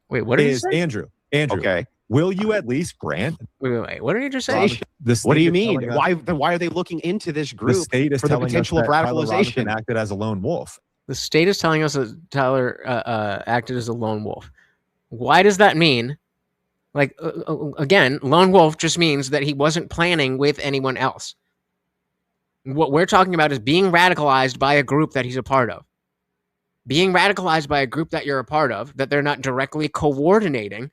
Wait, what did you is say? Andrew. Okay. Will you at least grant? Wait. What did you just say? What do you mean? Why are they looking into this The group state is for the telling potential us of that Tyler Robinson radicalization? acted as a lone wolf. The state is telling us that Tyler acted as a lone wolf. Why does that mean? Like, again, lone wolf just means that he wasn't planning with anyone else. What we're talking about is being radicalized by a group that he's a part of. Being radicalized by a group that you're a part of, that they're not directly coordinating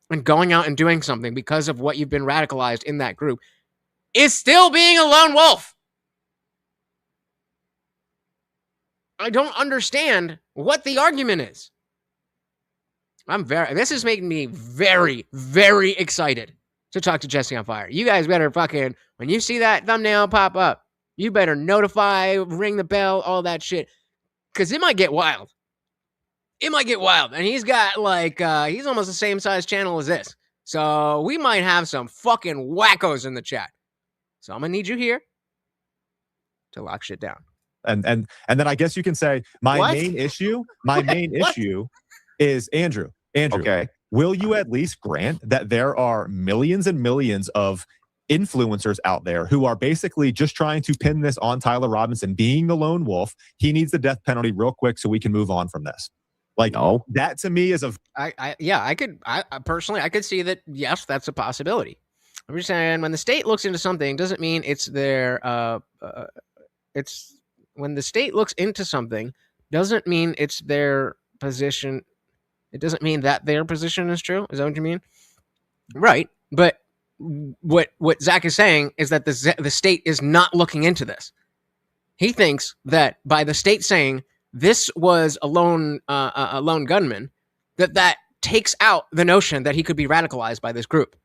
and going out and doing something because of what you've been radicalized in that group, is still being a lone wolf. I don't understand what the argument is. This is making me very, very excited to talk to Jesse on Fire. You guys better fucking, when you see that thumbnail pop up, you better notify, ring the bell, all that shit. Because it might get wild. It might get wild. And he's got like, he's almost the same size channel as this. So we might have some fucking wackos in the chat. So I'm going to need you here to lock shit down. And then I guess you can say my main issue is Andrew. Okay. Will you at least grant that there are millions and millions of influencers out there who are basically just trying to pin this on Tyler Robinson being the lone wolf? He needs the death penalty real quick so we can move on from this. Like, no, that to me is I personally could see that. Yes, that's a possibility. I'm just saying, when the state looks into something, doesn't mean it's their. When the state looks into something, doesn't mean it's their position. It doesn't mean that their position is true. Is that what you mean? Right. But what Zach is saying is that the state is not looking into this. He thinks that by the state saying this was a lone gunman, that takes out the notion that he could be radicalized by this group.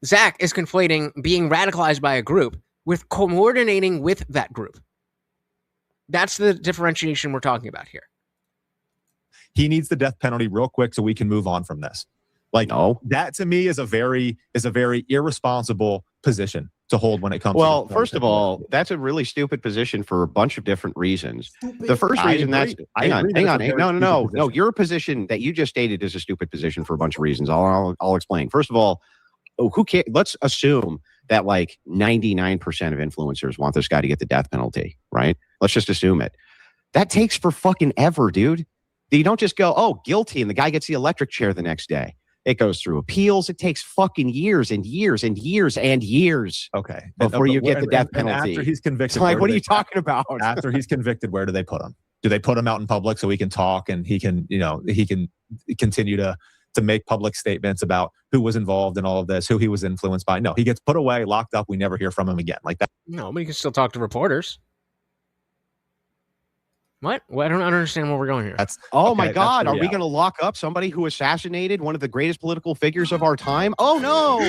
Zach is conflating being radicalized by a group with coordinating with that group. That's the differentiation we're talking about here. He needs the death penalty real quick so we can move on from this. Like, no, that to me is a very irresponsible position to hold when it comes. Well, first of all, that's a really stupid position for a bunch of different reasons. The first reason hang on. No. Your position that you just stated is a stupid position for a bunch of reasons. I'll explain. First of all, who cares? Let's assume that like 99% of influencers want this guy to get the death penalty, right? Let's just assume it. That takes for fucking ever, dude. You don't just go, oh, guilty, and the guy gets the electric chair the next day. It goes through appeals. It takes fucking years and years and years and years. Okay. Before you get the death penalty. After he's convicted, like, what are you talking about? After he's convicted, where do they put him? Do they put him out in public so he can talk and he can continue to make public statements about who was involved in all of this, who he was influenced by? No, he gets put away, locked up. We never hear from him again. Like that. No, but he can still talk to reporters. What? Well, I don't understand where we're going here. My God. Are we going to lock up somebody who assassinated one of the greatest political figures of our time? Oh, no.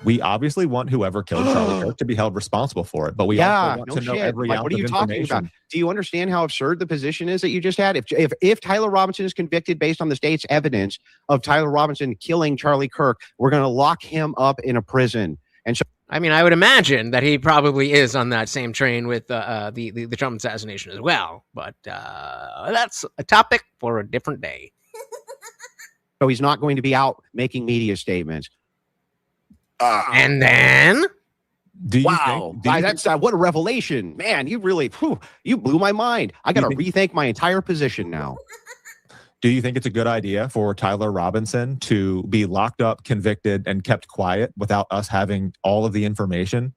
We obviously want whoever killed Charlie Kirk to be held responsible for it, but we also want to know every ounce of information. What are you talking about? Do you understand how absurd the position is that you just had? If Tyler Robinson is convicted based on the state's evidence of Tyler Robinson killing Charlie Kirk, we're going to lock him up in a prison. And so, I mean, I would imagine that he probably is on that same train with the Trump assassination as well. But that's a topic for a different day. So he's not going to be out making media statements. And then? That's what a revelation. Man, you really, you blew my mind. I got to rethink my entire position now. Do you think it's a good idea for Tyler Robinson to be locked up, convicted, and kept quiet without us having all of the information?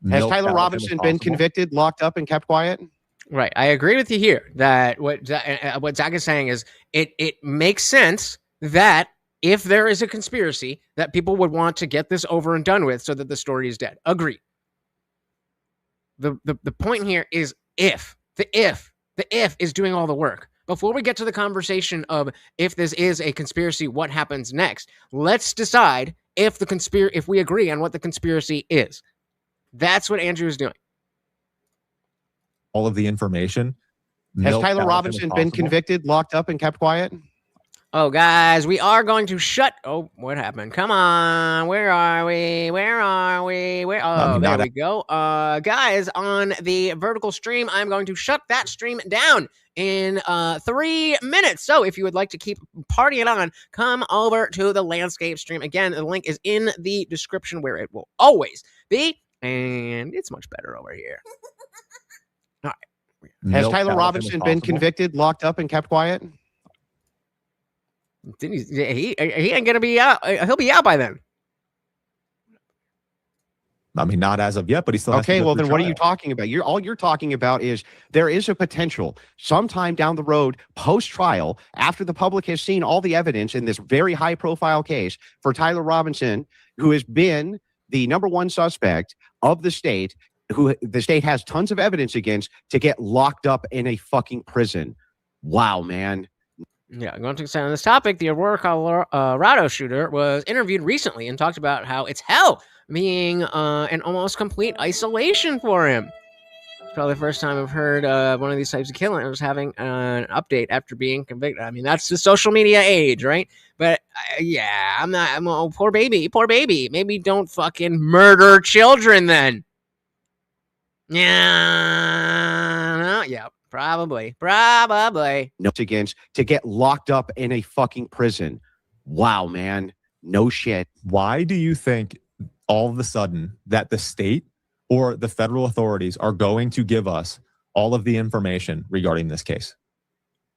Has Tyler Robinson been convicted, locked up, and kept quiet? Right. I agree with you here that what Zach is saying is it makes sense that if there is a conspiracy that people would want to get this over and done with so that the story is dead. Agreed. The point here is if the if is doing all the work. Before we get to the conversation of if this is a conspiracy, what happens next? Let's decide if if we agree on what the conspiracy is. That's what Andrew is doing. All of the information. Has Tyler Robinson been convicted, locked up, and kept quiet? Oh, guys, we are going to shut. Oh, what happened? Come on. Where are we? Oh, there we go. Guys, on the vertical stream, I'm going to shut that stream down in 3 minutes. So if you would like to keep partying on, come over to the landscape stream. Again, the link is in the description where it will always be. And it's much better over here. All right. Has Tyler Robinson been convicted, locked up, and kept quiet? He ain't gonna be out. He'll be out by then. I mean, not as of yet, but he still has okay. To go Well, through then trial. what are you talking about? All you're talking about is there is a potential sometime down the road, post trial, after the public has seen all the evidence in this very high profile case for Tyler Robinson, who has been the number one suspect of the state, who the state has tons of evidence against, to get locked up in a fucking prison. Wow, man. Yeah, going to extend on this topic, the Aurora, Colorado shooter was interviewed recently and talked about how it's hell being in almost complete isolation for him. It's probably the first time I've heard one of these types of killings having an update after being convicted. I mean, that's the social media age, right? But yeah, poor baby. Maybe don't fucking murder children then. Yeah, probably. No, against to get locked up in a fucking prison. Wow, man. No shit. Why do you think all of a sudden that the state or the federal authorities are going to give us all of the information regarding this case?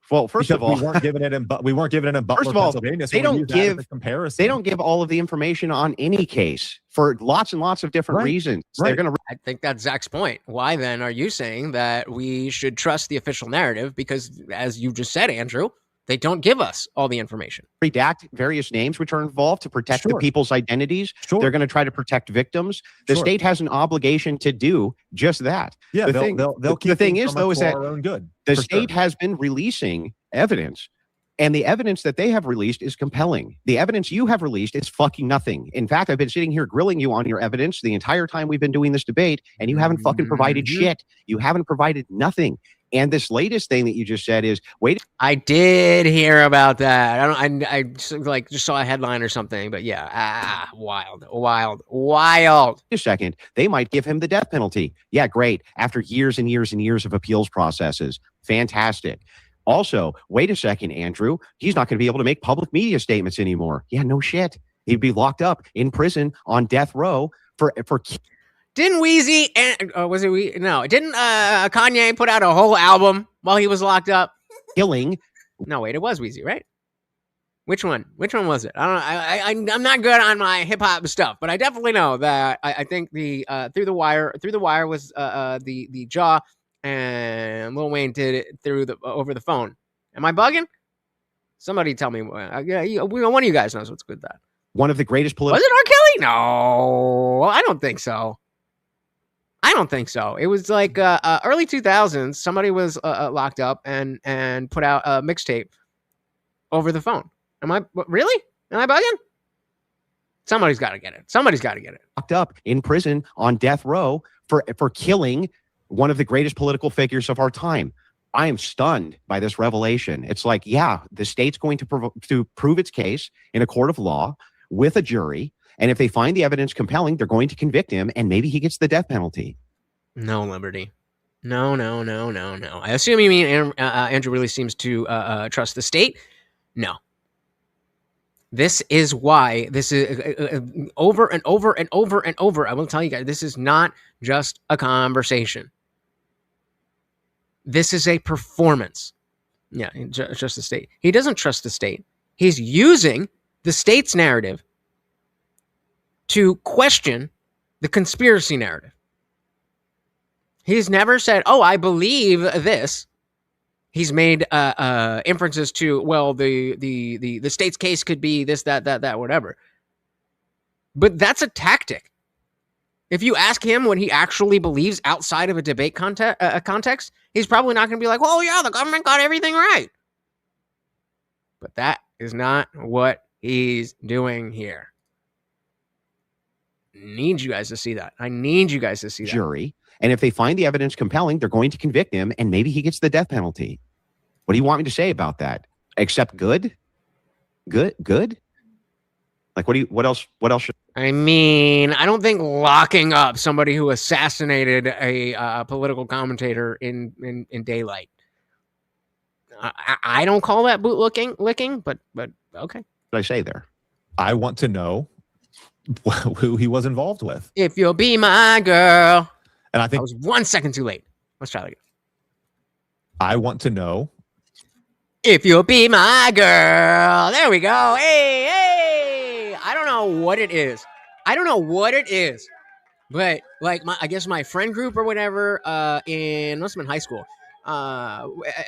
Well, first of all, we weren't given it in Butler, first of all, Pennsylvania. So they don't give comparison. They don't give all of the information on any case for lots and lots of different reasons. Right. They're going to. I think that's Zach's point. Why then are you saying that we should trust the official narrative? Because as you just said, Andrew, they don't give us all the information. Redact various names which are involved to protect the people's identities. Sure. They're going to try to protect victims. The state has an obligation to do just that. Yeah, the thing is, though, is that the state has been releasing evidence, and the evidence that they have released is compelling. The evidence you have released is fucking nothing. In fact, I've been sitting here grilling you on your evidence the entire time we've been doing this debate, and you haven't fucking provided shit. You haven't provided nothing. And this latest thing that you just said is, wait. I did hear about that. I just saw a headline or something, but yeah, wild. A second, they might give him the death penalty. Yeah, great. After years and years and years of appeals processes. Fantastic. Also, wait a second, Andrew. He's not going to be able to make public media statements anymore. Yeah, no shit. He'd be locked up in prison on death row for. Didn't Weezy and was it we? No, didn't Kanye put out a whole album while he was locked up? Killing. No, wait, it was Weezy, right? Which one? Which one was it? I don't know. I'm not good on my hip hop stuff, but I definitely know that I think the Through the Wire was the Jaw, and Lil Wayne did it over the phone. Am I bugging? Somebody tell me. One of you guys knows what's good. That one of the greatest political. Was it R. Kelly? No, I don't think so. It was like early 2000s. Somebody was locked up and put out a mixtape over the phone. Really? Am I bugging? Somebody's got to get it. Locked up in prison on death row for killing one of the greatest political figures of our time. I am stunned by this revelation. It's like, yeah, the state's going to prove its case in a court of law with a jury. And if they find the evidence compelling, they're going to convict him, and maybe he gets the death penalty. No, Liberty. No. I assume you mean Andrew really seems to trust the state. No. This is why this is over and over and over and over. I will tell you guys, this is not just a conversation. This is a performance. Yeah, just the state. He doesn't trust the state. He's using the state's narrative to question the conspiracy narrative. He's never said, "Oh, I believe this." He's made inferences to, well, the state's case could be this, that, whatever. But that's a tactic. If you ask him what he actually believes outside of a debate context, he's probably not going to be like, "Well, yeah, the government got everything right." But that is not what he's doing here. Need you guys to see that. I need you guys to see that. Jury. And if they find the evidence compelling, they're going to convict him, and maybe he gets the death penalty. What do you want me to say about that? Except good? Good? Like, what else should... I mean, I don't think locking up somebody who assassinated a political commentator in daylight. I don't call that licking, but okay. What did I say there? I want to know who he was involved with. If you'll be my girl. And I think I was 1 second too late. Let's try that again. I want to know. If you'll be my girl. There we go. Hey. I don't know what it is. But like I guess my friend group or whatever in must have been high school.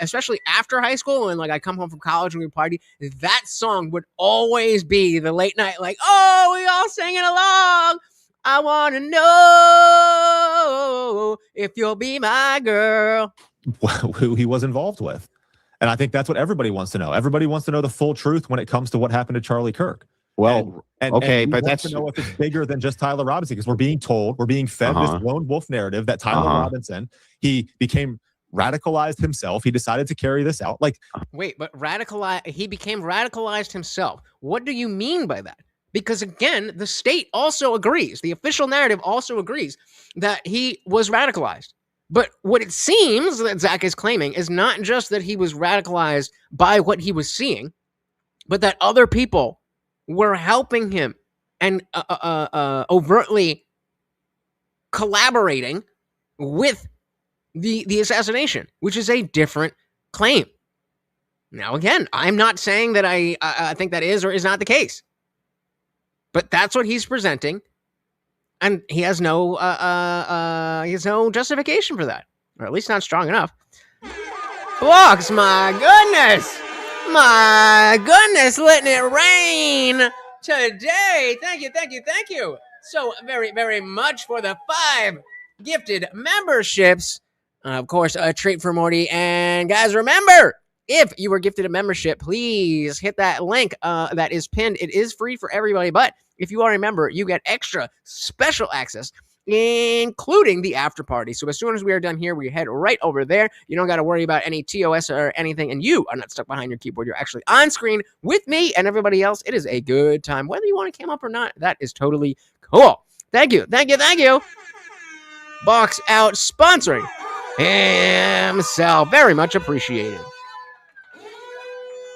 Especially after high school, and like I come home from college and we party, that song would always be the late night, like, "Oh, we all singing along. I want to know if you'll be my girl." Who he was involved with. And I think that's what everybody wants to know. Everybody wants to know the full truth when it comes to what happened to Charlie Kirk. Well, okay, and but that's to know if it's bigger than just Tyler Robinson, because we're being fed this lone wolf narrative that Tyler Robinson, he became radicalized himself. He decided to carry this out. Like, wait, but he became radicalized himself. What do you mean by that? Because again, the state also agrees. The official narrative also agrees that he was radicalized. But what it seems that Zach is claiming is not just that he was radicalized by what he was seeing, but that other people were helping him and overtly collaborating with the assassination, which is a different claim. Now, again, I'm not saying that I think that is or is not the case, but that's what he's presenting, and he has no justification for that, or at least not strong enough. Blocks, my goodness, letting it rain today. Thank you so very, very much for the 5 gifted memberships. Of course, a treat for Morty. And guys, remember, if you were gifted a membership, please hit that link that is pinned. It is free for everybody, but if you are a member, you get extra special access, including the after party. So as soon as we are done here, we head right over there. You don't got to worry about any TOS or anything, and you are not stuck behind your keyboard. You're actually on screen with me and everybody else. It is a good time. Whether you want to cam up or not, that is totally cool. Thank you. Box Out sponsoring himself. Very much appreciated.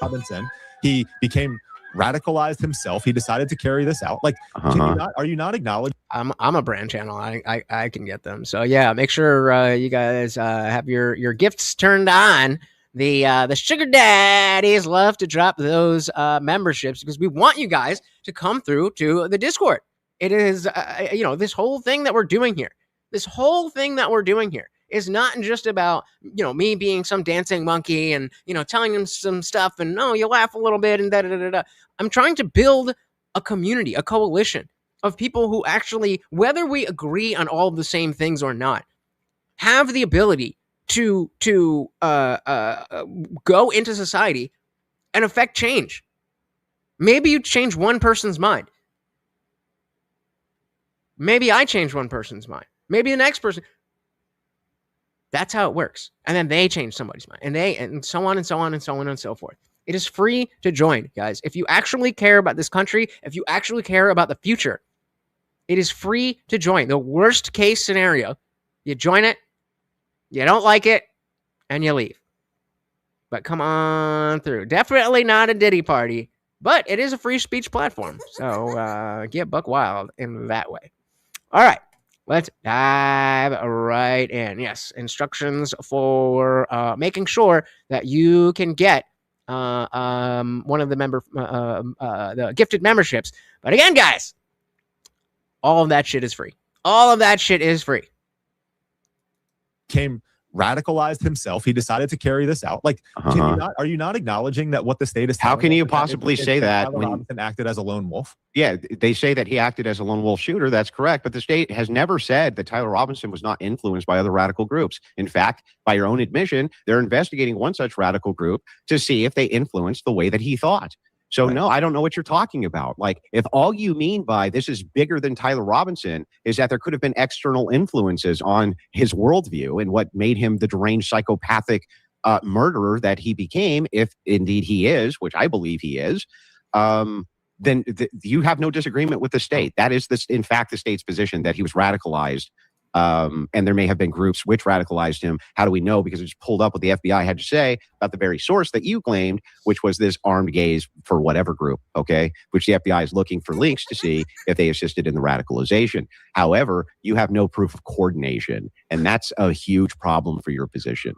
Robinson, he became radicalized himself. He decided to carry this out. Like, are you not acknowledging? I'm a brand channel. I can get them. So yeah, make sure you guys have your gifts turned on. The sugar daddies love to drop those memberships because we want you guys to come through to the Discord. It is this whole thing that we're doing here. Is not just about, me being some dancing monkey and, telling them some stuff and, you laugh a little bit and da-da-da-da. I'm trying to build a community, a coalition of people who actually, whether we agree on all of the same things or not, have the ability to go into society and affect change. Maybe you change one person's mind. Maybe I change one person's mind. Maybe the next person. That's how it works. And then they change somebody's mind. And so on and so on and so on and so forth. It is free to join, guys. If you actually care about this country, if you actually care about the future, it is free to join. The worst case scenario, you join it, you don't like it, and you leave. But come on through. Definitely not a Diddy party, but it is a free speech platform. So get buck wild in that way. All right. let's dive right in. Yes, instructions for making sure that you can get one of the the gifted memberships. But again, guys, all of that shit is free. All of that shit is free. Radicalized himself. He decided to carry this out. Like, can you not? Are you not acknowledging that what the state is? How can you possibly say that Tyler Robinson acted as a lone wolf? Yeah, they say that he acted as a lone wolf shooter. That's correct. But the state has never said that Tyler Robinson was not influenced by other radical groups. In fact, by your own admission, they're investigating one such radical group to see if they influenced the way that he thought. So no, I don't know what you're talking about. Like, if all you mean by this is bigger than Tyler Robinson is that there could have been external influences on his worldview and what made him the deranged psychopathic murderer that he became, if indeed he is, which I believe he is, then you have no disagreement with the state. That is, in fact, the state's position that he was radicalized. And there may have been groups which radicalized him. How do we know? Because it just pulled up what the FBI had to say about the very source that you claimed, which was this armed gays for whatever group, okay? Which the FBI is looking for links to see if they assisted in the radicalization. However, you have no proof of coordination, and that's a huge problem for your position.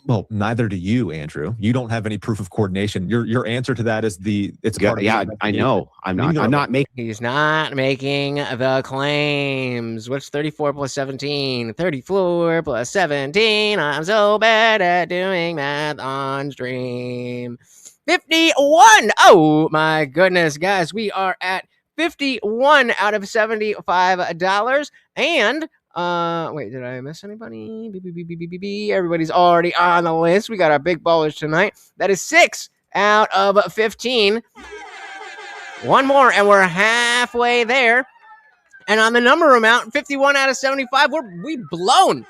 Well, neither do you, Andrew. You don't have any proof of coordination. Your answer to that is it's part of I know. I'm not making. He's not making the claims. What's 34 plus 17? 34 plus 17. I'm so bad at doing math on stream. 51. Oh my goodness, guys, we are at 51 out of $75, and wait, did I miss anybody? Everybody's already on the list. We got our big ballers tonight. That is 6 out of 15. One more, and we're halfway there. And on the number amount, 51 out of 75, we've blown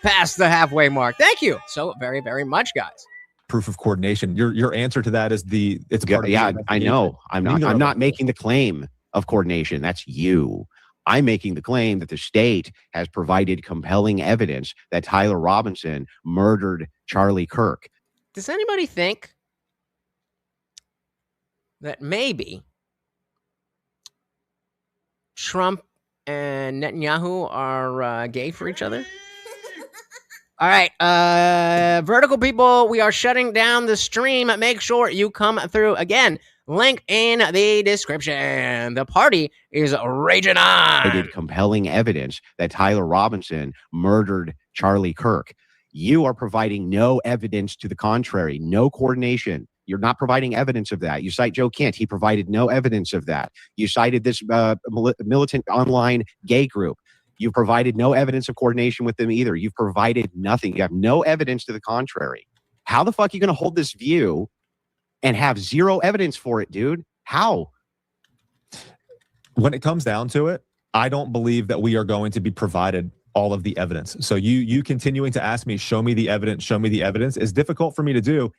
past the halfway mark. Thank you so very, very much, guys. Proof of coordination. Your answer to that is it's part of I know. I'm not making the claim of coordination. That's you. I'm making the claim that the state has provided compelling evidence that Tyler Robinson murdered Charlie Kirk. Does anybody think that maybe Trump and Netanyahu are gay for each other? All right, vertical people, we are shutting down the stream. Make sure you come through again. Link in the description. The party is raging on. They did compelling evidence that Tyler Robinson murdered Charlie Kirk. You are providing no evidence to the contrary, no coordination. You're not providing evidence of that. You cite Joe Kent. He provided no evidence of that. You cited this militant online gay group. You've provided no evidence of coordination with them either. You've provided nothing. You have no evidence to the contrary. How the fuck are you going to hold this view and have zero evidence for it, dude? How? When it comes down to it, I don't believe that we are going to be provided all of the evidence. So you continuing to ask me, show me the evidence is difficult for me to do.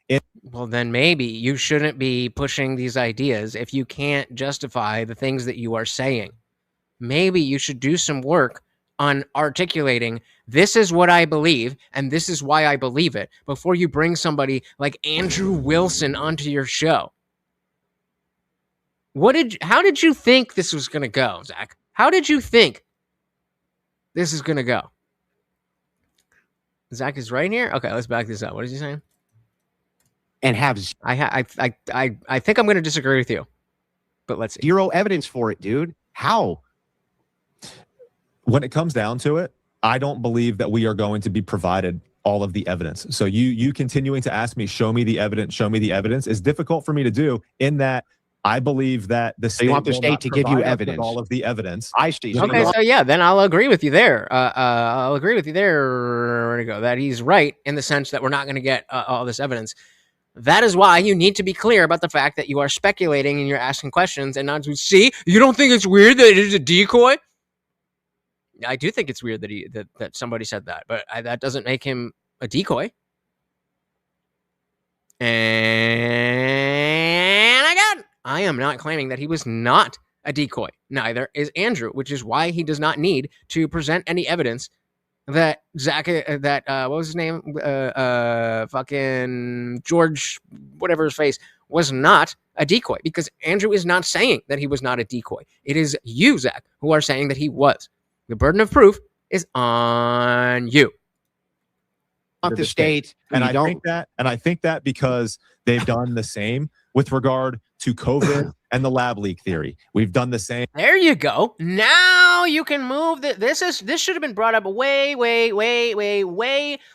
Well, then maybe you shouldn't be pushing these ideas if you can't justify the things that you are saying. Maybe you should do some work on articulating, this is what I believe, and this is why I believe it, before you bring somebody like Andrew Wilson onto your show. How did you think this was going to go, Zach? How did you think this is going to go? Zach is right here? Okay, let's back this up. What is he saying? And have I think I'm going to disagree with you, but let's see. Zero evidence for it, dude. How? When it comes down to it, I don't believe that we are going to be provided all of the evidence. So you continuing to ask me, show me the evidence is difficult for me to do, in that I believe that the state, you want the state to give you evidence. All of the evidence. I see. Okay, so yeah, then I'll agree with you there. I'll agree with you there. Where'd it go? That he's right in the sense that we're not going to get all this evidence. That is why you need to be clear about the fact that you are speculating and you're asking questions and not to see. You don't think it's weird that it is a decoy? I do think it's weird that somebody said that, but that doesn't make him a decoy. And again, I am not claiming that he was not a decoy. Neither is Andrew, which is why he does not need to present any evidence that Zach, what was his name? Fucking George, whatever his face, was not a decoy, because Andrew is not saying that he was not a decoy. It is you, Zach, who are saying that he was. The burden of proof is on you. Not the state. And You I don't. think that because they've done the same with regard to COVID and the lab leak theory. We've done the same. There you go. Now you can move. This should have been brought up way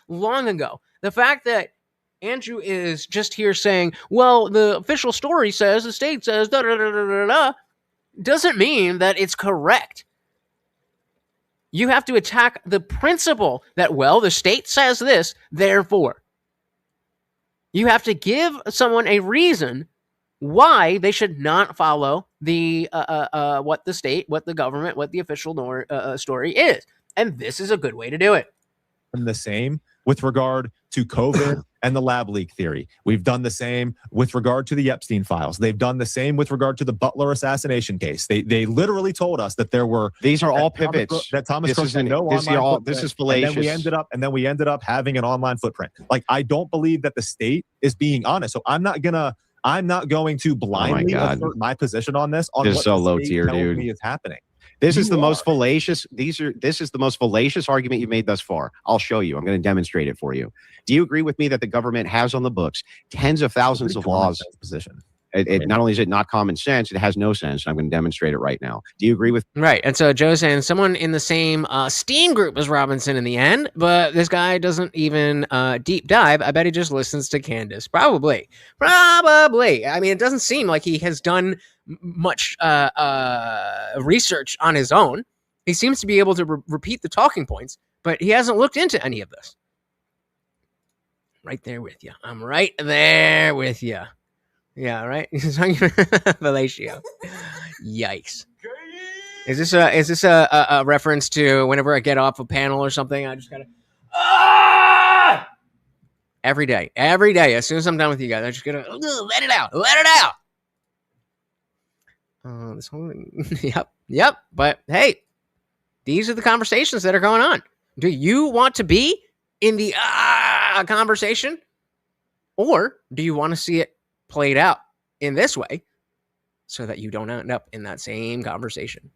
long ago. The fact that Andrew is just here saying, well, the official story says, the state says, doesn't mean that it's correct. You have to attack the principle that, well, the state says this, therefore. You have to give someone a reason why they should not follow the what the state, what the government, what the official story is. And this is a good way to do it. The same with regard to COVID and the lab leak theory. We've done the same with regard to the Epstein files. They've done the same with regard to the Butler assassination case. They literally told us that there were These are all pivots. Thomas Cook had no this online footprint, this is fallacious. and then we ended up having an online footprint. Like, I don't believe that the state is being honest. So I'm not going to blindly assert my position on this. On this what is so the low state tier, tells dude. me is happening. This is the most fallacious. This is the most fallacious argument you've made thus far. I'll show you. I'm going to demonstrate it for you. Do you agree with me that the government has on the books tens of thousands of laws? Position. Not only is it not common sense, it has no sense. I'm going to demonstrate it right now. Do you agree with? Right. And so Joe's saying someone in the same Steam group as Robinson in the end, but this guy doesn't even deep dive. I bet he just listens to Candace. Probably. I mean, it doesn't seem like he has done much research on his own. He seems to be able to repeat the talking points, but he hasn't looked into any of this. Right there with you. I'm right there with you. Yeah, right. Fellatio. Yikes. Is this a reference to whenever I get off a panel or something? I just gotta every day. As soon as I'm done with you guys, I just gotta let it out. This whole yep. But hey, these are the conversations that are going on. Do you want to be in the conversation, or do you want to see it played out in this way so that you don't end up in that same conversation?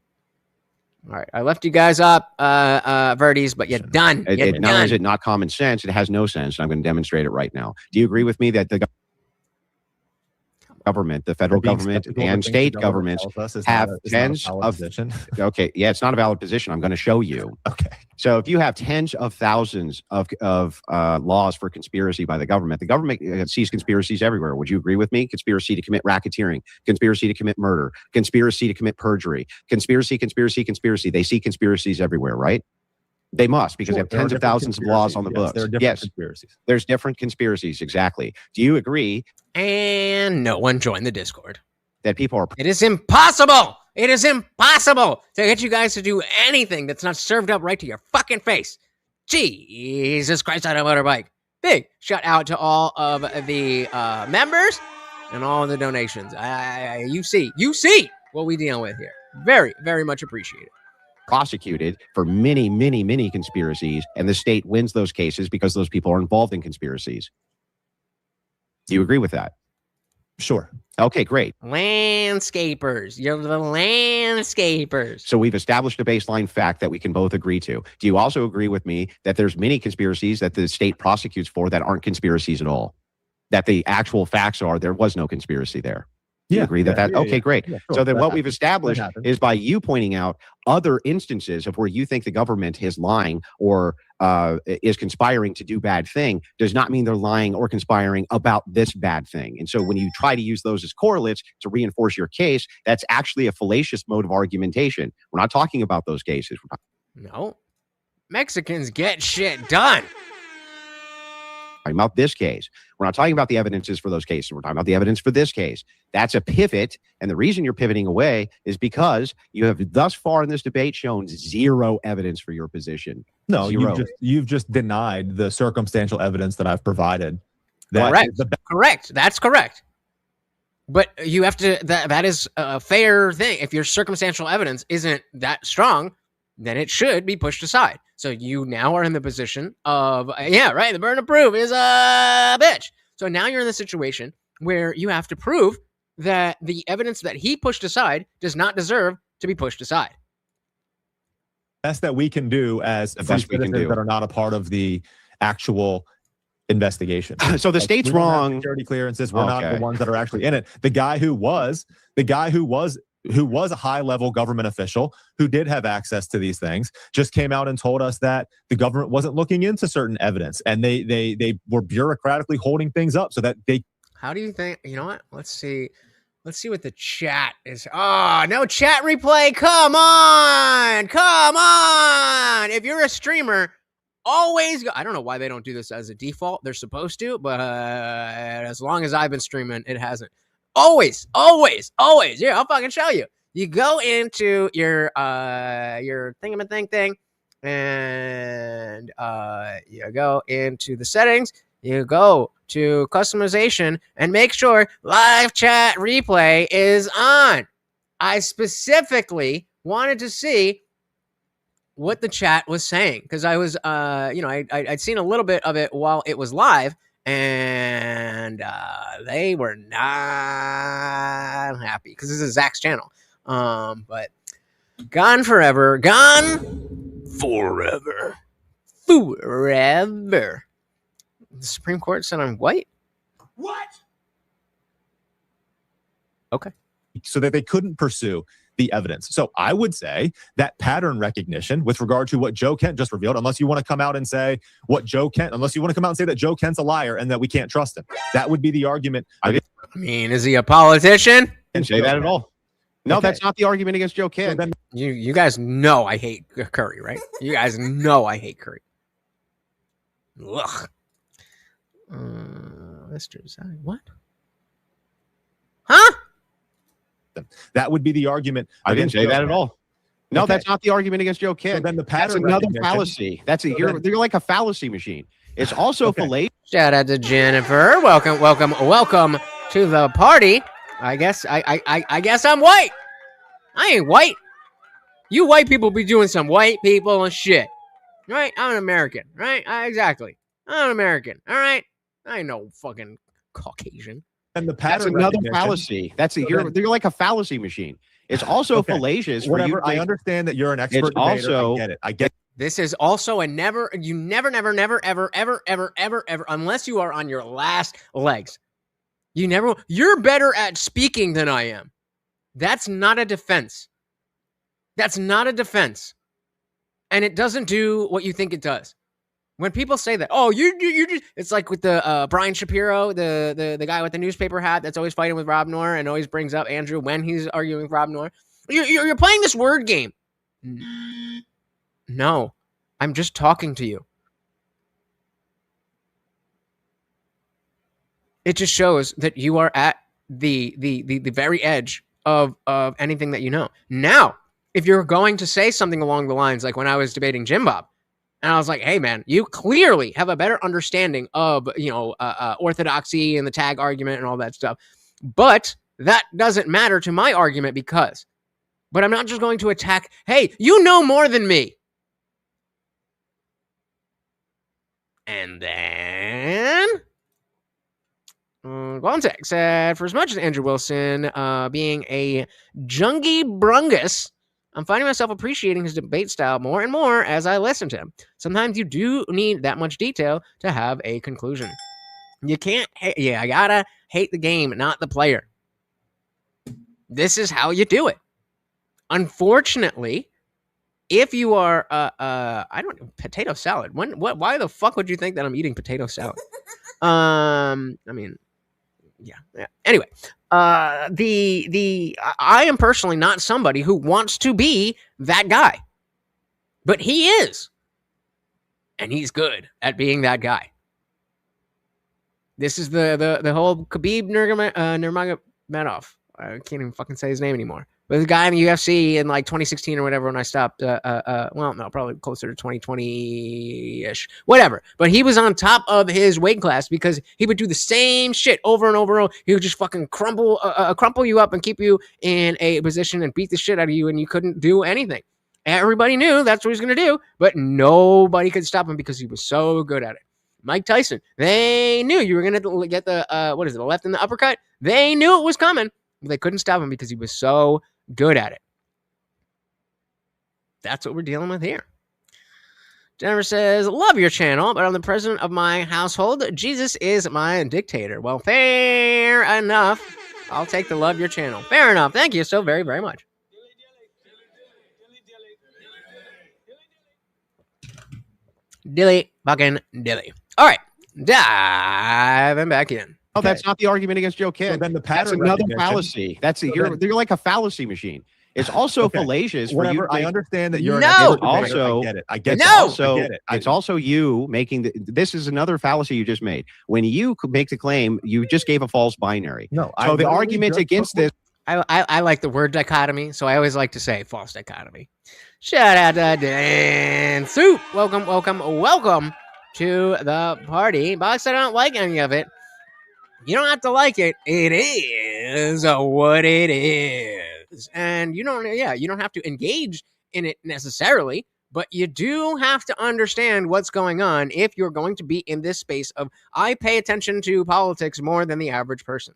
All right, I left you guys up, Verdes, but you're done. Not only is it not common sense, it has no sense. I'm going to demonstrate it right now. Do you agree with me that the government, the federal government and state governments have tens of okay, yeah, it's not a valid position. I'm going to show you. Okay. So if you have tens of thousands of laws for conspiracy by the government sees conspiracies everywhere. Would you agree with me? Conspiracy to commit racketeering, conspiracy to commit murder, conspiracy to commit perjury, conspiracy. They see conspiracies everywhere, right? They must, because they have tens of thousands of laws on the books. There are different conspiracies. There's different conspiracies, exactly. Do you agree? And no one joined the Discord. That people are... It is impossible! It is impossible to get you guys to do anything that's not served up right to your fucking face. Jesus Christ on a motorbike. Big shout out to all of the members and all of the donations. You see what we deal with here. Very, very much appreciated. Prosecuted for many conspiracies, and the state wins those cases because those people are involved in conspiracies. Do you agree with that? Sure. Okay, great. Landscapers. You're the landscapers. So we've established a baseline fact that we can both agree to. Do you also agree with me that there's many conspiracies that the state prosecutes for that aren't conspiracies at all? That the actual facts are there was no conspiracy there? You agree that okay, great. Yeah, sure. So then what we've established is by you pointing out other instances of where you think the government is lying or is conspiring to do bad thing does not mean they're lying or conspiring about this bad thing. And so when you try to use those as correlates to reinforce your case, that's actually a fallacious mode of argumentation. We're not talking about those cases. No. Mexicans get shit done. Talking about this case. We're not talking about the evidences for those cases. We're talking about the evidence for this case. That's a pivot. And the reason you're pivoting away is because you have thus far in this debate shown zero evidence for your position. No, you've just denied the circumstantial evidence that I've provided. Correct. That's correct. But you have to, that is a fair thing. If your circumstantial evidence isn't that strong, then it should be pushed aside. So you now are in the position of, the burden of proof is a bitch. So now you're in the situation where you have to prove that the evidence that he pushed aside does not deserve to be pushed aside. best that we can do as The free best we can citizens do. that are not a part of the actual investigation. So the state's We don't have wrong. security clearances. We're not Okay. the ones that are actually in it. The guy who was a high level government official who did have access to these things just came out and told us that the government wasn't looking into certain evidence, and they were bureaucratically holding things up so that they. How do you think? You know what? Let's see what the chat is. Oh, no chat replay. Come on. If you're a streamer, always go. I don't know why they don't do this as a default. They're supposed to, but as long as I've been streaming, it hasn't. Always. Yeah, I'll fucking show you. You go into your thingamathing thing, and you go into the settings. You go to customization and make sure live chat replay is on. I specifically wanted to see what the chat was saying because I was, I'd seen a little bit of it while it was live, and they were not happy because this is Zach's channel. But gone forever. The Supreme Court said I'm white. What? Okay. So that they couldn't pursue the evidence. So I would say that pattern recognition with regard to what Joe Kent just revealed, unless you want to come out and say unless you want to come out and say that Joe Kent's a liar and that we can't trust him. That would be the argument. I mean, is he a politician? Didn't say that at all. No, Okay. That's not the argument against Joe So Kent. then You guys know I hate Curry, right? You guys know I hate Curry. Ugh. Mr. Zai, what? Huh? that would be the argument. I didn't against say Joe that at Kent. all. No, Okay. that's not the argument against Joe So Kent. then the That's pattern another recognition- fallacy. So You're like a fallacy machine. It's also Okay. fallacious. Shout out to Jennifer. Welcome to the party. I guess I'm white. I ain't white. You white people be doing some white people and shit. Right? I'm an American. Right? Exactly. I'm an American. All right? I ain't no fucking Caucasian. And the That's pattern another recognition- fallacy. then- You're like a fallacy machine. It's also Okay. fallacious for you. Whatever. to I think- understand that you're an expert debater. also- I get it. I get This is also a never, ever, unless you are on your last legs. You're better at speaking than I am. That's not a defense. And it doesn't do what you think it does. When people say that, oh, you just, it's like with the Brian Shapiro, the guy with the newspaper hat that's always fighting with Rob Noor and always brings up Andrew when he's arguing with Rob Noor. You're playing this word game. No, I'm just talking to you. It just shows that you are at the very edge of anything that you know. Now, if you're going to say something along the lines like when I was debating Jim Bob, and I was like, hey, man, you clearly have a better understanding of, orthodoxy and the tag argument and all that stuff. But that doesn't matter to my argument but I'm not just going to attack, hey, you know more than me. And then Guantek said, for as much as Andrew Wilson being a jungy brungus, I'm finding myself appreciating his debate style more and more as I listen to him. Sometimes you do need that much detail to have a conclusion. You can't, I gotta hate the game, not the player. This is how you do it. Unfortunately, if you are, potato salad. Why the fuck would you think that I'm eating potato salad? Yeah. Anyway, I am personally not somebody who wants to be that guy, but he is, and he's good at being that guy. This is the whole Khabib Nurmagomedov. I can't even fucking say his name anymore. But the guy in the UFC in like 2016 or whatever when I stopped, probably closer to 2020-ish, whatever. But he was on top of his weight class because he would do the same shit over and over. He would just fucking crumple you up and keep you in a position and beat the shit out of you, and you couldn't do anything. Everybody knew that's what he was going to do, but nobody could stop him because he was so good at it. Mike Tyson, they knew you were going to get the left and the uppercut. They knew it was coming. They couldn't stop him because he was so good at it. That's what we're dealing with here. Jennifer says, love your channel, but I'm the president of my household. Jesus is my dictator. Well, fair enough. I'll take the love your channel. Fair enough. Thank you so very, very much. Dilly fucking dilly. All right. Diving back in. Oh, that's not the argument against Joe Kent. So then the That's pattern another recognition- fallacy. That's you're like a fallacy machine. It's also Okay. fallacious for Whatever. you. I understand that you're No. an expert. Also- I get it. I get No. it. Also, I get it. it's also you making this is another fallacy you just made. When you could make the claim, you just gave a false binary. No. So the argument against this, I like the word dichotomy, so I always like to say false dichotomy. Shout out to Dan Soup. Welcome to the party. Box, I don't like any of it. You don't have to like it. It is what it is. And you don't have to engage in it necessarily, but you do have to understand what's going on if you're going to be in this space of I pay attention to politics more than the average person.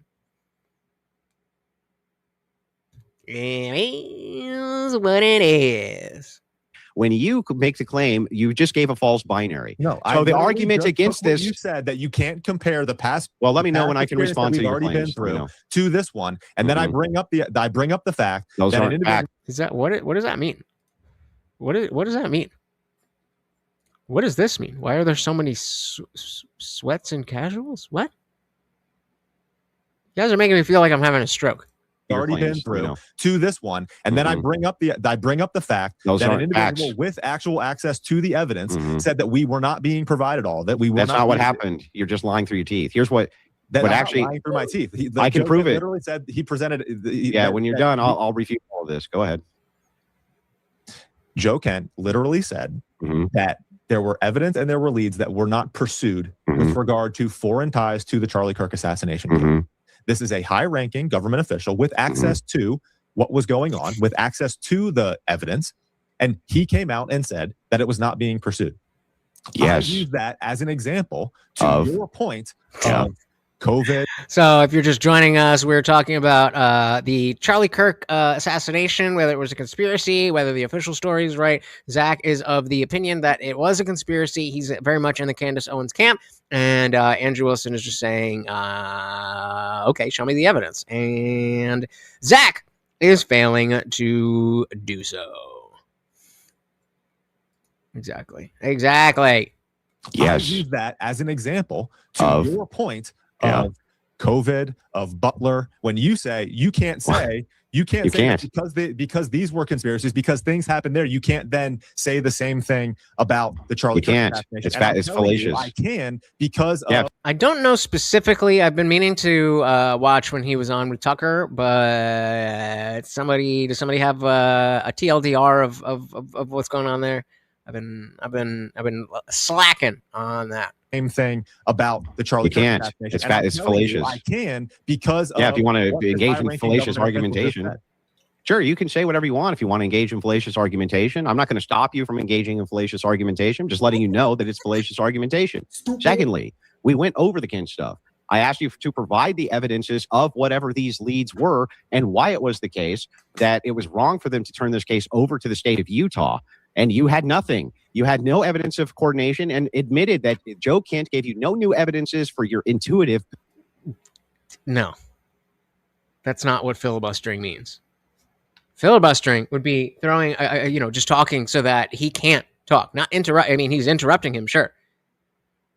It is what it is. when you could make the claim, you just gave a false binary. No. So the argument against this, you said that you can't compare the past. well, let me know past when I can experience respond that to we've your already claims. been through You know. to this one, and then I Mhm. bring up the fact Those that an aren't individual. facts. Is that what does that mean? What does that mean? What does this mean? Why are there so many sweats and casuals? What? You guys are making me feel like I'm having a stroke. Your already claims, been through you know. to this one, and then I Mhm. bring up the fact Those that an aren't individual facts. with actual access to the evidence Mhm. said that we were not being provided all that we were. That's not what being- happened. You're just lying through your teeth. Here's what. That But I'm not actually- lying through my teeth. I can Joe prove it. Literally said he presented. Yeah, when you're done, I'll refute all of this. Go ahead. Joe Kent literally said Mhm. that there were evidence and there were leads that were not pursued with regard to foreign ties to the Charlie Kirk assassination. Mhm. This is a high-ranking government official with access to what was going on, with access to the evidence, and he came out and said that it was not being pursued. Yes. I use that as an example to Of- your point Yeah. of COVID. So, if you're just joining us, we're talking about the Charlie Kirk assassination, whether it was a conspiracy, whether the official story is right. Zach is of the opinion that it was a conspiracy. He's very much in the Candace Owens camp. And Andrew Wilson is just saying, okay, show me the evidence. And Zach is failing to do so. Exactly. I Yes. use that as an example to Of- your point Yeah. of COVID, of Butler. When you say you can't say You that can't. because these were conspiracies, because things happened there, you can't then say the same thing about the Charlie You Kirk can't. assassination. It's And I'm it's telling you, fallacious. I can because Yeah. of I don't know specifically. I've been meaning to watch when he was on with Tucker, but does somebody have a TLDR of what's going on there? I've been slacking on that. same thing about the Charlie You Kirk can't. assassination. It's And I'm it's telling you, fallacious. I can because Yeah, of if you want to what this engage in high-ranking fallacious government official just argumentation. said. Sure, you can say whatever you want if you want to engage in fallacious argumentation. I'm not going to stop you from engaging in fallacious argumentation. I'm just letting you know that it's fallacious argumentation. Secondly, we went over the Kent stuff. I asked you to provide the evidences of whatever these leads were and why it was the case that it was wrong for them to turn this case over to the state of Utah. And you had nothing. You had no evidence of coordination and admitted that Joe Kent gave you no new evidences for your intuitive. No, that's not what filibustering means. Filibustering would be throwing, just talking so that he can't talk, not interrupt. I mean, he's interrupting him, sure.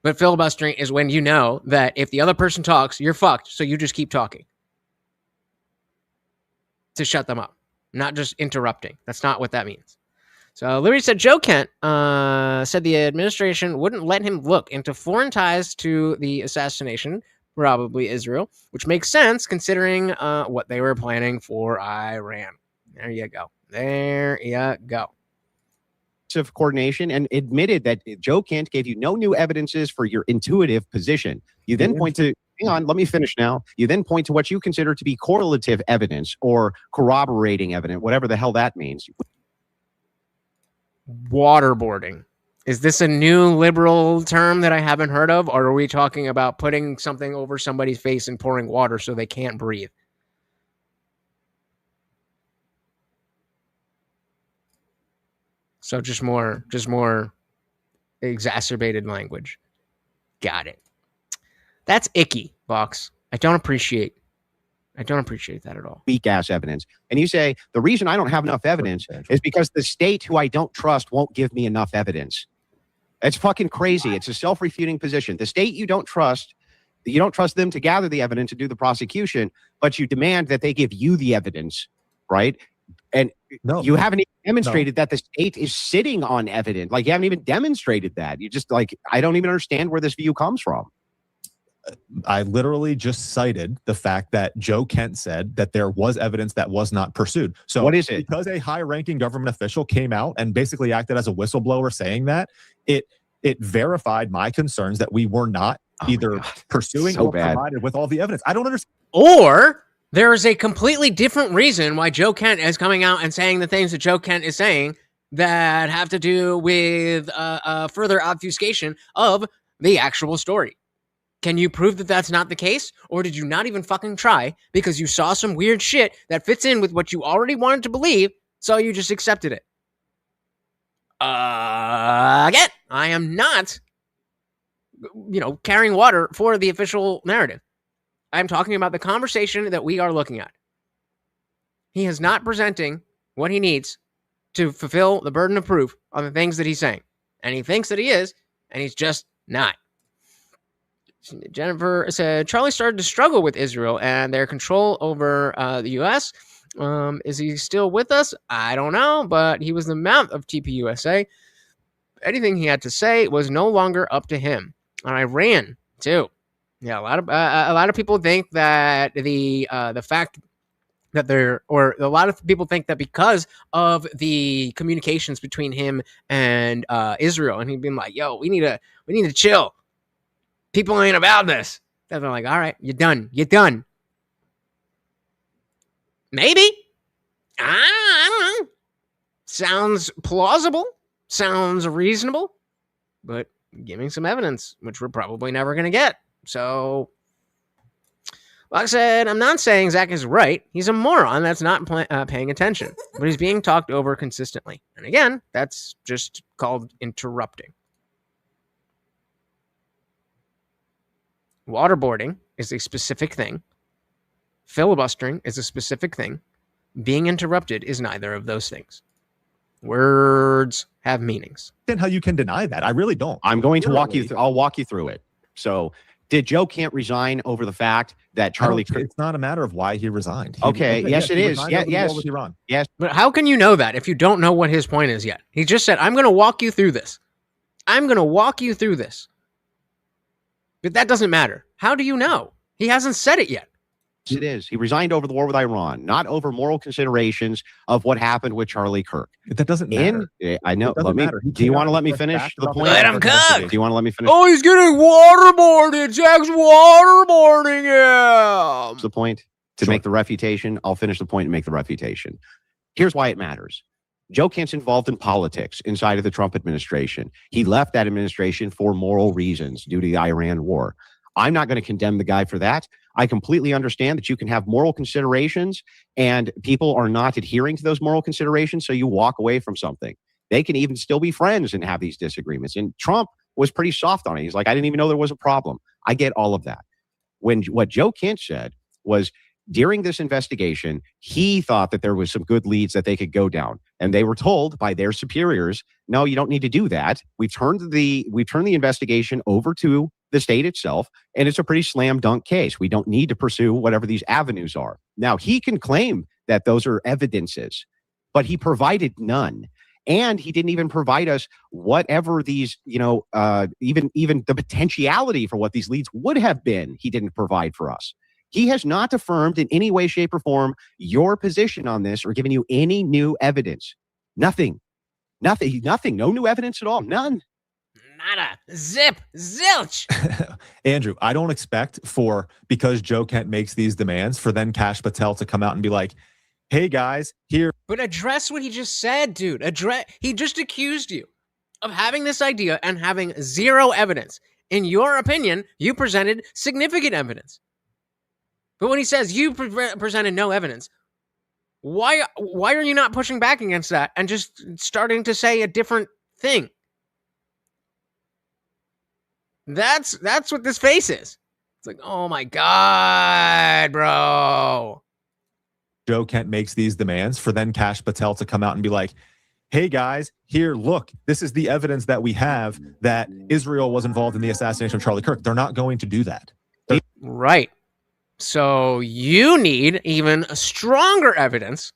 But filibustering is when you know that if the other person talks, you're fucked. So you just keep talking to shut them up, not just interrupting. That's not what that means. So Liberty said Joe Kent said the administration wouldn't let him look into foreign ties to the assassination, probably Israel, which makes sense considering what they were planning for Iran. There you go. There you go. Of coordination and admitted that Joe Kent gave you no new evidences for your intuitive position. You then point to, hang on, let me finish now. You then point to what you consider to be correlative evidence or corroborating evidence, whatever the hell that means. Waterboarding. Is this a new liberal term that I haven't heard of? Or are we talking about putting something over somebody's face and pouring water so they can't breathe? So just more exacerbated language. Got it. That's icky, Box. I don't appreciate that at all. Weak ass evidence. And you say, the reason I don't have enough evidence is because the state who I don't trust won't give me enough evidence. It's fucking crazy. It's a self-refuting position. The state you don't trust them to gather the evidence and do the prosecution, but you demand that they give you the evidence, right? And you haven't even demonstrated that the state is sitting on evidence. Like, you haven't even demonstrated that. You just, like, I don't even understand where this view comes from. I literally just cited the fact that Joe Kent said that there was evidence that was not pursued. So what is it? Because a high-ranking government official came out and basically acted as a whistleblower saying that, it verified my concerns that we were not either pursuing or provided with all the evidence. I don't understand. Or there is a completely different reason why Joe Kent is coming out and saying the things that Joe Kent is saying that have to do with further obfuscation of the actual story. Can you prove that that's not the case? Or did you not even fucking try because you saw some weird shit that fits in with what you already wanted to believe, so you just accepted it? Again, I am not, carrying water for the official narrative. I'm talking about the conversation that we are looking at. He is not presenting what he needs to fulfill the burden of proof on the things that he's saying. And he thinks that he is, and he's just not. Jennifer said, Charlie started to struggle with Israel and their control over the U.S. Is he still with us? I don't know, but he was the mouth of TPUSA. Anything he had to say was no longer up to him. And Iran, too. Yeah, a lot of people think that the fact that a lot of people think that because of the communications between him and Israel, and he'd been like, "Yo, we need to chill. People ain't about this." Then they're like, "All right, you're done. Maybe. I don't know. Sounds plausible. Sounds reasonable. But give me some evidence, which we're probably never going to get. So, like I said, I'm not saying Zach is right. He's a moron that's not paying attention. But he's being talked over consistently. And again, that's just called interrupting. Waterboarding is a specific thing. Filibustering is a specific thing. Being interrupted is neither of those things. Words have meanings. Then how you can deny that? I really don't. I'm going to walk you through. I'll walk you through it. So, did Joe Kent resign over the fact that Charlie Kirk? It's not a matter of why he resigned. Yes, it is. Yes. But how can you know that if you don't know what his point is yet? He just said, "I'm going to walk you through this. I'm going to walk you through this." But that doesn't matter. How do you know? He hasn't said it yet. It is. He resigned over the war with Iran, not over moral considerations of what happened with Charlie Kirk. That doesn't matter. I know. Do you want to let me finish the point? Let him cook. Do you want to let me finish? Oh, he's getting waterboarded. Zach's waterboarding him. That's the point. To make the refutation, I'll finish the point and make the refutation. Here's why it matters. Joe Kent's involved in politics inside of the Trump administration. He left that administration for moral reasons due to the Iran war. I'm not going to condemn the guy for that. I completely understand that you can have moral considerations and people are not adhering to those moral considerations, so you walk away from something. They can even still be friends and have these disagreements. And Trump was pretty soft on it. He's like, I didn't even know there was a problem. I get all of that. What Joe Kent said was, during this investigation, he thought that there was some good leads that they could go down. And they were told by their superiors, no, you don't need to do that. We've turned the investigation over to the state itself, and it's a pretty slam dunk case. We don't need to pursue whatever these avenues are. Now, he can claim that those are evidences, but he provided none. And he didn't even provide us whatever these, even the potentiality for what these leads would have been. He didn't provide for us. He has not affirmed in any way, shape, or form your position on this or given you any new evidence. Nothing. No new evidence at all. None. Nada. Zip. Zilch. Andrew, I don't expect because Joe Kent makes these demands for then Kash Patel to come out and be like, hey guys, here. But address what he just said, dude. He just accused you of having this idea and having zero evidence. In your opinion, you presented significant evidence. But when he says you presented no evidence, Why are you not pushing back against that and just starting to say a different thing? That's what this face is. It's like, oh my God, bro. Joe Kent makes these demands for then Kash Patel to come out and be like, hey guys, here, look, this is the evidence that we have that Israel was involved in the assassination of Charlie Kirk. They're not going to do that. Right. So you need even stronger evidence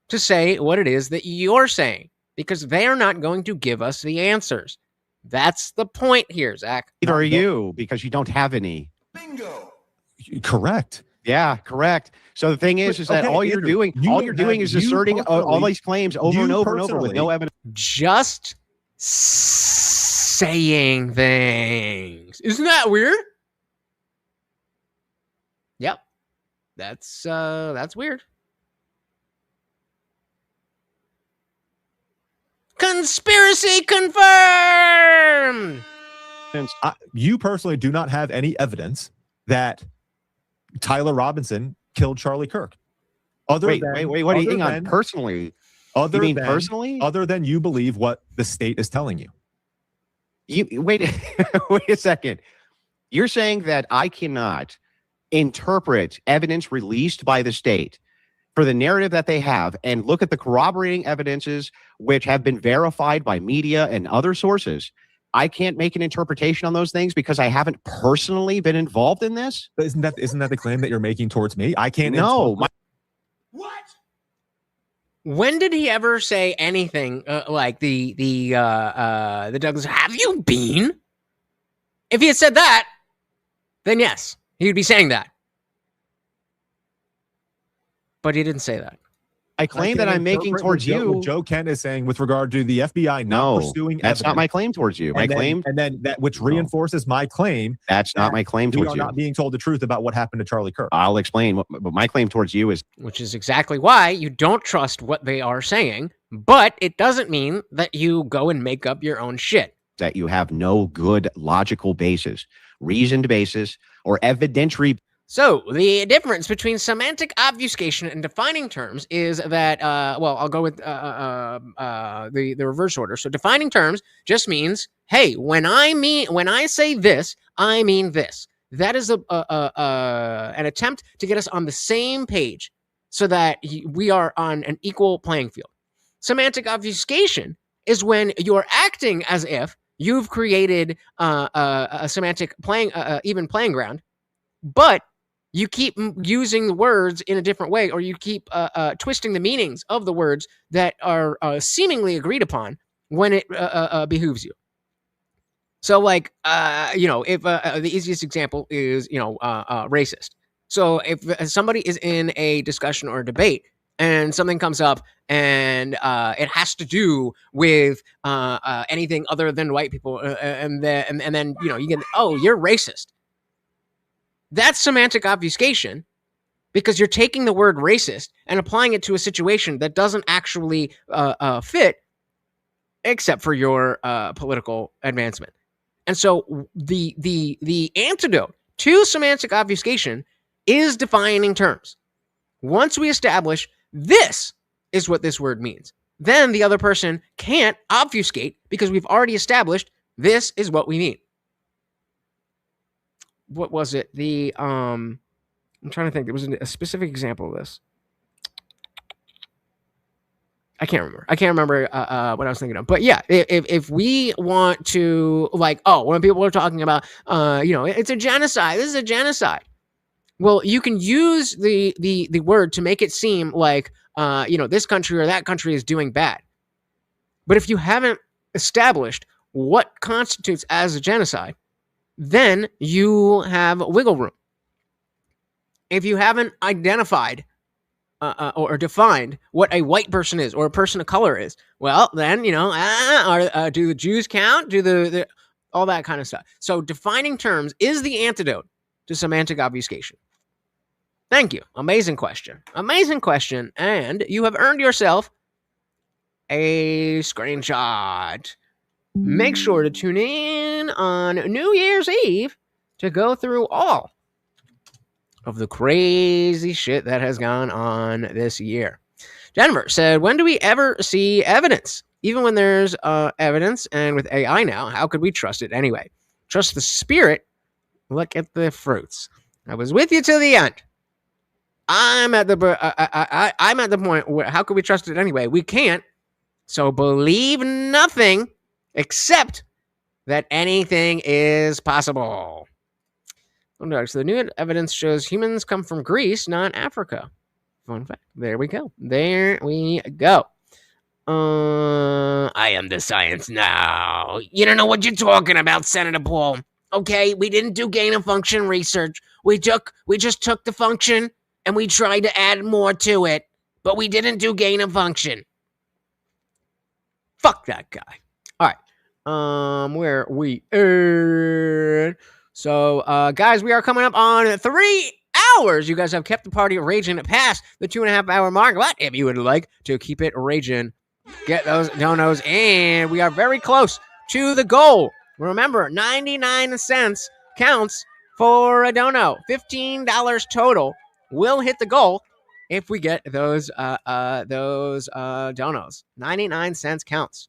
to say what it is that you're saying, because they're not going to give us the answers. That's the point here, Zach. Neither are you, because you don't have any. Bingo. Correct. Yeah, correct. So the thing is that all you're doing is asserting all these claims over and over and over with no evidence. Just saying things. Isn't that weird? Yep. That's weird. Conspiracy confirmed. You personally do not have any evidence that Tyler Robinson killed Charlie Kirk. Wait, what are you on? Personally? Personally? Other than you believe what the state is telling you. Wait a second. You're saying that I cannot interpret evidence released by the state for the narrative that they have and look at the corroborating evidences which have been verified by media and other sources. I can't make an interpretation on those things because I haven't personally been involved in this. But isn't that the claim that you're making towards me? I can't. No. What? When did he ever say anything like the Douglas? Have you been? If he had said that, then yes, he would be saying that. But he didn't say that. I claim that I'm making towards you. What Joe Kent is saying with regard to the FBI not pursuing that's evidence. not my claim towards you. And then that which reinforces my claim. That's not my claim towards you. We are not being told the truth about what happened to Charlie Kirk. I'll explain what my claim towards you is. Which is exactly why you don't trust what they are saying, but it doesn't mean that you go and make up your own shit. That you have no good logical basis, reasoned basis, or evidentiary. So the difference between semantic obfuscation and defining terms is that, I'll go with the reverse order. So defining terms just means, hey, when I say this, I mean this. That is an attempt to get us on the same page so that we are on an equal playing field. Semantic obfuscation is when you're acting as if you've created a semantic even playing ground, but you keep using the words in a different way, or you keep twisting the meanings of the words that are seemingly agreed upon when it behooves you. So, like, if the easiest example is, racist. So if somebody is in a discussion or a debate and something comes up and it has to do with anything other than white people, and then you get, oh, you're racist. That's semantic obfuscation, because you're taking the word racist and applying it to a situation that doesn't actually fit, except for your political advancement. And so the antidote to semantic obfuscation is defining terms. Once we establish this is what this word means, then the other person can't obfuscate, because we've already established this is what we mean. What was it? I'm trying to think. There was a specific example of this. I can't remember what I was thinking of. But yeah, if we want to, like, when people are talking about, it's a genocide. This is a genocide. Well, you can use the word to make it seem like, this country or that country is doing bad. But if you haven't established what constitutes as a genocide, then you have wiggle room. If you haven't identified or defined what a white person is or a person of color is, well, then, do the Jews count? Do the all that kind of stuff. So defining terms is the antidote to semantic obfuscation. Thank you. Amazing question. And you have earned yourself a screenshot. Make sure to tune in on New Year's Eve to go through all of the crazy shit that has gone on this year. Jennifer said, when do we ever see evidence? Even when there's evidence, and with AI now, how could we trust it anyway? Trust the spirit. Look at the fruits. I was with you till the end. I'm at the I'm at the point where how could we trust it anyway? We can't. So believe nothing except that anything is possible. So the new evidence shows humans come from Greece, not Africa. Fun fact. There we go. There we go. I am the science now. You don't know what you're talking about, Senator Paul. Okay, we didn't do gain of function research. We just took the function and we tried to add more to it, but we didn't do gain of function. Fuck that guy. All right. Where we are. So, guys, we are coming up on 3 hours. You guys have kept the party raging past the 2.5 hour mark. But if you would like to keep it raging, get those donos, and we are very close to the goal. Remember, 99 cents counts for a dono. $15 total will hit the goal if we get those donos. 99 cents counts.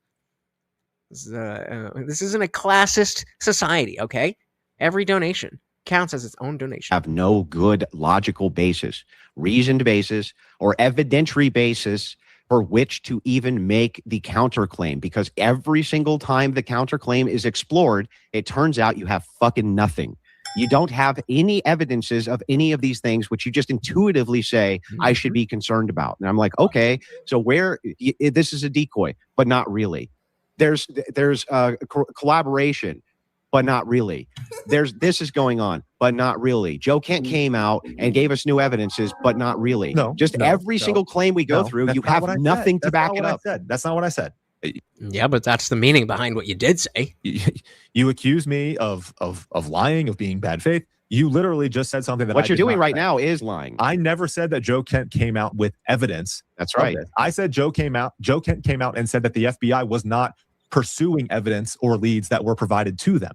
This isn't a classist society, okay? Every donation counts as its own donation. Have no good logical basis, reasoned basis, or evidentiary basis for which to even make the counterclaim, because every single time the counterclaim is explored, it turns out you have fucking nothing. You don't have any evidences of any of these things, which you just intuitively say, I should be concerned about. And I'm like, okay, so this is a decoy, but not really. There's collaboration, but not really. This is going on, but not really. Joe Kent came out and gave us new evidences, but not really. Every single claim we go through, you have nothing to back it up. That's not what I said. Yeah, but that's the meaning behind what you did say. You accuse me of lying, of being bad faith. You literally just said something that what you're doing right now is lying. I never said that Joe Kent came out with evidence. That's right. I said Joe Kent came out and said that the FBI was not pursuing evidence or leads that were provided to them.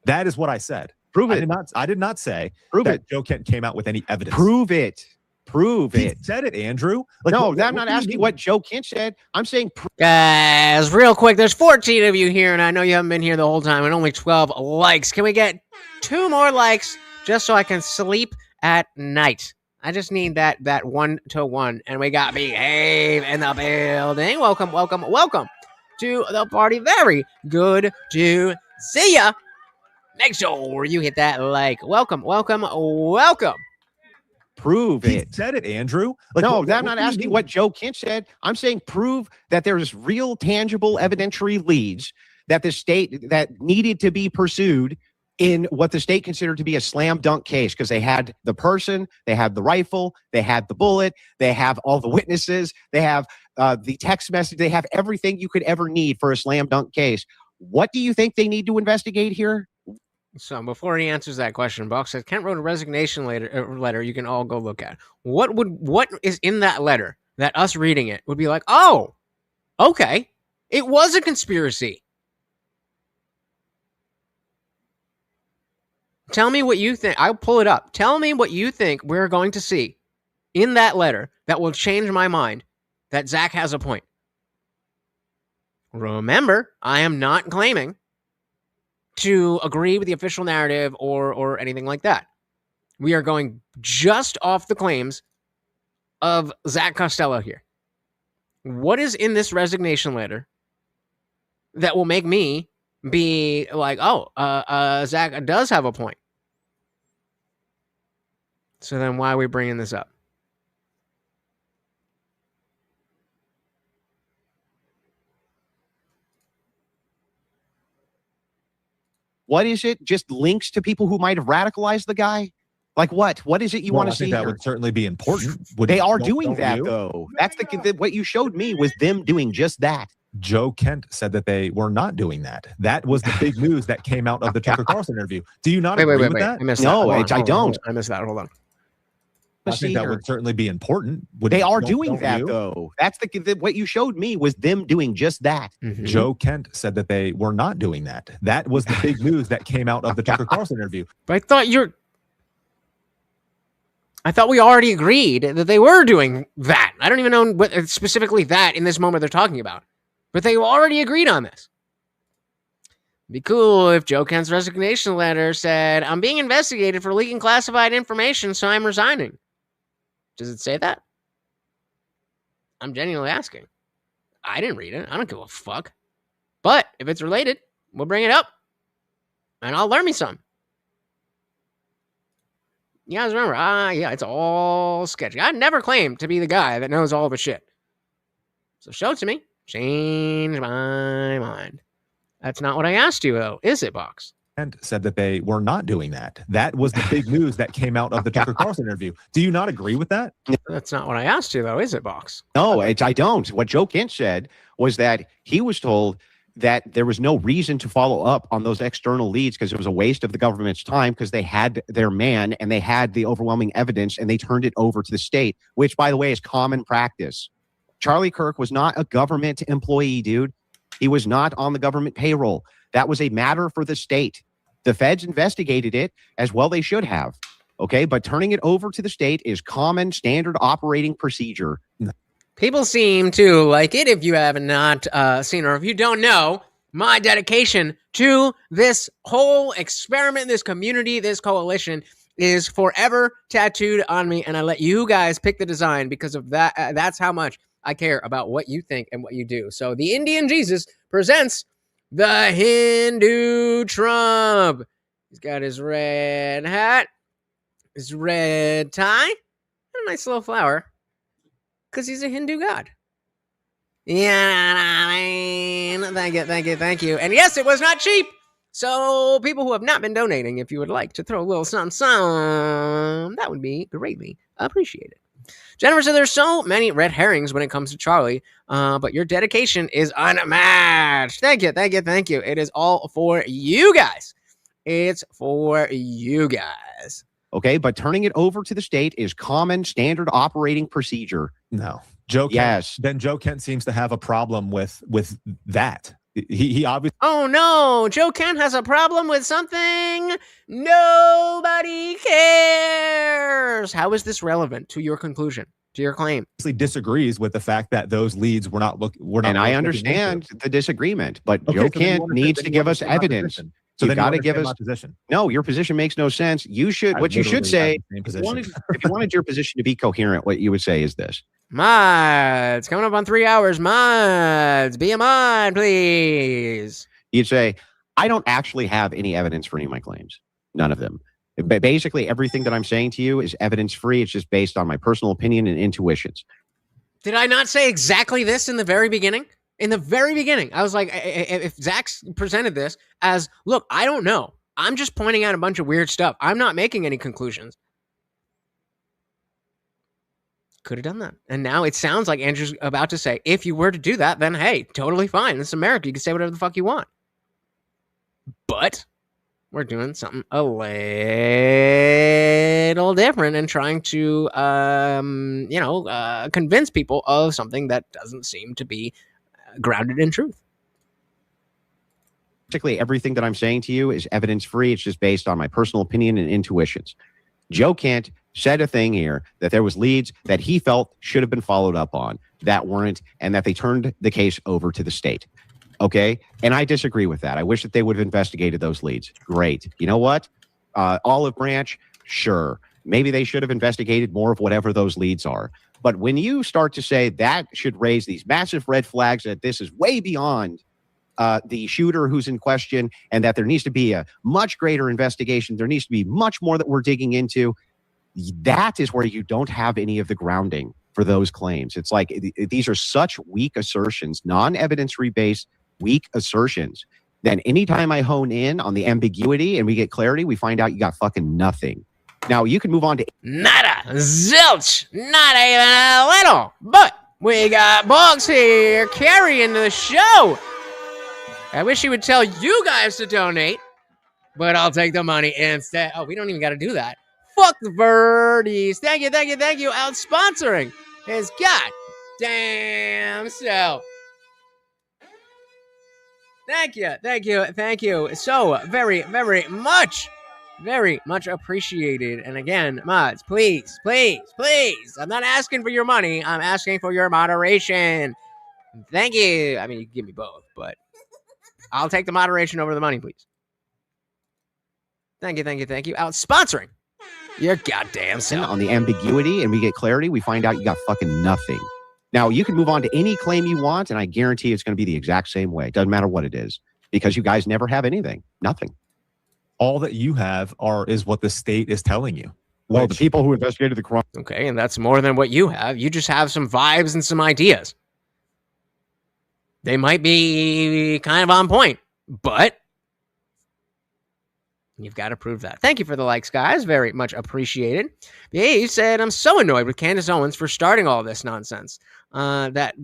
That is what I said. Prove it. I did not say Prove that it. Joe Kent came out with any evidence. Prove it. Prove He it. said it, Andrew. No, I'm not asking what Joe Kent said. I'm saying Guys, real quick, there's 14 of you here, and I know you haven't been here the whole time, and only 12 likes. Can we get 2 more likes just so I can sleep at night? I just need that 1-to-1, and we got Behave in the building. Welcome to the party. Very good to see ya. Make sure you hit that like. Welcome. Prove He it. said it, Andrew. I'm not asking what Joe Kent said. I'm saying prove that there's real, tangible, evidentiary leads that the state that needed to be pursued in what the state considered to be a slam dunk case, because they had the person, they had the rifle, they had the bullet, they have all the witnesses, they have the text message, they have everything you could ever need for a slam dunk case. What do you think they need to investigate here? So before he answers that question, Buck says Kent wrote a resignation letter you can all go look at. What is in that letter that us reading it would be like, oh, okay, it was a conspiracy. Tell me what you think. I'll pull it up. Tell me what you think we're going to see in that letter that will change my mind that Zach has a point. Remember, I am not claiming to agree with the official narrative or anything like that. We are going just off the claims of Zach Costello here. What is in this resignation letter that will make me be like, Zach does have a point? So then why are we bringing this up? What is it? Just links to people who might have radicalized the guy? Like what? What is it you want to see? I think that would certainly be important. They are doing that, though. That's what you showed me was them doing just that. Joe Kent said that they were not doing that. That was the big news that came out of the Tucker Carlson interview. Do you not agree with that? I missed no, that. I don't. I missed that. Hold on. I think that would certainly be important. They are doing that, though. That's what you showed me was them doing just that. Mm-hmm. Joe Kent said that they were not doing that. That was the big news that came out of the Tucker Carlson interview. But I thought I thought we already agreed that they were doing that. I don't even know what specifically that in this moment they're talking about. But they already agreed on this. It'd be cool if Joe Kent's resignation letter said, I'm being investigated for leaking classified information, so I'm resigning. Does it say that? I'm genuinely asking. I didn't read it. I don't give a fuck. But if it's related, we'll bring it up. And I'll learn me some. You guys remember? Yeah, it's all sketchy. I never claimed to be the guy that knows all the shit. So show it to me. Change my mind. That's not what I asked you, though, is it, Box? And said that they were not doing that. That was the big news that came out of the Tucker Carlson interview. Do you not agree with that? That's not what I asked you, though, is it, Box? No, I don't. What Joe Kent said was that he was told that there was no reason to follow up on those external leads because it was a waste of the government's time because they had their man and they had the overwhelming evidence and they turned it over to the state, which, by the way, is common practice. Charlie Kirk was not a government employee, dude. He was not on the government payroll. That was a matter for the state. The feds investigated it as well they should have. Okay, but turning it over to the state is common standard operating procedure. People seem to like it. If you have not seen or if you don't know, my dedication to this whole experiment, this community, this coalition is forever tattooed on me. And I let you guys pick the design because of that. That's how much I care about what you think and what you do. So the Indian Jesus presents the Hindu Trump. He's got his red hat, his red tie, and a nice little flower. Because he's a Hindu god. Yeah, I mean, thank you. And yes, it was not cheap. So people who have not been donating, if you would like to throw a little something, that would be greatly appreciated. Jennifer said there's so many red herrings when it comes to Charlie, but your dedication is unmatched. Thank you. It is all for you guys. It's for you guys. Okay, but turning it over to the state is common standard operating procedure. No. Joe Kent, yes. Then Joe Kent seems to have a problem with that. He obviously... Oh no, Joe Kent has a problem with something. Nobody cares. How is this relevant to your conclusion, to your claim? disagrees with the fact that those leads were not and I understand the disagreement, but okay, Joe Kent needs to give us evidence. So you got to give us position. No, your position makes no sense. You should, what you should say, if you wanted your position to be coherent, what you would say is this. Mods, coming up on 3 hours. Mods, be a mod, please. You'd say, I don't actually have any evidence for any of my claims. None of them. Basically, everything that I'm saying to you is evidence free. It's just based on my personal opinion and intuitions. Did I not say exactly this in the very beginning? In the very beginning, I was like, if Zach presented this as, look, I don't know. I'm just pointing out a bunch of weird stuff. I'm not making any conclusions. Could have done that. And now it sounds like Andrew's about to say, if you were to do that, then hey, totally fine. This is America. You can say whatever the fuck you want. But we're doing something a little different and trying to, convince people of something that doesn't seem to be grounded in truth. Basically, everything that I'm saying to you is evidence free. It's just based on my personal opinion and intuitions. Joe Kent said a thing here that there was leads that he felt should have been followed up on that weren't, and that they turned the case over to the state. Okay. And I disagree with that. I wish that they would have investigated those leads. Great. You know what? Olive Branch. Sure. Maybe they should have investigated more of whatever those leads are. But when you start to say that should raise these massive red flags that this is way beyond the shooter who's in question and that there needs to be a much greater investigation, there needs to be much more that we're digging into, that is where you don't have any of the grounding for those claims. It's like these are such weak assertions, non-evidence-based based weak assertions. Then anytime I hone in on the ambiguity and we get clarity, we find out you got fucking nothing. Now, you can move on to... Nada. Zilch. Not even a little. But we got Bugs here carrying the show. I wish he would tell you guys to donate, but I'll take the money instead. Oh, we don't even got to do that. Fuck the birdies. Thank you. Out sponsoring his goddamn self. Thank you so very, very much. Very much appreciated. And again, mods, please, please, please. I'm not asking for your money. I'm asking for your moderation. Thank you. I mean, you can give me both, but I'll take the moderation over the money, please. Thank you, thank you, thank you. Out sponsoring your goddamn self. On the ambiguity, and we get clarity, we find out you got fucking nothing. Now, you can move on to any claim you want, and I guarantee it's going to be the exact same way. It doesn't matter what it is, because you guys never have anything. Nothing. All that you have is what the state is telling you. Well, the people who investigated the crime. Okay, and that's more than what you have. You just have some vibes and some ideas. They might be kind of on point, but you've got to prove that. Thank you for the likes, guys. Very much appreciated. Yeah, you said, I'm so annoyed with Candace Owens for starting all this nonsense. That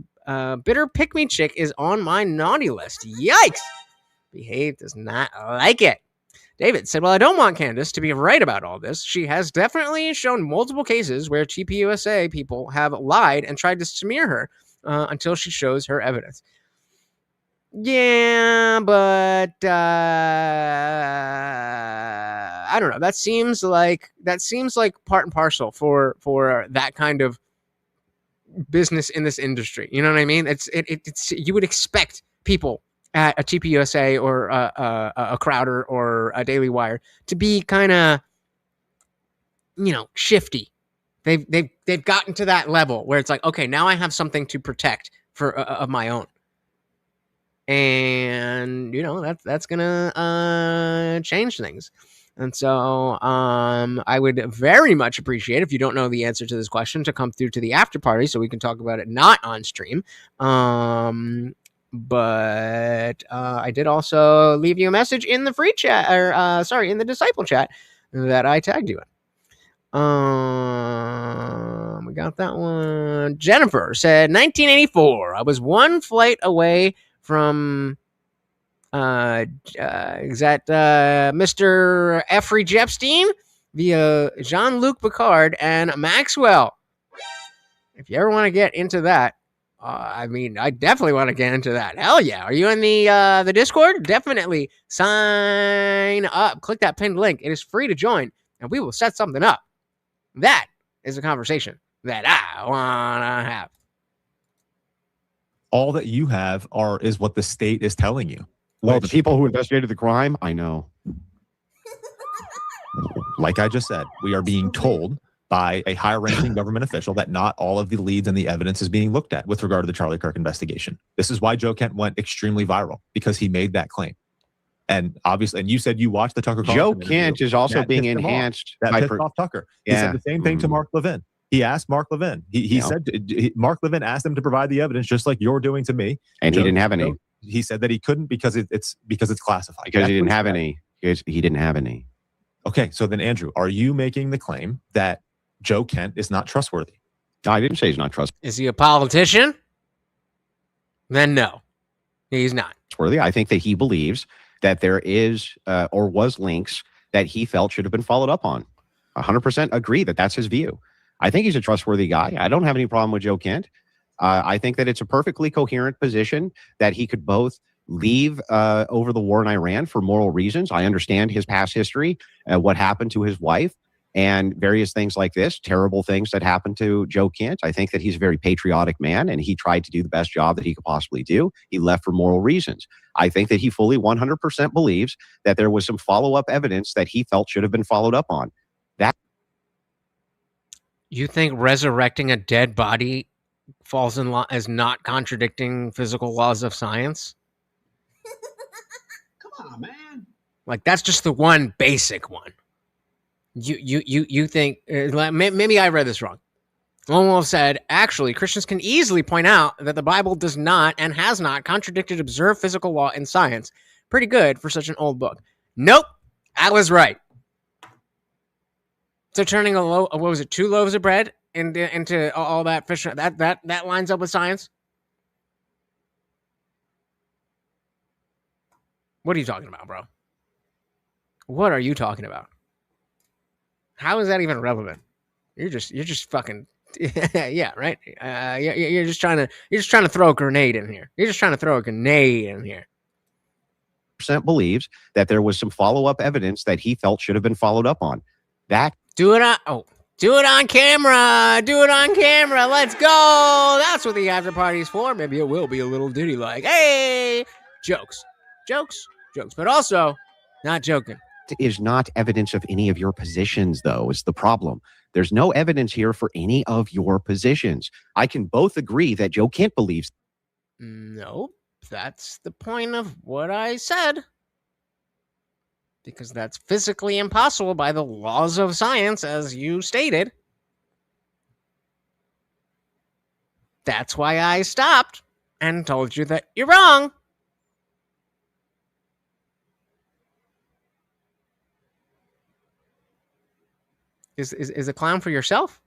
bitter pick-me chick is on my naughty list. Yikes! Behave does not like it. David said, well, I don't want Candace to be right about all this. She has definitely shown multiple cases where TPUSA people have lied and tried to smear her until she shows her evidence. Yeah, but I don't know. That seems like part and parcel for that kind of business in this industry. You know what I mean? It's you would expect people at a TPUSA or a Crowder or a Daily Wire to be kind of, shifty. They've gotten to that level where it's like, okay, now I have something to protect of my own. And that's gonna change things. And so I would very much appreciate, if you don't know the answer to this question, to come through to the after party so we can talk about it not on stream. But I did also leave you a message in the free chat, in the disciple chat that I tagged you in. We got that one. Jennifer said 1984. I was one flight away from Mr. Effrey Jepstein via Jean-Luc Picard and Maxwell. If you ever want to get into that, I definitely want to get into that. Hell yeah. Are you in the Discord? Definitely sign up. Click that pinned link. It is free to join, and we will set something up. That is a conversation that I want to have. All that you have is what the state is telling you. Well, the people who investigated the crime, I know. Like I just said, we are being told by a higher-ranking government official that not all of the leads and the evidence is being looked at with regard to the Charlie Kirk investigation. This is why Joe Kent went extremely viral, because he made that claim. And obviously, and you said you watched the Tucker Carlson Joe Kent is also being enhanced. That pissed off Tucker. He said the same thing to Mark Levin. He asked Mark Levin. He said Mark Levin asked him to provide the evidence, just like you're doing to me. And Joe, he didn't have any. He said that he couldn't because it's classified. Because he didn't have any. He didn't have any. Okay, so then Andrew, are you making the claim that Joe Kent is not trustworthy? No, I didn't say he's not trustworthy. Is he a politician? Then no, he's not trustworthy. I think that he believes that there is or was links that he felt should have been followed up on. 100% agree that that's his view. I think he's a trustworthy guy. I don't have any problem with Joe Kent. I think that it's a perfectly coherent position that he could both leave over the war in Iran for moral reasons. I understand his past history, what happened to his wife, and various things like this, terrible things that happened to Joe Kent. I think that he's a very patriotic man, and he tried to do the best job that he could possibly do. He left for moral reasons. I think that he fully 100% believes that there was some follow-up evidence that he felt should have been followed up on. That. You think resurrecting a dead body falls in law as not contradicting physical laws of science? Come on, man. Like, that's just the one basic one. You think maybe I read this wrong. Olmo said, actually, Christians can easily point out that the Bible does not and has not contradicted observed physical law in science. Pretty good for such an old book. Nope, I was right. So turning what was it, 2 loaves of bread into all that fish, that lines up with science? What are you talking about, bro? What are you talking about? How is that even relevant? You're just fucking yeah, right? You're just trying to throw a grenade in here. You're just trying to throw a grenade in here. 100% believes that there was some follow-up evidence that he felt should have been followed up on. That Do it on camera. Do it on camera. Let's go. That's what the after party is for. Maybe it will be a little ditty like, hey, jokes, but also not joking. is not evidence of any of your positions, though, is the problem. There's no evidence here for any of your positions. I can both agree that Joe Kent believes. Nope. That's the point of what I said. Because that's physically impossible by the laws of science, as you stated. That's why I stopped and told you that you're wrong. Is a clown for yourself?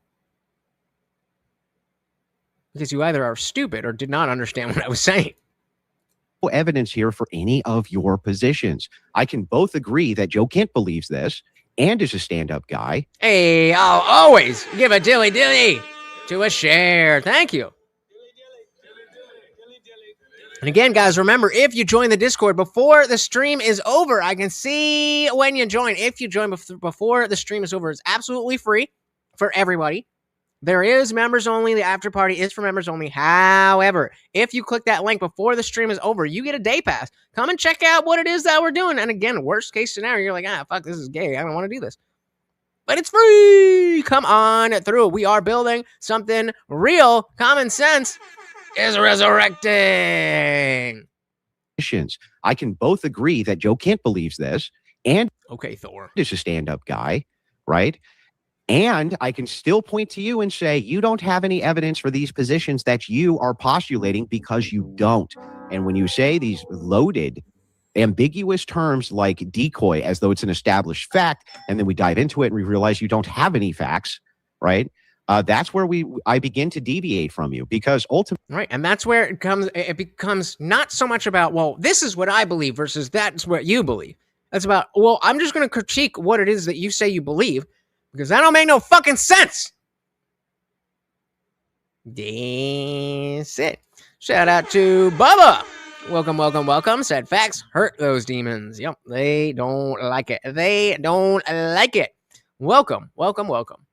Because you either are stupid or did not understand what I was saying. No evidence here for any of your positions. I can both agree that Joe Kent believes this and is a stand-up guy. Hey, I'll always give a dilly to a share. Thank you. And again, guys, remember, if you join the Discord before the stream is over, I can see when you join. If you join before the stream is over, it's absolutely free for everybody. There is members only. The after party is for members only. However, if you click that link before the stream is over, you get a day pass. Come and check out what it is that we're doing. And again, worst case scenario, you're like, fuck, this is gay. I don't want to do this. But it's free. Come on through. We are building something real. Common sense is resurrecting. I can both agree that Joe Kent believes this and okay, Thor is a stand-up guy, right? And I can still point to you and say, you don't have any evidence for these positions that you are postulating because you don't. And when you say these loaded, ambiguous terms like decoy, as though it's an established fact, and then we dive into it and we realize you don't have any facts, right? That's where I begin to deviate from you, because ultimately, right, and that's where it becomes not so much about, well, this is what I believe versus that's what you believe. That's about, well, I'm just going to critique what it is that you say you believe, because that don't make no fucking sense. That's it. Shout out to Bubba. Welcome. Said facts hurt those demons. Yep, they don't like it. Welcome.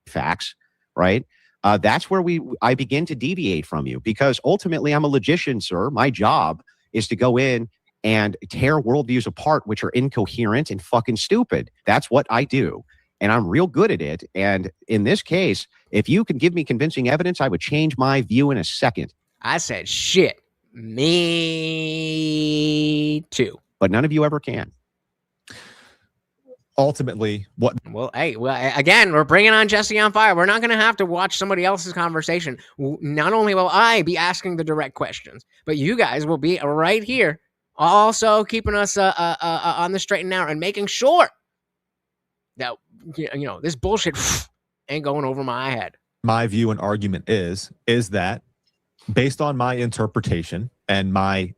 facts, right? That's where I begin to deviate from you, because ultimately I'm a logician, sir. My job is to go in and tear worldviews apart, which are incoherent and fucking stupid. That's what I do. And I'm real good at it. And in this case, if you can give me convincing evidence, I would change my view in a second. I said, shit, me too. But none of you ever can. Ultimately, what? Well, hey, again, we're bringing on Jesse on Fire. We're not going to have to watch somebody else's conversation. Not only will I be asking the direct questions, but you guys will be right here, also keeping us on the straight and narrow and making sure that, you know, this bullshit ain't going over my head. My view and argument is that based on my interpretation and my,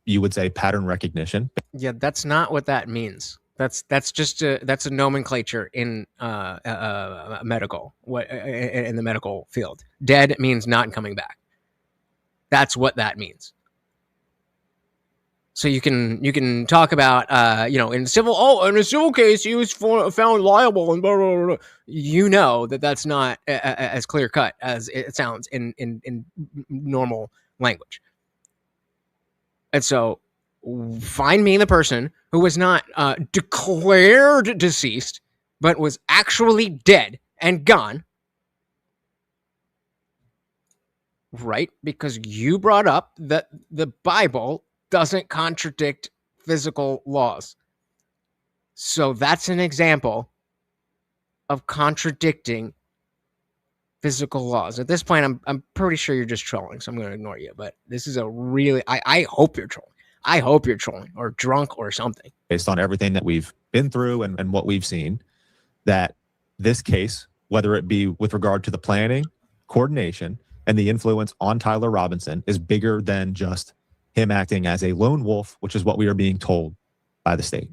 you would say, pattern recognition. Yeah, that's not what that means. That's just that's a nomenclature in medical, in the medical field. Dead means not coming back. That's what that means. So you can talk about in a civil case he was found liable and blah, blah, blah. You know that's not as clear cut as it sounds in normal language. And so find me the person who was not declared deceased, but was actually dead and gone. Right? Because you brought up that the Bible doesn't contradict physical laws. So that's an example of contradicting physical laws. At this point, I'm pretty sure you're just trolling, so I'm going to ignore you. But this is a really, I hope you're trolling. I hope you're trolling or drunk or something. Based on everything that we've been through and what we've seen, that this case, whether it be with regard to the planning, coordination, and the influence on Tyler Robinson, is bigger than just him acting as a lone wolf, which is what we are being told by the state.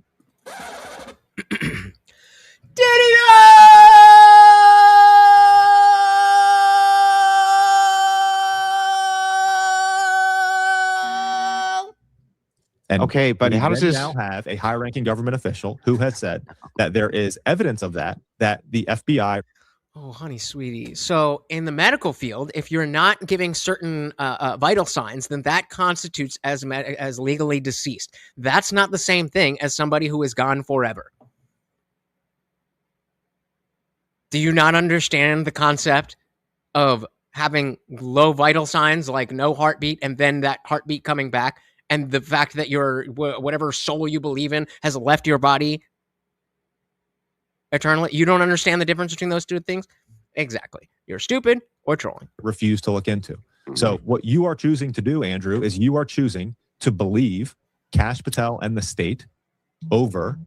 And Okay, but we how does then this now have a high-ranking government official who has said that there is evidence of that the FBI. Oh, honey, sweetie. So, in the medical field, if you're not giving certain vital signs, then that constitutes as legally deceased. That's not the same thing as somebody who is gone forever. Do you not understand the concept of having low vital signs, like no heartbeat, and then that heartbeat coming back, and the fact that your whatever soul you believe in has left your body eternally? You don't understand the difference between those two things? Exactly. You're stupid or trolling. Refuse to look into. So what you are choosing to do, Andrew, is you are choosing to believe Kash Patel and the state over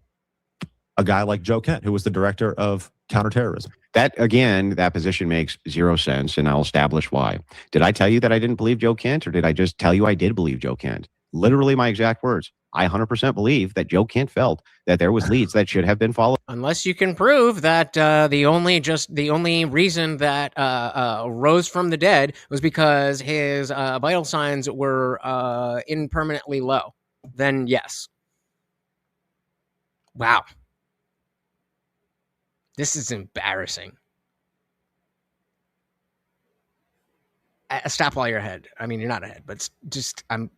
a guy like Joe Kent, who was the director of counterterrorism. That position makes zero sense, and I'll establish why. Did I tell you that I didn't believe Joe Kent, or did I just tell you I did believe Joe Kent? Literally my exact words. I 100% believe that Joe Kent felt that there was leads that should have been followed. Unless you can prove that the only reason that rose from the dead was because his vital signs were impermanently low, then yes. Wow. This is embarrassing. Stop while you're ahead. I mean, you're not ahead, but just I'm.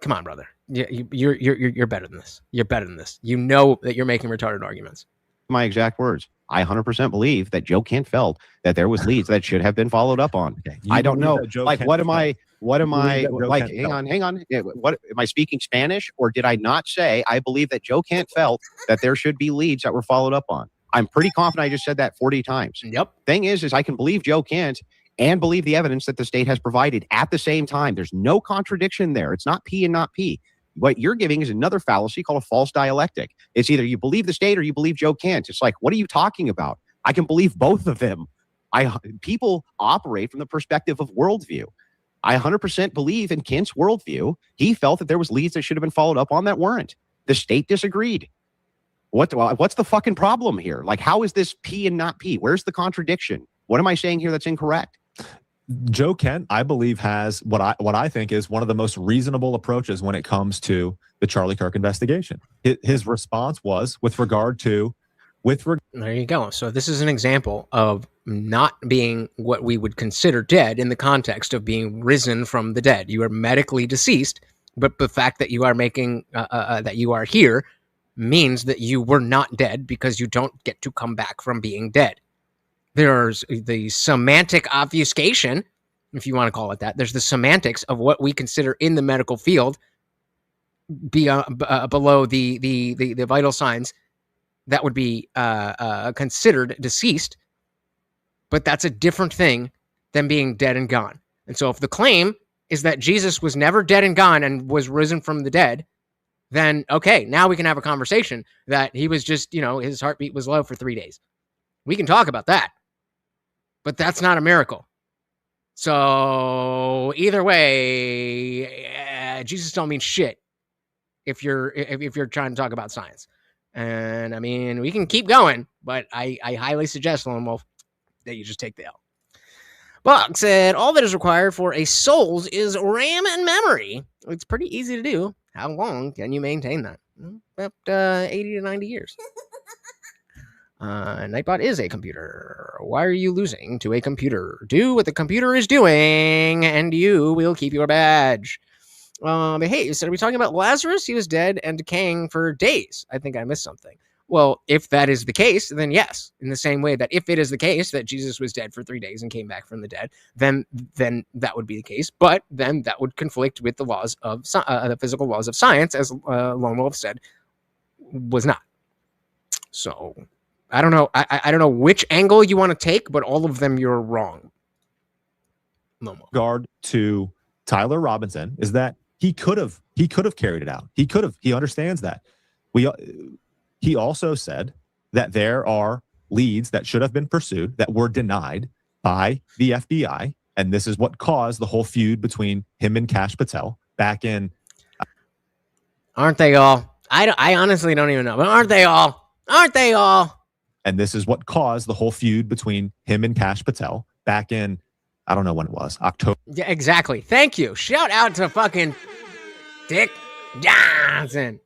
Come on, brother. You're better than this. You're better than this. You know that you're making retarded arguments. My exact words. I 100% believe that Joe Kent felt that there was leads that should have been followed up on. Okay. I don't know. Like, what am I? Like, hang on. What am I speaking Spanish, or did I not say I believe that Joe Kent felt that there should be leads that were followed up on? I'm pretty confident I just said that 40 times. Yep. Thing is I can believe Joe Kent and believe the evidence that the state has provided at the same time. There's no contradiction there. It's not P and not P. What you're giving is another fallacy called a false dialectic. It's either you believe the state or you believe Joe Kent. It's like, what are you talking about? I can believe both of them. People operate from the perspective of worldview. I 100% believe in Kent's worldview. He felt that there was leads that should have been followed up on that weren't. The state disagreed. What's the fucking problem here? Like, how is this P and not P? Where's the contradiction? What am I saying here that's incorrect? Joe Kent, I believe, has what I think is one of the most reasonable approaches when it comes to the Charlie Kirk investigation. His response was there you go. So this is an example of not being what we would consider dead in the context of being risen from the dead. You are medically deceased, but the fact that you are making that you are here means that you were not dead, because you don't get to come back from being dead. There's the semantic obfuscation, if you want to call it that. There's the semantics of what we consider in the medical field below the vital signs that would be considered deceased, but that's a different thing than being dead and gone. And so if the claim is that Jesus was never dead and gone and was risen from the dead, then okay, now we can have a conversation that he was just, his heartbeat was low for 3 days. We can talk about that. But that's not a miracle. So either way, Jesus don't mean shit if you're trying to talk about science. And I mean, we can keep going, but I highly suggest, Lone Wolf, that you just take the L. Buck said, all that is required for a souls is RAM and memory. It's pretty easy to do. How long can you maintain that? About 80 to 90 years. Nightbot is a computer. Why are you losing to a computer? Do what the computer is doing, and you will keep your badge. Hey, so are we talking about Lazarus? He was dead and decaying for days. I think I missed something. Well, if that is the case, then yes. In the same way that if it is the case that Jesus was dead for 3 days and came back from the dead, then that would be the case. But then that would conflict with the laws of the physical laws of science, as Lone Wolf said, was not. So I don't know. I don't know which angle you want to take, but all of them you're wrong. Lone Wolf. Regard to Tyler Robinson is that he could have carried it out. He understands that. He also said that there are leads that should have been pursued that were denied by the FBI, and this is what caused the whole feud between him and Kash Patel back in. Aren't they all? I honestly don't even know, but aren't they all? Aren't they all? And this is what caused the whole feud between him and Kash Patel back in, I don't know when it was, October. Yeah, exactly. Thank you. Shout out to fucking Dick Johnson.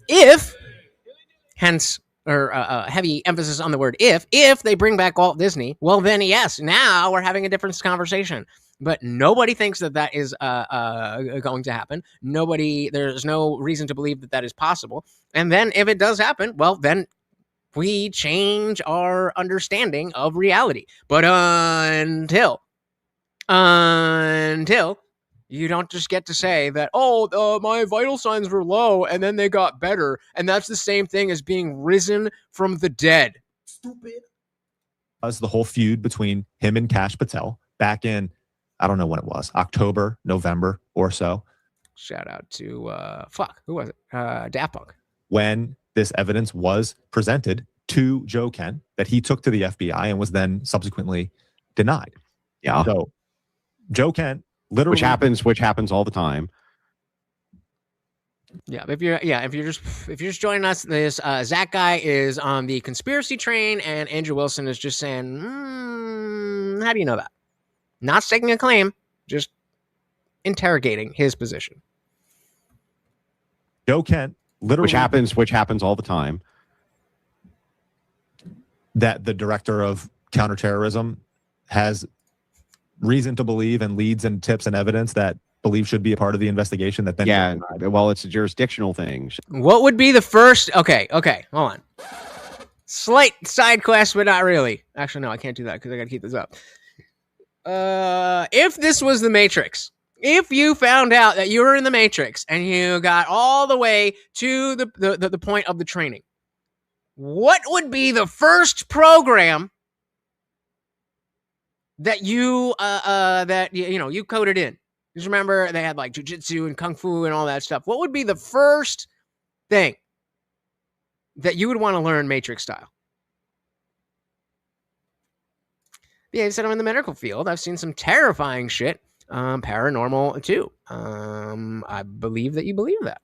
If, hence, or heavy emphasis on the word if they bring back Walt Disney, well then yes, now we're having a different conversation. But nobody thinks that is going to happen. There's no reason to believe that is possible. And then if it does happen, well then we change our understanding of reality. But until you don't just get to say that, my vital signs were low and then they got better. And that's the same thing as being risen from the dead. Stupid. As the whole feud between him and Kash Patel back in, I don't know when it was, October, November or so. Shout out to, who was it? Daft Punk. When this evidence was presented to Joe Kent that he took to the FBI and was then subsequently denied. Yeah. So Joe Kent literally, which happens all the time. Yeah, if you're just joining us, this Zach guy is on the conspiracy train, and Andrew Wilson is just saying, how do you know that? Not staking a claim, just interrogating his position. Joe Kent literally, which happens all the time. That the director of counterterrorism has reason to believe and leads and tips and evidence that believe should be a part of the investigation that then well, it's a jurisdictional thing. What would be the first? Okay, hold on. Slight side quest, but not really. Actually, no, I can't do that because I got to keep this up. If this was the Matrix, if you found out that you were in the Matrix and you got all the way to the point of the training, what would be the first program that you you coded in? Just remember they had like jujitsu and kung fu and all that stuff. What would be the first thing that you would want to learn Matrix style? Yeah, I said I'm in the medical field. I've seen some terrifying shit, paranormal too. I believe that you believe that.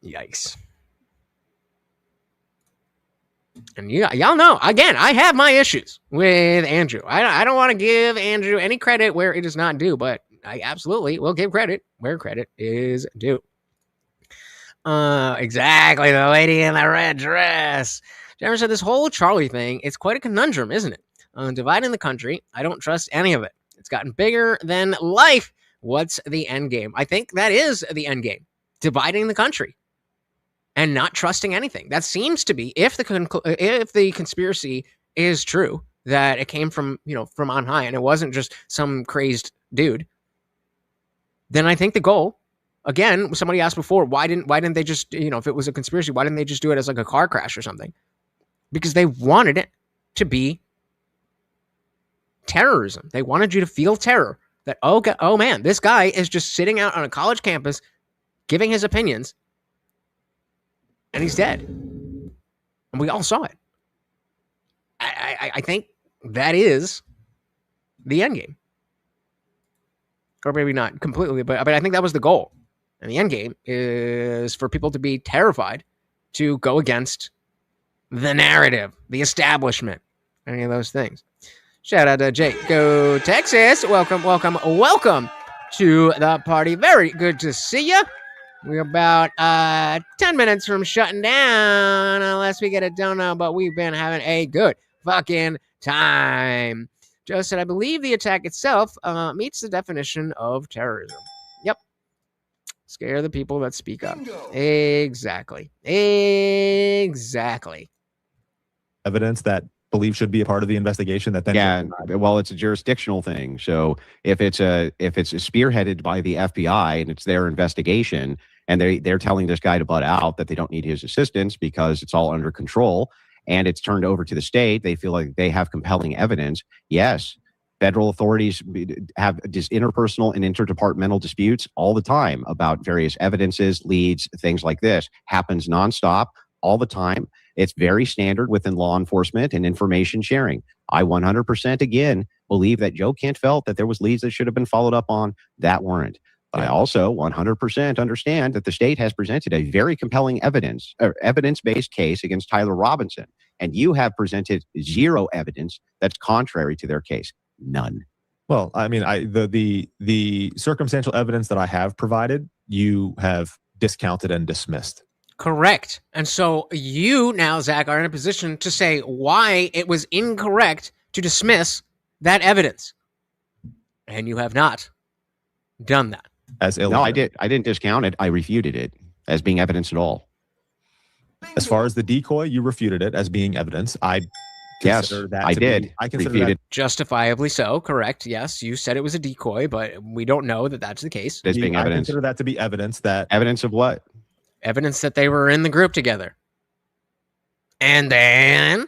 Yikes. And y'all know, again, I have my issues with Andrew. I don't want to give Andrew any credit where it is not due, but I absolutely will give credit where credit is due. Exactly, the lady in the red dress. Jennifer said this whole Charlie thing, it's quite a conundrum, isn't it? Dividing the country, I don't trust any of it. It's gotten bigger than life. What's the end game? I think that is the end game. Dividing the country. And not trusting anything. That seems to be, if the conspiracy is true, that it came from on high and it wasn't just some crazed dude, then I think the goal, again, somebody asked before, why didn't they just, if it was a conspiracy, why didn't they just do it as like a car crash or something? Because they wanted it to be terrorism. They wanted you to feel terror that, oh man, this guy is just sitting out on a college campus giving his opinions. And he's dead. And we all saw it. I think that is the end game. Or maybe not completely, but I think that was the goal. And the end game is for people to be terrified to go against the narrative, the establishment, any of those things. Shout out to Jake. Go Texas. Welcome to the party. Very good to see you. We're about 10 minutes from shutting down, unless we get a donut, but we've been having a good fucking time. Joe said, I believe the attack itself meets the definition of terrorism. Yep. Scare the people that speak up. Exactly. evidence that believe should be a part of the investigation that then well, it's a jurisdictional thing. So if it's spearheaded by the FBI and it's their investigation and they're telling this guy to butt out, that they don't need his assistance because it's all under control, and it's turned over to the state, they feel like they have compelling evidence. Yes, federal authorities have just interpersonal and interdepartmental disputes all the time about various evidences, leads, things like this. Happens nonstop all the time. It's very standard within law enforcement and information sharing. I 100% again believe that Joe Kent felt that there was leads that should have been followed up on that weren't. But I also 100% understand that the state has presented a very compelling evidence-based case against Tyler Robinson, and you have presented zero evidence that's contrary to their case. None. Well, I mean, the circumstantial evidence that I have provided, you have discounted and dismissed. Correct. And so you now, Zach, are in a position to say why it was incorrect to dismiss that evidence. And you have not done that. As No, I didn't discount it. I refuted it as being evidence at all. As far as the decoy, you refuted it as being evidence. I consider that I to did. Be, I consider refuted. that Justifiably so, correct. Yes, you said it was a decoy, but we don't know that that's the case. As being I evidence. consider that to be evidence that Evidence of what? Evidence that they were in the group together. And then,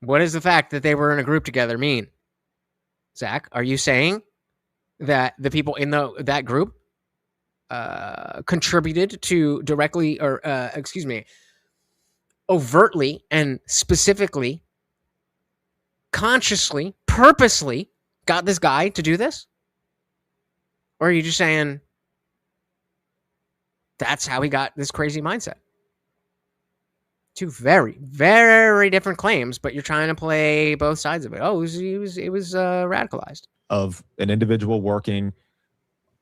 what does the fact that they were in a group together mean? Zach, are you saying that the people in that group contributed to directly or overtly and specifically, consciously, purposely got this guy to do this? Or are you just saying that's how he got this crazy mindset? Two very, very different claims, but you're trying to play both sides of it. Oh, it was radicalized. of an individual working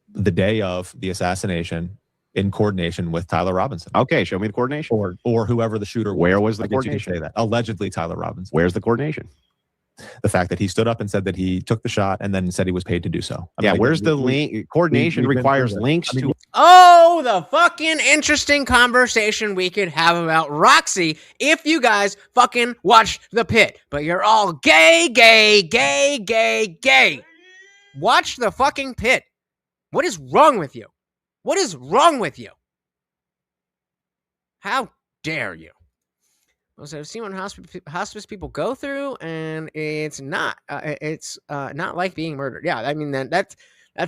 the day of the assassination in coordination with Tyler Robinson. Okay, show me the coordination. Or whoever the shooter was. Where was the I guess you could coordination? say that. Allegedly Tyler Robinson. Where's the coordination? The fact that he stood up and said that he took the shot and then said he was paid to do so. Yeah, where's the link? Coordination we've been requires through that. links I mean, to. Oh, the fucking interesting conversation we could have about Roxy if you guys fucking watched The Pit. But you're all gay. Watch The fucking Pit. What is wrong with you? What is wrong with you? How dare you? So I've seen what hospice people go through, and it's not like being murdered. Yeah, I mean that's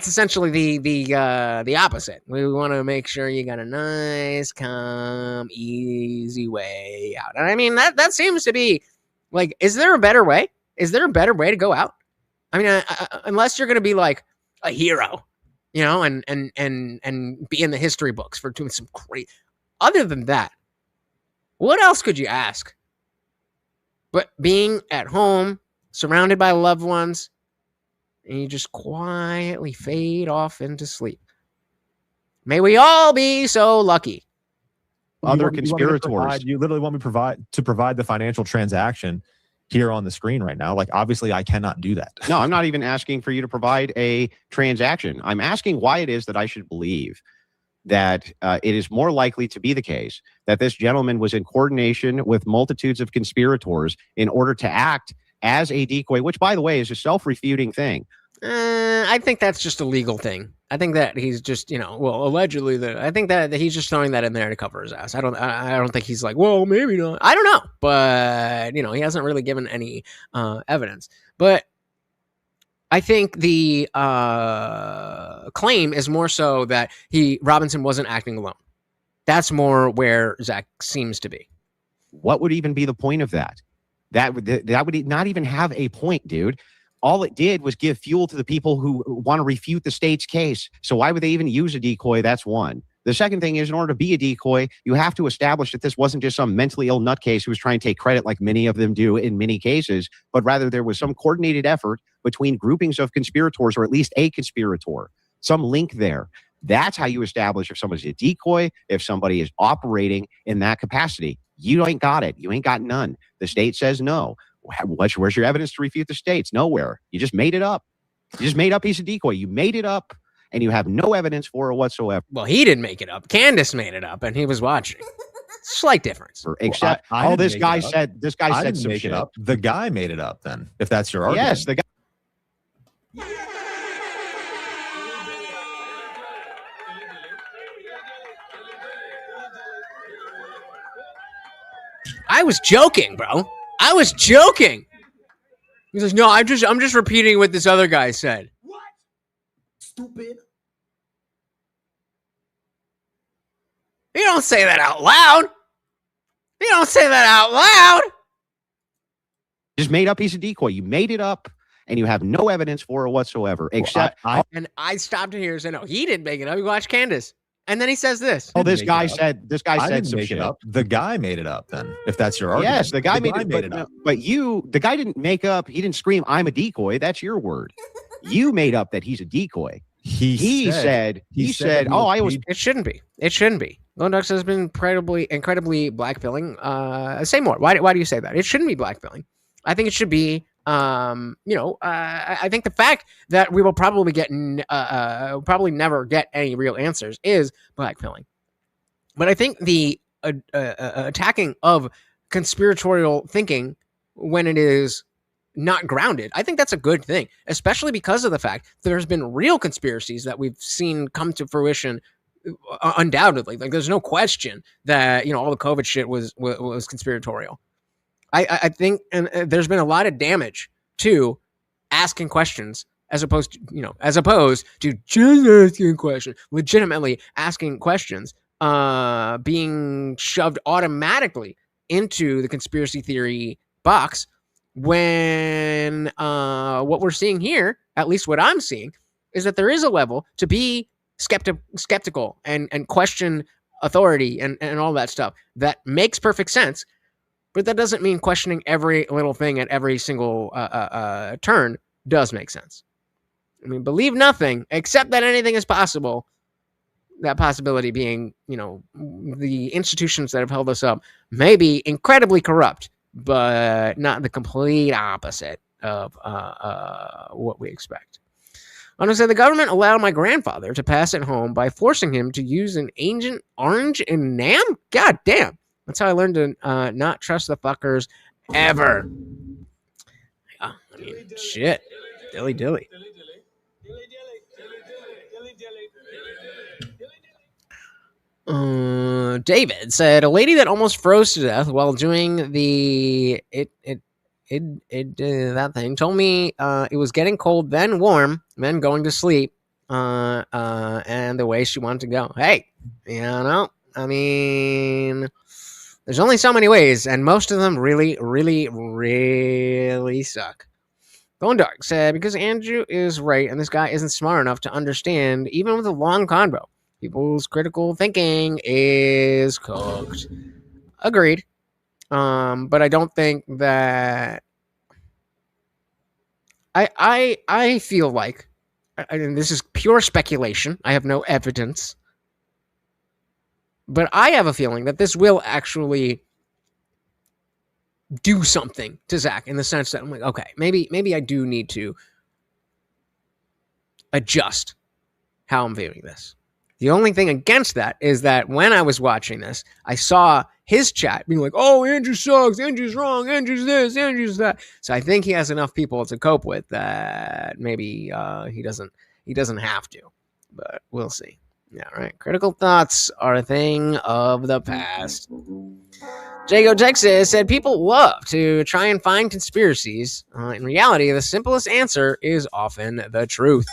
essentially the opposite. We want to make sure you got a nice, calm, easy way out. And I mean that seems to be like, is there a better way? Is there a better way to go out? I mean, unless you're going to be like a hero, you know, and be in the history books for doing some great. Other than that, what else could you ask? But being at home, surrounded by loved ones, and you just quietly fade off into sleep. May we all be so lucky. Other conspirators. You literally want me to provide the financial transaction here on the screen right now. Like, obviously, I cannot do that. No, I'm not even asking for you to provide a transaction. I'm asking why it is that I should believe that it is more likely to be the case that this gentleman was in coordination with multitudes of conspirators in order to act as a decoy, which, by the way, is a self-refuting thing. I think that's just a legal thing. I think that he's just, allegedly I think that he's just throwing that in there to cover his ass. I don't think he's like, well, maybe not. I don't know. But, he hasn't really given any evidence. But I think the claim is more so that Robinson wasn't acting alone. That's more where Zach seems to be. What would even be the point of that? That would not even have a point, dude. All it did was give fuel to the people who want to refute the state's case. So why would they even use a decoy? That's one. The second thing is, in order to be a decoy, you have to establish that this wasn't just some mentally ill nutcase who was trying to take credit like many of them do in many cases, but rather there was some coordinated effort between groupings of conspirators, or at least a conspirator, some link there. That's how you establish if somebody's a decoy, if somebody is operating in that capacity. You ain't got it. You ain't got none. The state says no. Where's your evidence to refute the states? Nowhere. You just made it up. You just made up he's a decoy. You made it up, and you have no evidence for it whatsoever. Well, he didn't make it up. Candace made it up, and he was watching. Slight difference. Except, this guy said some make shit. It up. The guy made it up, then, if that's your argument. Yes, the guy. I was joking, bro. I was joking. He says, no, I'm just repeating what this other guy said. What? Stupid. You don't say that out loud. You don't say that out loud. Just made up he's a decoy. You made it up, and you have no evidence for it whatsoever. Except, and I stopped here and said, no, he didn't make it up. You watch Candace. And then he says this. Oh, Didn't this make guy it up. said I said didn't some make shit. it up. The guy made it up. Then, if that's your argument, Yes, the guy made it up. But the guy didn't make up. He didn't scream, "I'm a decoy." That's your word. You made up that he's a decoy. He said, "Oh, I was." It shouldn't be. It shouldn't be. Lone Ducks has been incredibly blackpilling. Say more. Why do you say that? It shouldn't be blackpilling. I think it should be. I think the fact that we will probably probably never get any real answers is blackpilling. But I think the attacking of conspiratorial thinking when it is not grounded, I think that's a good thing, especially because of the fact that there's been real conspiracies that we've seen come to fruition. Undoubtedly, like there's no question that all the COVID shit was conspiratorial. I think, and there's been a lot of damage to asking questions as opposed to just asking questions, legitimately asking questions, being shoved automatically into the conspiracy theory box. When what we're seeing here, at least what I'm seeing, is that there is a level to be skeptical and question authority and all that stuff that makes perfect sense, but that doesn't mean questioning every little thing at every single turn does make sense. I mean, believe nothing except that anything is possible. That possibility being, the institutions that have held us up may be incredibly corrupt, but not the complete opposite of what we expect. I said the government allowed my grandfather to pass it home by forcing him to use an ancient orange and Nam. God damn. That's how I learned to not trust the fuckers ever. Yeah, I mean, shit. Dilly dilly. David said a lady that almost froze to death while doing that thing told me it was getting cold, then warm, then going to sleep, and the way she wanted to go. Hey, I mean, there's only so many ways, and most of them really, really, really suck. Bone Dark said, because Andrew is right, and this guy isn't smart enough to understand, even with a long convo, people's critical thinking is cooked. Agreed. But I don't think that I feel like, and this is pure speculation, I have no evidence, but I have a feeling that this will actually do something to Zach in the sense that I'm like, okay, maybe I do need to adjust how I'm viewing this. The only thing against that is that when I was watching this, I saw his chat being like, oh, Andrew sucks, Andrew's wrong, Andrew's this, Andrew's that. So I think he has enough people to cope with that maybe he doesn't have to, but we'll see. Yeah, right. Critical thoughts are a thing of the past. Jago Texas said people love to try and find conspiracies. In reality, the simplest answer is often the truth.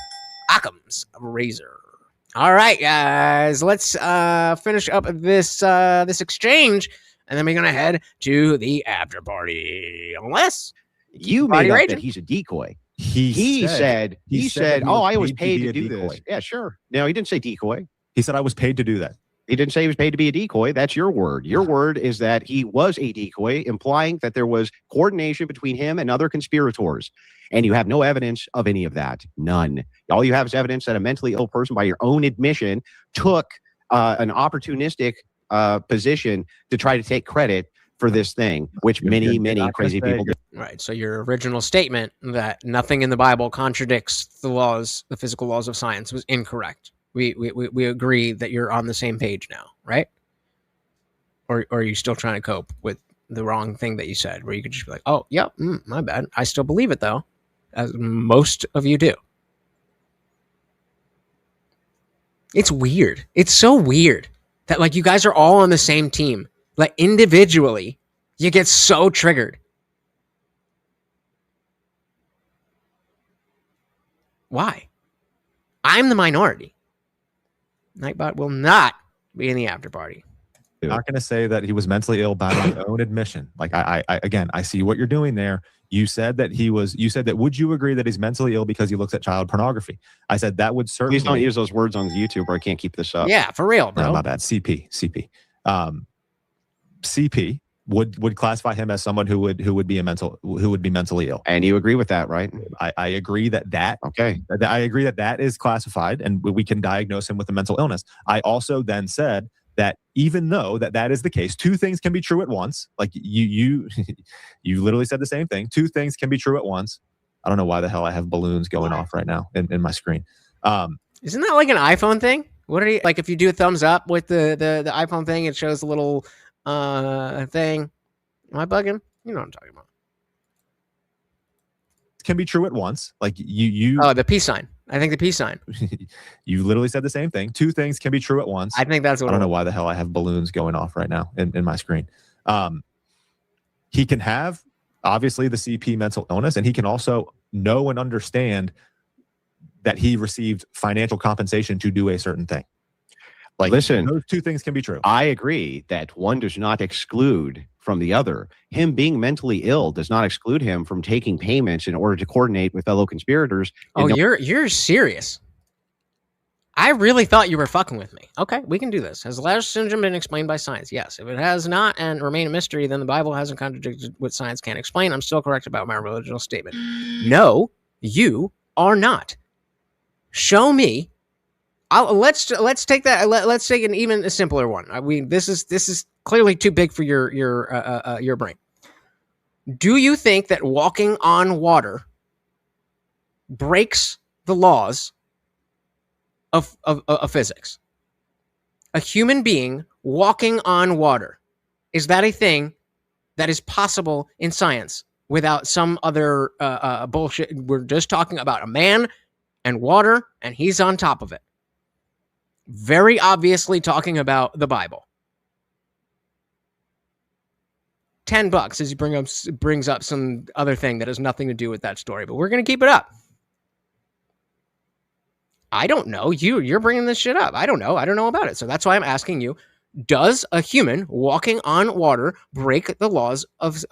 Occam's razor. All right, guys, let's finish up this exchange, and then we're gonna head to the after party. Unless you made up that he's a decoy. He said, "Oh, I was paid to do this." Yeah, sure. No, he didn't say decoy. He said I was paid to do that. He didn't say he was paid to be a decoy. That's your word. Your word is that he was a decoy, implying that there was coordination between him and other conspirators. And you have no evidence of any of that. None. All you have is evidence that a mentally ill person, by your own admission, took an opportunistic position to try to take credit for this thing, which many crazy people do. Right. So your original statement that nothing in the Bible contradicts the physical laws of science, was incorrect. We agree that you're on the same page now, right? Or are you still trying to cope with the wrong thing that you said, where you could just be like, oh, yeah, my bad. I still believe it, though, as most of you do. It's weird. It's so weird that, like, you guys are all on the same team. Like, individually, you get so triggered. Why? I'm the minority. Nightbot will not be in the after party. not going to say that he was mentally ill by his own admission. Like I again, I see what you're doing there. You said that would you agree that he's mentally ill because he looks at child pornography? I said that would certainly. Please don't use those words on YouTube or I can't keep this up. Yeah, for real, bro. No, my bad. CP. CP would classify him as someone who would be mentally ill. And you agree with that, right? I agree that okay. I agree that is classified and we can diagnose him with a mental illness. I also then said that even though that is the case, two things can be true at once. Like you literally said the same thing. Two things can be true at once. I don't know why the hell I have balloons going off right now in my screen. Isn't that like an iPhone thing? What are you like? If you do a thumbs up with the iPhone thing, it shows a little thing. Am I bugging? You know what I'm talking about. Can be true at once. Like you. Oh, the peace sign. I think the peace sign. You literally said the same thing. Two things can be true at once. I think that's what I don't know why the hell I have balloons going off right now in my screen. He can have obviously the CP mental illness, and he can also know and understand that he received financial compensation to do a certain thing. Like, listen, those two things can be true. I agree that one does not exclude from the other. Him being mentally ill does not exclude him from taking payments in order to coordinate with fellow conspirators. Oh, you're serious? I really thought you were fucking with me. Okay, we can do this. Has Lazarus syndrome been explained by science? Yes. If it has not and remain a mystery, then the Bible hasn't contradicted what science can't explain. I'm still correct about my original statement. No, you are not. Show me. Let's take that. Let's take an even simpler one. This is clearly too big for your brain. Do you think that walking on water breaks the laws of physics? A human being walking on water, is that a thing that is possible in science without some other bullshit? We're just talking about a man and water, and he's on top of it. Very obviously talking about the Bible. $10 as he brings up some other thing that has nothing to do with that story, but we're going to keep it up. I don't know. You're bringing this shit up. I don't know about it. So that's why I'm asking you, does a human walking on water break the laws of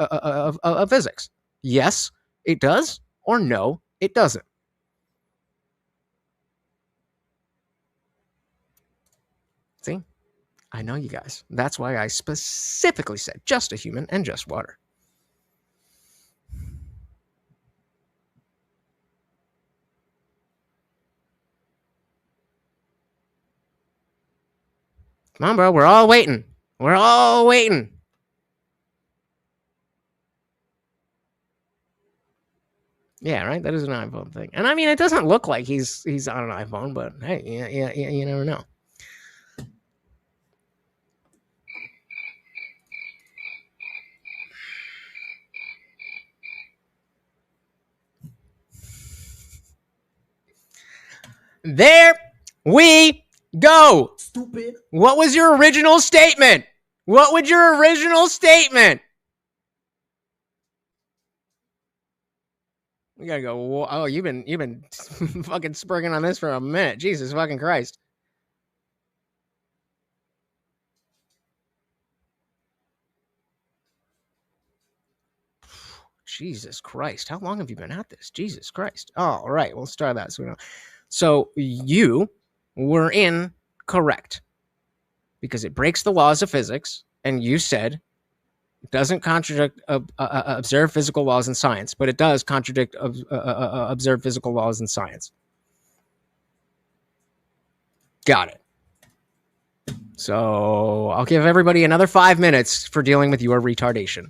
physics? Yes, it does, or no, it doesn't. See? I know you guys. That's why I specifically said just a human and just water. Come on, bro. We're all waiting. We're all waiting. Yeah, right? That is an iPhone thing. And I mean, it doesn't look like he's on an iPhone, but hey, yeah, you never know. There we go. Stupid. What was your original statement? What was your original statement? We gotta go. Oh, you've been fucking spurging on this for a minute. Jesus fucking Christ. Jesus Christ. How long have you been at this? Jesus Christ. Oh, all right. We'll start that. So you were incorrect because it breaks the laws of physics, and you said it doesn't contradict observed physical laws in science, but it does contradict observed physical laws in science. Got it. So I'll give everybody another 5 minutes for dealing with your retardation.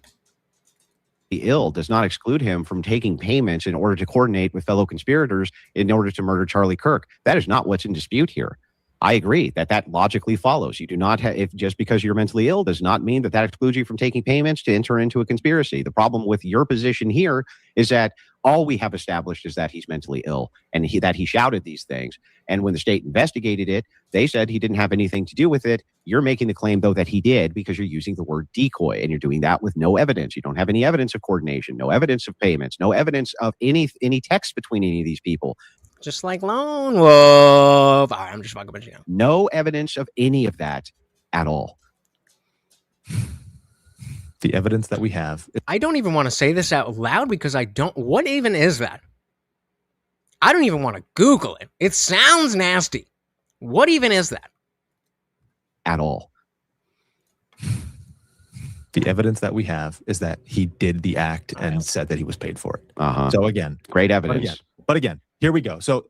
Ill does not exclude him from taking payments in order to coordinate with fellow conspirators in order to murder Charlie Kirk. That is not what's in dispute here. I agree that logically follows. You do not have, if just because you're mentally ill does not mean that excludes you from taking payments to enter into a conspiracy. The problem with your position here is that all we have established is that he's mentally ill and that he shouted these things. And when the state investigated it, they said he didn't have anything to do with it. You're making the claim, though, that he did because you're using the word decoy, and you're doing that with no evidence. You don't have any evidence of coordination, no evidence of payments, no evidence of any text between any of these people. Just like Lone Wolf. All right, I'm just fucking with you now. No evidence of any of that at all. The evidence that we have. I don't even want to say this out loud because I don't. What even is that? I don't even want to Google it. It sounds nasty. What even is that? At all. The evidence that we have is that he did the act and said that he was paid for it. So again, great evidence. But again, here we go. So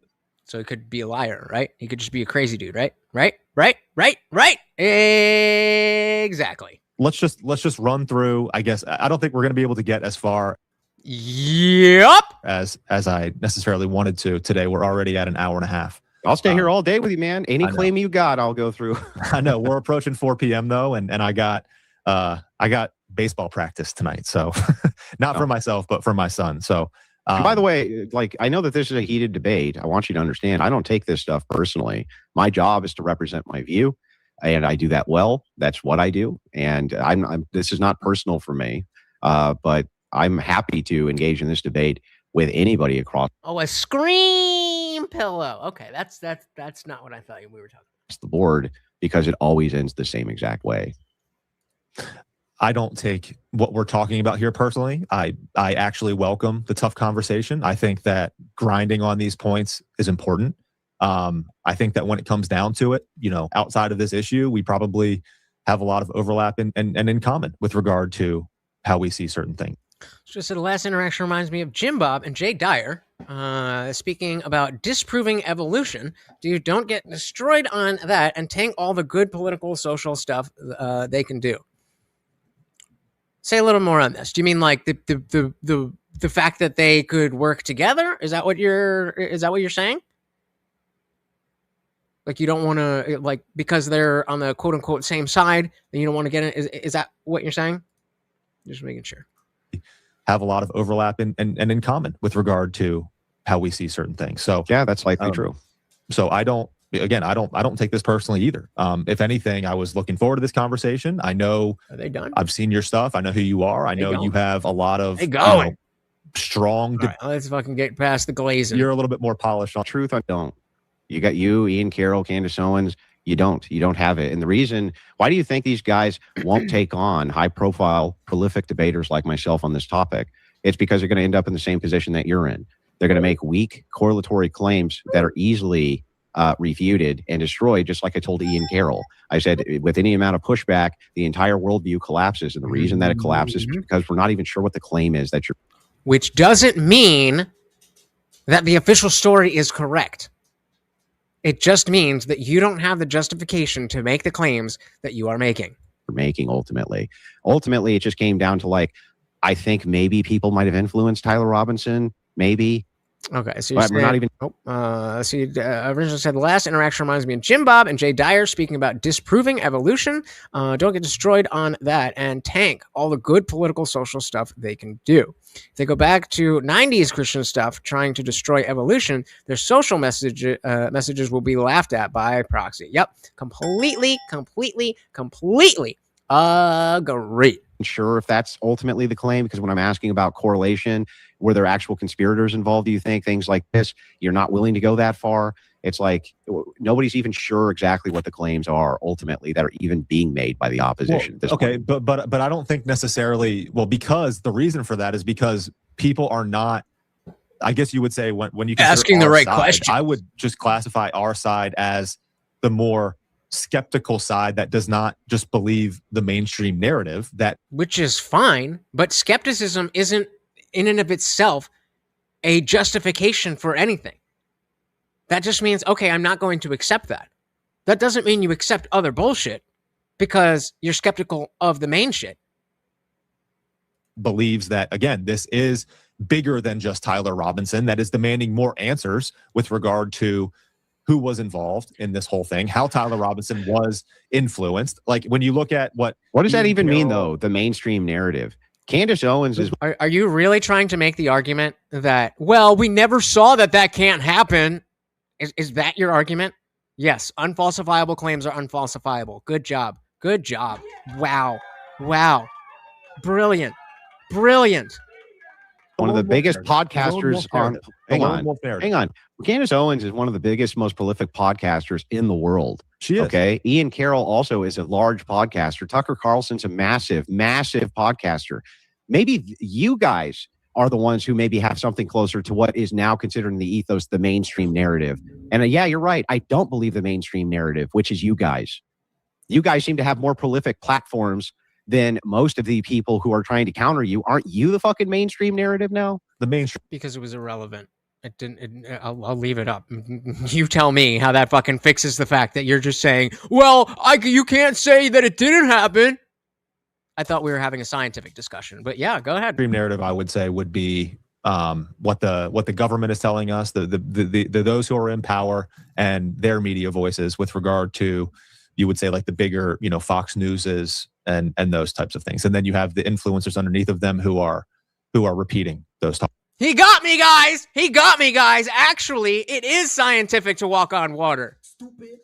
he could be a liar, right? He could just be a crazy dude, right? Right. Exactly. Let's just run through. I guess I don't think we're going to be able to get as far. Yep. As I necessarily wanted to today. We're already at an hour and a half. I'll stay here all day with you, man. Any claim you got, I'll go through. I know we're approaching 4 p.m. though, and I got baseball practice tonight. So not for myself, but for my son. So by the way, like, I know that this is a heated debate. I want you to understand, I don't take this stuff personally. My job is to represent my view, and I do that well. That's what I do. And this is not personal for me, but I'm happy to engage in this debate with anybody across. Oh, a scream pillow. Okay, that's not what I thought we were talking about. The board, because it always ends the same exact way. I don't take what we're talking about here personally. I actually welcome the tough conversation. I think that grinding on these points is important. I think that when it comes down to it, outside of this issue, we probably have a lot of overlap and in common with regard to how we see certain things. Just the last interaction reminds me of Jim Bob and Jay Dyer speaking about disproving evolution. Dude, don't get destroyed on that and tank all the good political, social stuff they can do. Say a little more on this. Do you mean like the fact that they could work together? Is that what you're saying? Like, you don't want to, like, because they're on the quote unquote same side, then you don't want to get in. Is that what you're saying? Just making sure. Have a lot of overlap and in common with regard to how we see certain things. So yeah, that's likely true. So I don't take this personally either. If anything, I was looking forward to this conversation. I know. Are they done? I've seen your stuff. I know who you are. I know you have a lot of strong. All right, let's fucking get past the glazing. You're a little bit more polished on truth. I don't. You got you, Ian Carroll, Candace Owens. You don't have it. And the reason, why do you think these guys won't take on high profile, prolific debaters like myself on this topic? It's because they're going to end up in the same position that you're in. They're going to make weak correlatory claims that are easily refuted and destroyed, just like I told Ian Carroll. I said, with any amount of pushback, the entire worldview collapses. And the reason that it collapses is because we're not even sure what the claim is that you're. Which doesn't mean that the official story is correct. It just means that you don't have the justification to make the claims that you are making. Ultimately, it just came down to, like, I think maybe people might have influenced Tyler Robinson. Maybe. Okay, so we're not even. Originally said the last interaction reminds me of Jim Bob and Jay Dyer speaking about disproving evolution. Don't get destroyed on that and tank all the good political, social stuff they can do. If they go back to 90s Christian stuff trying to destroy evolution, their social messages will be laughed at by proxy. Yep, completely agree. Sure if that's ultimately the claim, because when I'm asking about correlation, were there actual conspirators involved, do you think? Things like this, you're not willing to go that far. It's like nobody's even sure exactly what the claims are ultimately that are even being made by the opposition. Well, okay, but I don't think necessarily, because the reason for that is because people are not, I guess you would say when you asking the right side, question, I would just classify our side as the more skeptical side that does not just believe the mainstream narrative, which is fine, but skepticism isn't in and of itself a justification for anything. That just means, okay, I'm not going to accept that. That doesn't mean you accept other bullshit because you're skeptical of the main shit. Believes that, again, this is bigger than just Tyler Robinson, that is demanding more answers with regard to who was involved in this whole thing, how Tyler Robinson was influenced. Like, when you look at what does that even mean, though? The mainstream narrative. Candace Owens is. Are you really trying to make the argument that, well, we never saw that can't happen? Is that your argument? Yes, unfalsifiable claims are unfalsifiable. Good job. Wow. Brilliant. One of the biggest podcasters on. Hang on. Candace Owens is one of the biggest, most prolific podcasters in the world. She is. Okay. Ian Carroll also is a large podcaster. Tucker Carlson's a massive, massive podcaster. Maybe you guys are the ones who maybe have something closer to what is now considered in the ethos the mainstream narrative. And yeah, you're right. I don't believe the mainstream narrative, which is you guys. You guys seem to have more prolific platforms than most of the people who are trying to counter you. Aren't you the fucking mainstream narrative now? The mainstream. Because it was irrelevant. It didn't. I'll leave it up. You tell me how that fucking fixes the fact that you're just saying, "Well, you can't say that it didn't happen." I thought we were having a scientific discussion, but yeah, go ahead. Mainstream narrative, I would say, would be what the government is telling us, the those who are in power and their media voices with regard to, you would say, like the bigger, Fox News is and those types of things, and then you have the influencers underneath of them who are repeating those topics. He got me, guys. Actually, it is scientific to walk on water.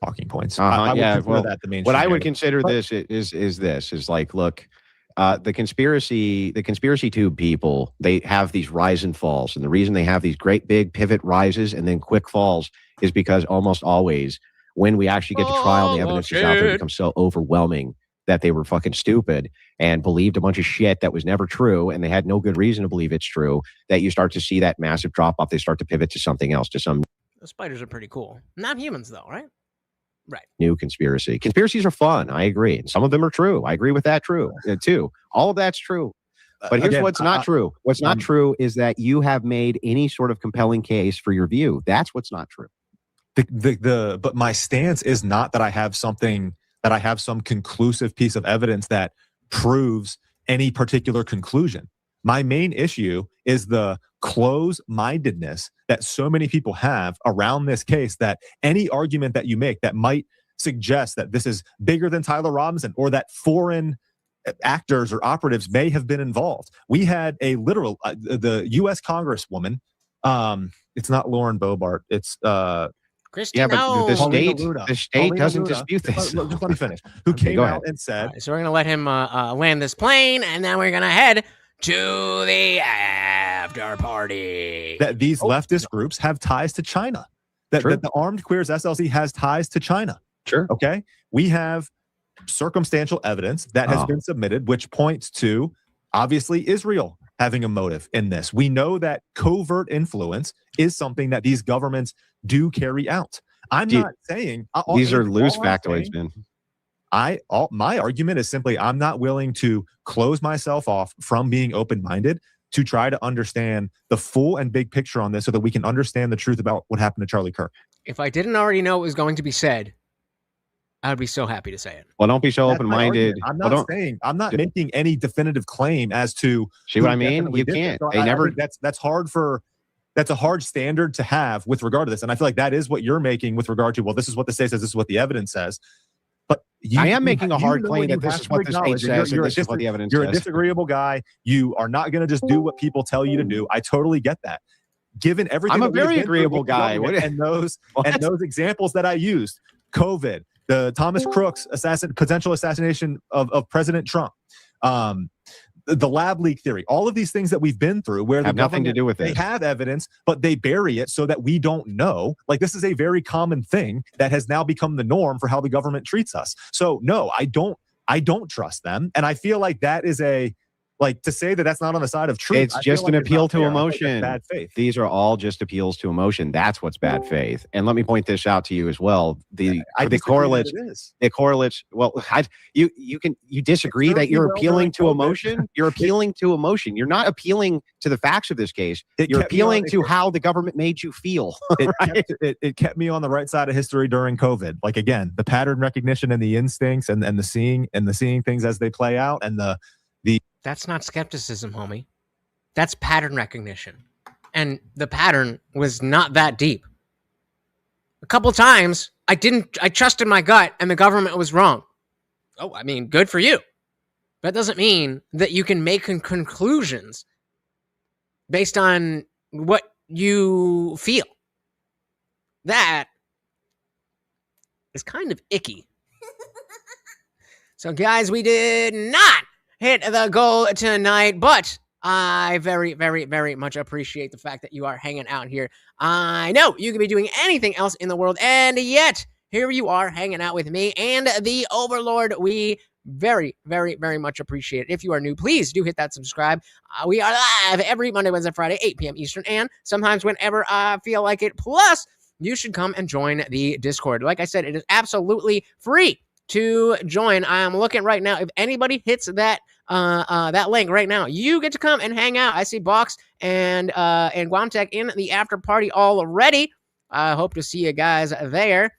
Talking points. Yeah. Well, that the what I would narrative. consider this is like, look, the conspiracy tube people, they have these rise and falls, and the reason they have these great big pivot rises and then quick falls is because almost always when we actually get to trial and the evidence is out there, it becomes so overwhelming that they were fucking stupid and believed a bunch of shit that was never true, and they had no good reason to believe it's true, that you start to see that massive drop off. They start to pivot to something else, to some The spiders are pretty cool. Not humans, though, right? Right. new conspiracy. Conspiracies are fun. I agree. And some of them are true. I agree with that too. All of that's true. But here's what's not true. What's not true is that you have made any sort of compelling case for your view. That's what's not true. But my stance is not that I have some conclusive piece of evidence that proves any particular conclusion. My main issue is the close-mindedness that so many people have around this case, that any argument that you make that might suggest that this is bigger than Tyler Robinson or that foreign actors or operatives may have been involved. We had a literal, the U.S. Congresswoman, it's not Lauren Boebert, it's Christy, Yeah, but no. the Paulina state Luna. doesn't Luna. dispute this. Just let me finish. Who Okay, came go out ahead. and said, All right, so we're going to let him land this plane, and then we're going to head to the after party. that these leftist groups have ties to China. That the Armed Queers SLC has ties to China. Sure. Okay. We have circumstantial evidence that has been submitted, which points to obviously Israel having a motive in this. We know that covert influence is something that these governments do carry out. I'm not saying These are loose all I'm factoids, saying- man. My argument is simply I'm not willing to close myself off from being open-minded to try to understand the full and big picture on this so that we can understand the truth about what happened to Charlie Kirk. If I didn't already know it was going to be said, I would be so happy to say it. Well, don't be so That's my open-minded. argument. I'm not making any definitive claim as to See what who I mean? definitely You did can't. this. So They never. That's a hard standard to have with regard to this. And I feel like that is what you're making with regard to, well, this is what the state says, this is what the evidence says. But I am making a hard know claim and that you this have is to what the state acknowledge it. says and You're this is what the evidence You're a says. disagreeable guy. You are not going to just do what people tell you to do. I totally get that. Given everything, I'm a that we've very been through agreeable with the guy. government and those examples that I used, COVID, the Thomas Crooks potential assassination of President Trump, the lab leak theory, all of these things that we've been through where Have nothing to do with they this. have evidence, but they bury it so that we don't know. Like, this is a very common thing that has now become the norm for how the government treats us. So no, I don't trust them. And I feel like that is to say that that's not on the side of truth. It's I feel just like an it's appeal not to fair. I feel like it's emotion. bad faith. These are all just appeals to emotion. That's what's bad faith. And let me point this out to you as well. The correlates. It correlates. Well, you disagree that you're appealing to emotion. You're appealing to emotion. You're not appealing to the facts of this case. You're appealing to how the government made you feel. It kept me on the right side of history during COVID. Like, again, the pattern recognition and the instincts and the seeing things as they play out and the That's not skepticism, homie. That's pattern recognition. And the pattern was not that deep. A couple times, I trusted my gut and the government was wrong. Oh, I mean, good for you. That doesn't mean that you can make conclusions based on what you feel. That is kind of icky. So, guys, we did not hit the goal tonight, but I very, very, very much appreciate the fact that you are hanging out here. I know you could be doing anything else in the world, and yet here you are hanging out with me and the Overlord. We very, very, very much appreciate it. If you are new, please do hit that subscribe. We are live every Monday, Wednesday, Friday, 8 p.m. Eastern, and sometimes whenever I feel like it. Plus, you should come and join the Discord. Like I said, it is absolutely free to join. I'm looking right now. If anybody hits that link right now, you get to come and hang out. I see Box and Guamtech in the after party already. I hope to see you guys there.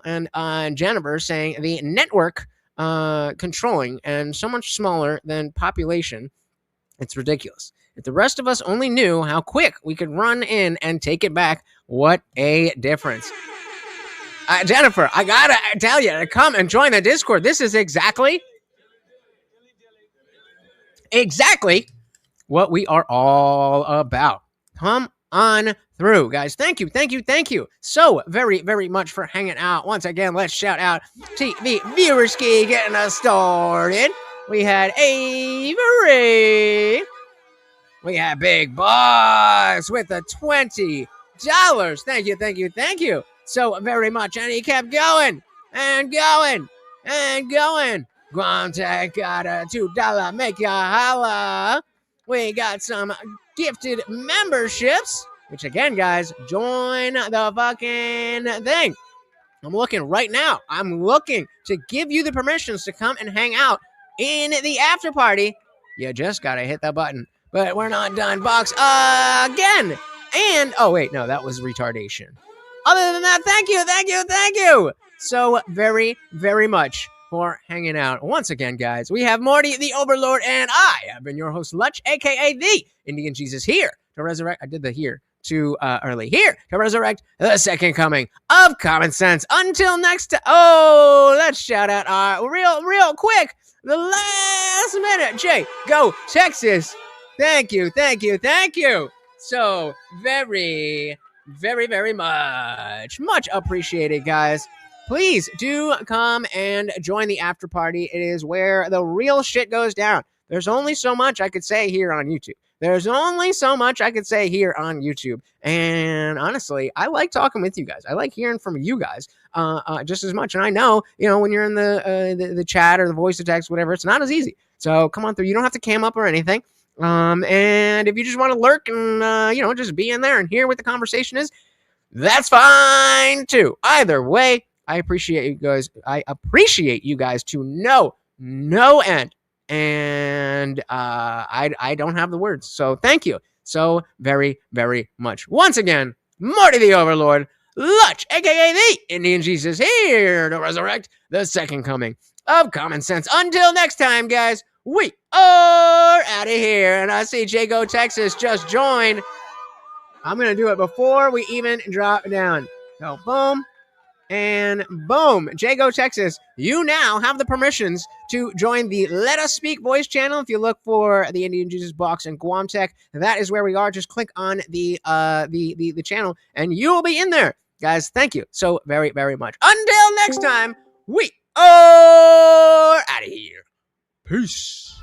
And Jennifer saying the network controlling and so much smaller than population, it's ridiculous. If the rest of us only knew how quick we could run in and take it back, what a difference. Jennifer, I gotta tell you to come and join the Discord. This is exactly what we are all about. Come on through, guys. Thank you so very, very much for hanging out. Once again, let's shout out TV Viewerski getting us started. We had Avery. We had Big Boss with the $20. Thank you so very much. And he kept going and going and going. Guamtech got a $2 make ya holla. We got some gifted memberships, which again, guys, join the fucking thing. I'm looking right now. I'm looking to give you the permissions to come and hang out in the after party. You just got to hit the button. But we're not done. Box again. And, oh, wait, no, that was retardation. Other than that, thank you. So very, very much for hanging out. Once again, guys, we have Morty, the Overlord, and I have been your host, Lutch, a.k.a. the Indian Jesus, here to resurrect. I did the here too early. Here to resurrect the second coming of common sense. Until next time. Oh, let's shout out real quick. The last minute. Jay, go Texas. Thank you. So very, very, very much appreciated, guys. Please do come and join the after party. It is where the real shit goes down. There's only so much I could say here on YouTube. And honestly, I like talking with you guys. I like hearing from you guys just as much. And I know, when you're in the chat or the voice to text, whatever, it's not as easy. So come on through. You don't have to cam up or anything. And if you just want to lurk and, just be in there and hear what the conversation is, that's fine too. Either way, I appreciate you guys. I appreciate you guys to no end. And I don't have the words. So thank you so very, very much. Once again, Marty the Overlord, Lutch, a.k.a. the Indian Jesus, here to resurrect the second coming of common sense. Until next time, guys, we are out of here. And I see Jago Texas just joined. I'm going to do it before we even drop down. So boom. And boom, Jago Texas, you now have the permissions to join the Let Us Speak voice channel. If you look for the Indian Jesus Box and Guamtech, that is where we are. Just click on the channel and you will be in there. Guys, thank you so very, very much. Until next time, we are out of here. Peace.